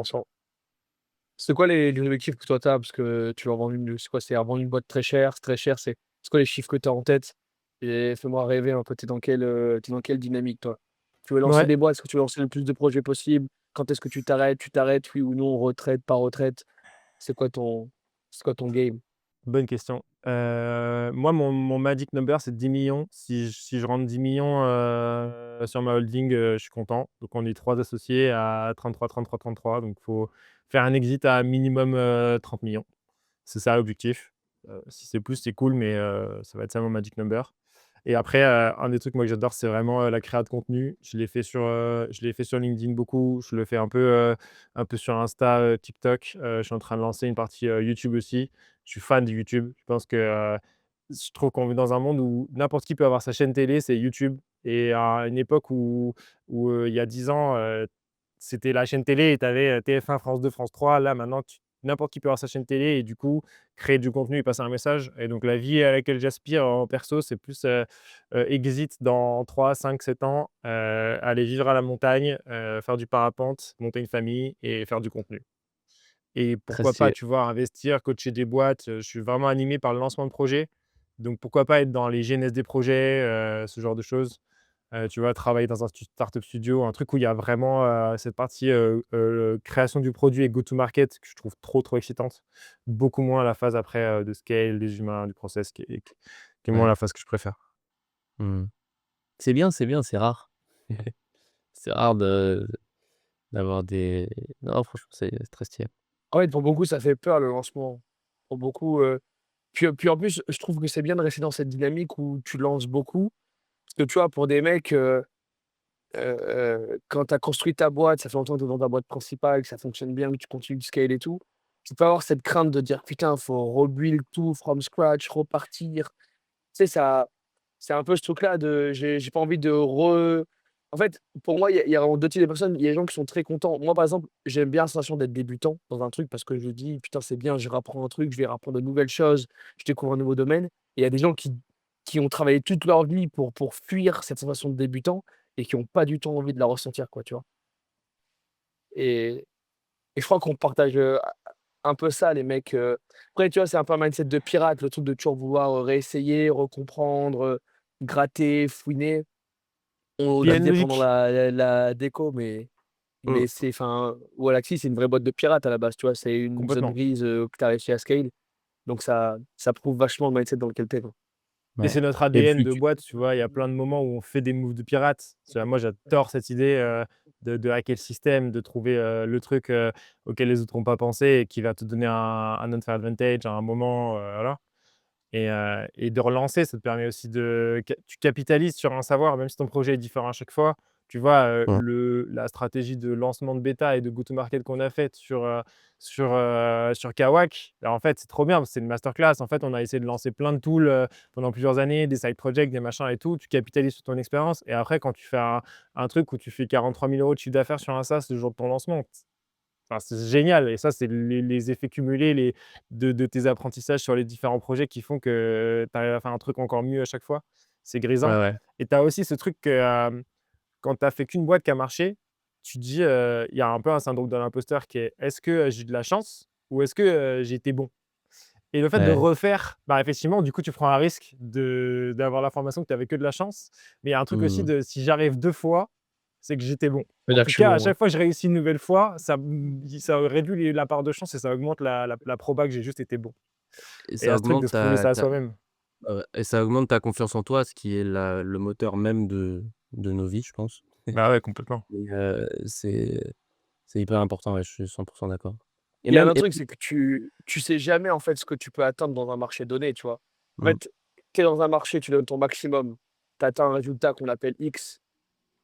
Speaker 2: 100. C'est quoi les objectifs que toi tu as? Parce que tu vas vendre une c'est quoi? C'est revendre une boîte très chère, c'est très cher, c'est quoi les chiffres que tu as en tête? Et fais-moi rêver un peu, tu dans quelle dynamique toi? Tu veux lancer
Speaker 1: Ouais.
Speaker 2: des boîtes? Est-ce que tu veux lancer le plus de projets possible? Quand est-ce que tu t'arrêtes? Tu t'arrêtes, oui ou non? Retraite, pas retraite? C'est quoi ton c'est quoi ton game?
Speaker 1: Bonne question. Moi, mon magic number, c'est 10 millions. Si je rentre 10 millions sur ma holding, je suis content. Donc on est 3 associés à 33, donc il faut faire un exit à minimum, 30 000 000. C'est ça l'objectif. Si c'est plus, c'est cool, mais ça va être ça mon magic number. Et après, un des trucs moi que j'adore, c'est vraiment, la créa de contenu. Je l'ai fait sur LinkedIn beaucoup, je le fais un peu sur Insta, TikTok. Je suis en train de lancer une partie, YouTube aussi. Je suis fan de YouTube. Je pense que, je trouve qu'on vit dans un monde où n'importe qui peut avoir sa chaîne télé, c'est YouTube. Et à une époque où il y a 10 ans, c'était la chaîne télé et tu avais, TF1, France 2, France 3. Là, maintenant, n'importe qui peut avoir sa chaîne télé et du coup, créer du contenu et passer un message. Et donc la vie à laquelle j'aspire en perso, c'est plus, exit dans 3, 5, 7 ans, aller vivre à la montagne, faire du parapente, monter une famille et faire du contenu. Et
Speaker 3: Très
Speaker 1: pourquoi pas,
Speaker 3: stylé.
Speaker 1: tu vois, investir, coacher des boîtes, je suis vraiment animé par le lancement de projets. Donc pourquoi pas être dans les genèses des projets, ce genre de choses. Tu vois, travailler dans un startup studio, un truc où il y a vraiment, cette partie, création du produit et go to market que je trouve trop, trop excitante. Beaucoup moins la phase après, de scale, des humains, du process qui est moins
Speaker 3: Ouais.
Speaker 1: la phase que je préfère.
Speaker 3: Mmh. C'est bien, c'est rare. C'est rare d'avoir des non, franchement, c'est très stylé.
Speaker 2: Ah ouais, pour beaucoup, ça fait peur le lancement. Pour beaucoup, puis en plus, je trouve que c'est bien de rester dans cette dynamique où tu lances beaucoup. Parce que tu vois, pour des mecs, quand tu as construit ta boîte, ça fait longtemps que tu es dans ta boîte principale, que ça fonctionne bien, que tu continues de scale et tout, tu peux avoir cette crainte de dire: «Putain, faut rebuild tout from scratch, repartir». sais, ça c'est un peu ce truc-là de j'ai pas envie de en fait, pour moi, il y a vraiment 2 types de personnes. Il y a des gens qui sont très contents. Moi, par exemple, j'aime bien la sensation d'être débutant dans un truc parce que je me dis: «Putain, c'est bien, je rapprends un truc, je vais apprendre de nouvelles choses, je découvre un nouveau domaine». Et il y a des gens qui ont travaillé toute leur vie pour fuir cette sensation de débutant et qui ont pas du tout envie de la ressentir, quoi, tu vois? Et et je crois qu'on partage, un peu ça les mecs, après tu vois, c'est un peu un mindset de pirate, le truc de toujours vouloir, réessayer, recomprendre, gratter, fouiner. On
Speaker 1: Il y
Speaker 2: le
Speaker 1: a une
Speaker 2: disait pendant
Speaker 1: logique,
Speaker 2: la déco,
Speaker 3: Mmh.
Speaker 2: mais c'est enfin, Wallaxy, c'est une vraie boîte de pirates à la base, tu vois? C'est une zone
Speaker 1: complètement.
Speaker 2: grise, que tu as réussi à scale, donc ça prouve vachement le mindset dans lequel tu es, quoi.
Speaker 1: Et
Speaker 3: Ouais
Speaker 1: c'est notre
Speaker 3: et
Speaker 1: ADN
Speaker 3: puis
Speaker 1: de
Speaker 3: tu
Speaker 1: boîte, tu vois? Il y a plein de moments où on fait des moves de pirates. Tu vois? Moi, j'adore cette idée, de hacker le système, de trouver, le truc, auquel les autres n'ont pas pensé et qui va te donner un unfair advantage à un moment, voilà. Et de relancer, ça te permet aussi de tu capitalises sur un savoir, même si ton projet est différent à chaque fois. Tu vois,
Speaker 3: mmh,
Speaker 1: la stratégie de lancement de bêta et de go to market qu'on a faite sur Kawak, bah, en fait, c'est trop bien parce que c'est une masterclass. En fait, on a essayé de lancer plein de tools, pendant plusieurs années, des side projects, des machins et tout. Tu capitalises sur ton expérience et après quand tu fais un truc où tu fais 43 000 € de chiffre d'affaires sur un SaaS le jour de ton lancement, enfin, c'est génial et ça, c'est les effets cumulés de tes apprentissages sur les différents projets qui font que tu arrives à faire un truc encore mieux à chaque fois. C'est
Speaker 3: ouais,
Speaker 1: grisant
Speaker 3: ouais.
Speaker 1: et tu as aussi ce truc que, quand tu as fait qu'une boîte qui a marché, tu te dis, il y a un peu un syndrome de l'imposteur qui est: «Est-ce que, j'ai eu de la chance ou est-ce que, j'ai été bon?» Et le fait de
Speaker 3: Ouais.
Speaker 1: refaire, bah, effectivement, du coup, tu prends un risque d'avoir l'information que tu avais que de la chance. Mais il y a un truc aussi
Speaker 3: Mmh.
Speaker 1: de si j'arrive 2 fois, c'est que j'étais bon.
Speaker 2: Ça veut
Speaker 1: En
Speaker 2: dire que
Speaker 1: tout
Speaker 2: je suis
Speaker 1: cas, à
Speaker 2: bon, ouais.
Speaker 1: chaque fois que je réussis une nouvelle fois, ça réduit la part de chance et ça augmente la proba que j'ai juste été bon.
Speaker 3: Et
Speaker 1: Et il y
Speaker 3: ça
Speaker 1: a ce truc de
Speaker 3: augmente
Speaker 1: se prouver
Speaker 3: ta
Speaker 1: ça à
Speaker 3: ta
Speaker 1: soi-même.
Speaker 3: ouais, ouais et ça augmente ta confiance en toi, ce qui est le moteur même de nos vies, je pense.
Speaker 1: Bah, ouais, complètement.
Speaker 3: Et c'est hyper important, ouais, je suis 100 d'accord. Et
Speaker 2: Il y a
Speaker 3: même
Speaker 2: un
Speaker 3: et
Speaker 2: truc, c'est que tu sais jamais, en fait, ce que tu peux atteindre dans un marché donné, tu vois? En
Speaker 3: mmh,
Speaker 2: fait, tu es dans un marché, tu donnes ton maximum, tu atteins un résultat qu'on appelle X.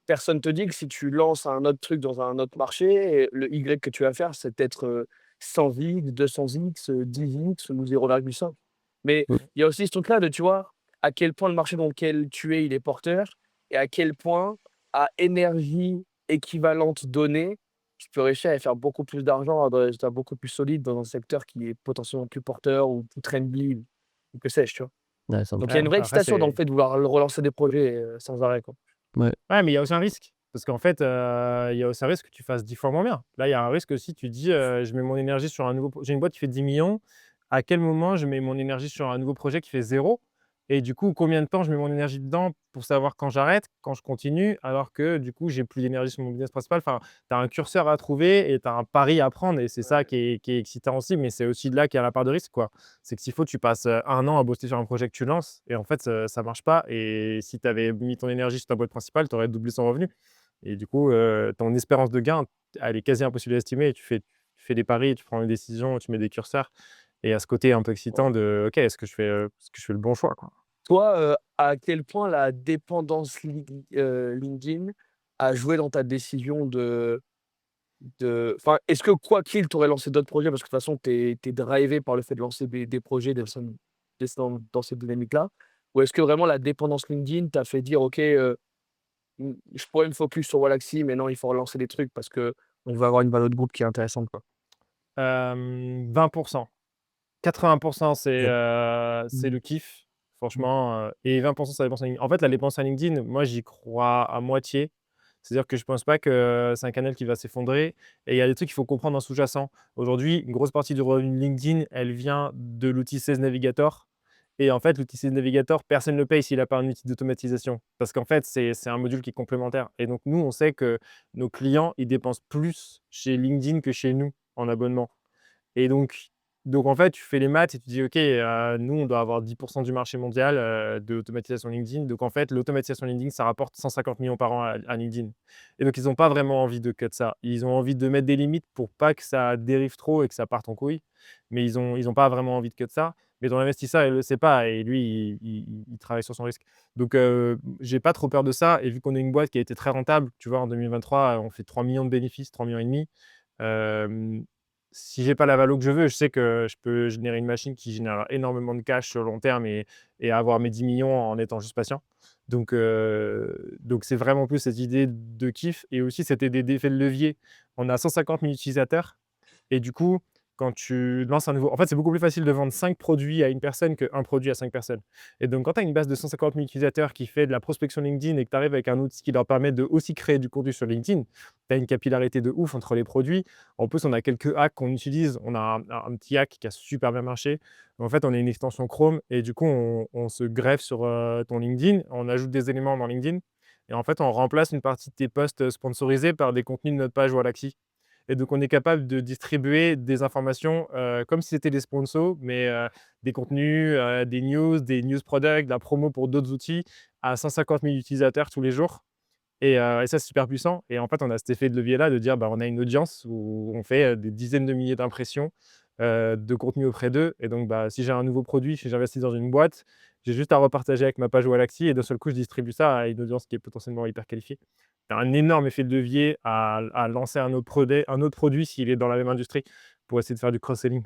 Speaker 2: Personne te dit que si tu lances un autre truc dans un autre marché, le Y que tu vas faire, c'est peut-être, 100x, 200x, 10x ou 0,5. Mais
Speaker 3: mmh,
Speaker 2: il y a aussi ce truc-là de, tu vois, à quel point le marché dans lequel tu es, il est porteur et à quel point, à énergie équivalente donnée, tu peux réussir à faire beaucoup plus d'argent, à des résultats beaucoup plus solides dans un secteur qui est potentiellement plus porteur ou plus trendy ou que sais-je, tu vois?
Speaker 3: ouais,
Speaker 2: Donc il y
Speaker 1: Ouais,
Speaker 2: a une vraie
Speaker 1: après
Speaker 2: excitation dans le
Speaker 1: c'est
Speaker 2: fait de vouloir relancer des projets, sans arrêt, quoi.
Speaker 3: ouais,
Speaker 1: ouais, mais il y a aussi un risque. Parce qu'en fait, il y a aussi un risque que tu fasses 10 fois moins bien. Là, il y a un risque aussi, tu te dis, «Je mets mon énergie sur un nouveau j'ai une boîte qui fait 10 millions. À quel moment je mets mon énergie sur un nouveau projet qui fait zéro? Et du coup, combien de temps je mets mon énergie dedans pour savoir quand j'arrête, quand je continue?» alors que du coup, j'ai plus d'énergie sur mon business principal. Enfin, tu as un curseur à trouver et tu as un pari à prendre et c'est ça qui est excitant aussi, mais c'est aussi de là qu'il y a la part de risque, quoi. C'est que s'il faut, tu passes, 1 an à bosser sur un projet que tu lances et en fait, ça marche pas et si tu avais mis ton énergie sur ta boîte principale, tu aurais doublé son revenu et du coup, ton espérance de gain, elle est quasi impossible à estimer et tu fais des paris, tu prends une décision, tu mets des curseurs et il y a ce côté un peu excitant de: «OK, est-ce que je fais le bon choix, quoi?»
Speaker 2: Toi, à quel point la dépendance LinkedIn a joué dans ta décision enfin, est-ce que quoi qu'il, tu aurais lancé d'autres projets? Parce que de toute façon, tu es drivé par le fait de lancer des projets dans cette dynamique-là? Ou est-ce que vraiment la dépendance LinkedIn t'a fait dire: «OK, je pourrais me focus sur Wallaxy, mais non, il faut relancer des trucs parce qu'on va avoir une valeur de groupe qui est intéressante, quoi»?
Speaker 1: 20. 80
Speaker 3: OK.
Speaker 1: c'est
Speaker 2: Mmh.
Speaker 1: le kiff,
Speaker 2: Mmh.
Speaker 1: franchement, et 20 c'est la dépense en ligne. En fait, la dépense en LinkedIn, moi, j'y crois à moitié. C'est-à-dire que je pense pas que c'est un canal qui va s'effondrer et il y a des trucs qu'il faut comprendre en sous-jacent. Aujourd'hui, une grosse partie du revenu LinkedIn, elle vient de l'outil Sales Navigator et en fait, l'outil Sales Navigator, personne ne le paye s'il a pas un outil d'automatisation parce qu'en fait, c'est un module qui est complémentaire et donc nous, on sait que nos clients, ils dépensent plus chez LinkedIn que chez nous en abonnement. Et donc en fait, tu fais les maths et tu dis: «OK, nous, on doit avoir 10 du marché mondial, de l'automatisation LinkedIn». Donc en fait, l'automatisation LinkedIn, ça rapporte 150 millions par an à LinkedIn. Et donc ils ont pas vraiment envie de cut ça. Ils ont envie de mettre des limites pour pas que ça dérive trop et que ça parte en couille, mais ils ont pas vraiment envie de cut ça. Mais ton investisseur, il le sait pas et lui, il travaille sur son risque. Donc j'ai pas trop peur de ça et vu qu'on est une boîte qui a été très rentable, tu vois, en 2023, on fait 3 millions de bénéfices, 3 millions et demi. si j'ai pas la valo que je veux, je sais que je peux générer une machine qui génère énormément de cash sur le long terme et avoir mes 10 millions en étant juste patient. Donc c'est vraiment plus cette idée de kiff et aussi cette idée d'effet de levier. On a 150 000 utilisateurs et du coup, quand tu lances un nouveau en fait, c'est beaucoup plus facile de vendre 5 produits à une personne qu'un produit à 5 personnes. Et donc quand tu as une base de 150 000 utilisateurs qui fait de la prospection LinkedIn et que tu arrives avec un outil qui leur permet de aussi créer du contenu sur LinkedIn, tu as une capillarité de ouf entre les produits. En plus, on a quelques hacks qu'on utilise. On a un petit hack qui a super bien marché. En fait, on a une extension Chrome et du coup, on se greffe sur, ton LinkedIn, on ajoute des éléments dans LinkedIn et en fait, on remplace une partie de tes posts, sponsorisés par des contenus de notre page Wallaxy. Et donc, on est capable de distribuer des informations comme si c'était des sponsors, mais des contenus, des news products, de la promo pour d'autres outils à 150 000 utilisateurs tous les jours. Et ça, c'est super puissant. Et en fait, on a cet effet de levier-là de dire bah, on a une audience où on fait des dizaines de milliers d'impressions de contenu auprès d'eux. Et donc, bah, si j'ai un nouveau produit, si j'investis dans une boîte, j'ai juste à repartager avec ma page Wallaxy et d'un seul coup, je distribue ça à une audience qui est potentiellement hyper qualifiée. C'est un énorme effet de levier à lancer un autre produit s'il est dans la même industrie pour essayer de faire du cross-selling.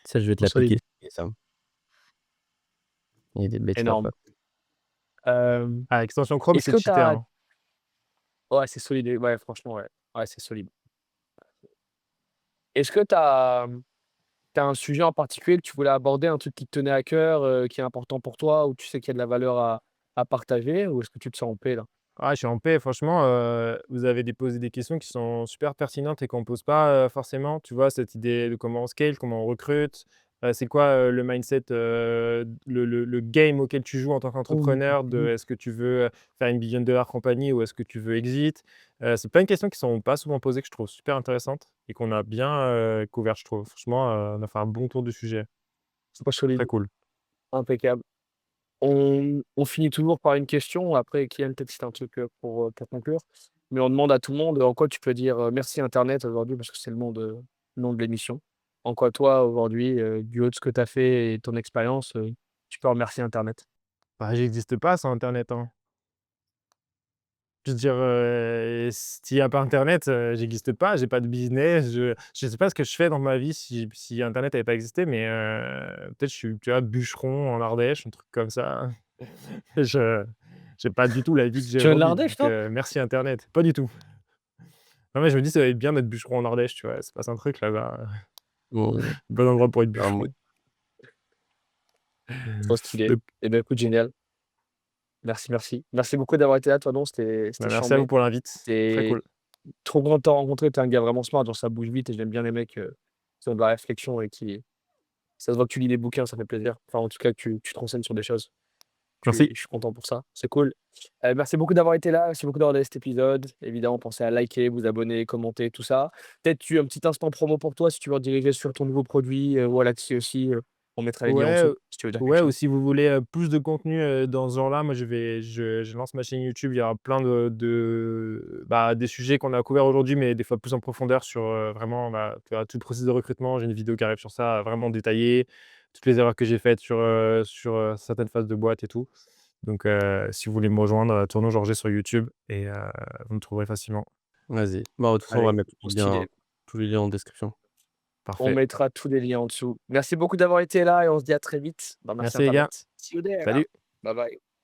Speaker 3: Ça, je vais te
Speaker 2: Trop
Speaker 3: l'appliquer,
Speaker 2: solide.
Speaker 3: ça. Il y a des benchmarks,
Speaker 2: Énorme.
Speaker 3: quoi.
Speaker 1: À extension Chrome,
Speaker 2: Est-ce
Speaker 1: c'est
Speaker 2: que tu
Speaker 1: cheaté,
Speaker 2: as
Speaker 1: hein.
Speaker 2: ouais, c'est solide, ouais, franchement, ouais. Ouais, c'est solide. Est-ce que tu as un sujet en particulier que tu voulais aborder, un truc qui te tenait à cœur, qui est important pour toi, où tu sais qu'il y a de la valeur à partager ou est-ce que tu te sens en paix là?
Speaker 1: Ah, je suis en paix. Franchement, vous avez posé des questions qui sont super pertinentes et qu'on ne pose pas, forcément. Tu vois, cette idée de comment on scale, comment on recrute, c'est quoi, le mindset, le game auquel tu joues en tant
Speaker 2: Mmh
Speaker 1: qu'entrepreneur de
Speaker 2: mh.
Speaker 1: est-ce que tu veux, faire une billion dollar compagnie ou est-ce que tu veux exit? C'est plein de questions qui sont pas souvent posées que je trouve super intéressantes et qu'on a bien, couvertes, je trouve. Franchement, on a fait un bon tour du sujet.
Speaker 2: C'est pas
Speaker 1: Très
Speaker 2: solide,
Speaker 1: cool.
Speaker 2: impeccable. On finit toujours par une question, après Kylian, peut-être si tu un truc, pour conclure, mais on demande à tout le monde, en quoi tu peux dire, merci internet aujourd'hui parce que c'est le nom de l'émission. En quoi toi aujourd'hui, du haut de ce que tu as fait et ton expérience, tu peux remercier internet?
Speaker 1: Bah, j'existe pas sans internet, hein. Je veux dire, s'il y a pas internet, j'existe pas, j'ai pas de business, je sais pas ce que je fais dans ma vie si internet avait pas existé, mais peut-être je suis, tu vois, bûcheron en Ardèche, un truc comme ça. Je j'ai pas du tout la vie que j'ai
Speaker 2: Tu viens de
Speaker 1: aujourd'hui,
Speaker 2: l'Ardèche
Speaker 1: donc
Speaker 2: toi?
Speaker 1: merci internet, pas du tout. Non, mais je me dis: «Ça va être bien d'être bûcheron en Ardèche», tu vois? Il se passe un truc là-bas,
Speaker 3: Mmh.
Speaker 1: bon endroit pour être
Speaker 3: Ah, moi
Speaker 1: bûcheron.
Speaker 2: Trop stylé.
Speaker 1: Donc
Speaker 2: Et ben écoute, génial. Merci, merci. Merci beaucoup d'avoir été là, toi, non, c'était
Speaker 1: bah, merci à vous
Speaker 2: chambé.
Speaker 1: pour l'invite, très
Speaker 2: C'était
Speaker 1: cool.
Speaker 2: trop content de te rencontrer. Tu es un gars vraiment smart, genre ça bouge vite et j'aime bien les mecs, qui ont de la réflexion et qui ça se voit que tu lis des bouquins, ça fait plaisir. Enfin, en tout cas, que tu te renseignes sur des choses.
Speaker 1: Merci.
Speaker 2: Je suis content pour ça, c'est cool. Merci beaucoup d'avoir été là, merci beaucoup d'avoir regardé cet épisode. Évidemment, pensez à liker, vous abonner, commenter, tout ça. Peut-être tu un petit instant promo pour toi si tu veux rediriger sur ton nouveau produit, ou Alaxi aussi, on mettra les liens en
Speaker 1: Ouais,
Speaker 2: dessous si tu veux dire quelque
Speaker 1: ouais, ou
Speaker 2: chose.
Speaker 1: si vous voulez, plus de contenu, dans ce genre-là, moi je lance ma chaîne YouTube. Il y aura plein bah, des sujets qu'on a couverts aujourd'hui, mais des fois plus en profondeur sur, vraiment, bah, tu vois, tout le processus de recrutement. J'ai une vidéo qui arrive sur ça, vraiment détaillée, toutes les erreurs que j'ai faites sur certaines phases de boîte et tout. Donc si vous voulez me rejoindre, Tournon Georget sur YouTube et vous me trouverez facilement.
Speaker 3: Vas-y. Bah, de toute façon, on va
Speaker 2: Allez,
Speaker 3: mettre
Speaker 2: trop stylé.
Speaker 3: tous les liens en description.
Speaker 2: On
Speaker 1: Parfait.
Speaker 2: mettra tous les liens en dessous. Merci beaucoup d'avoir été là et on se dit à très vite. Bah, merci
Speaker 1: Merci les gars.
Speaker 2: internet. See you there.
Speaker 1: Salut.
Speaker 2: Bye bye.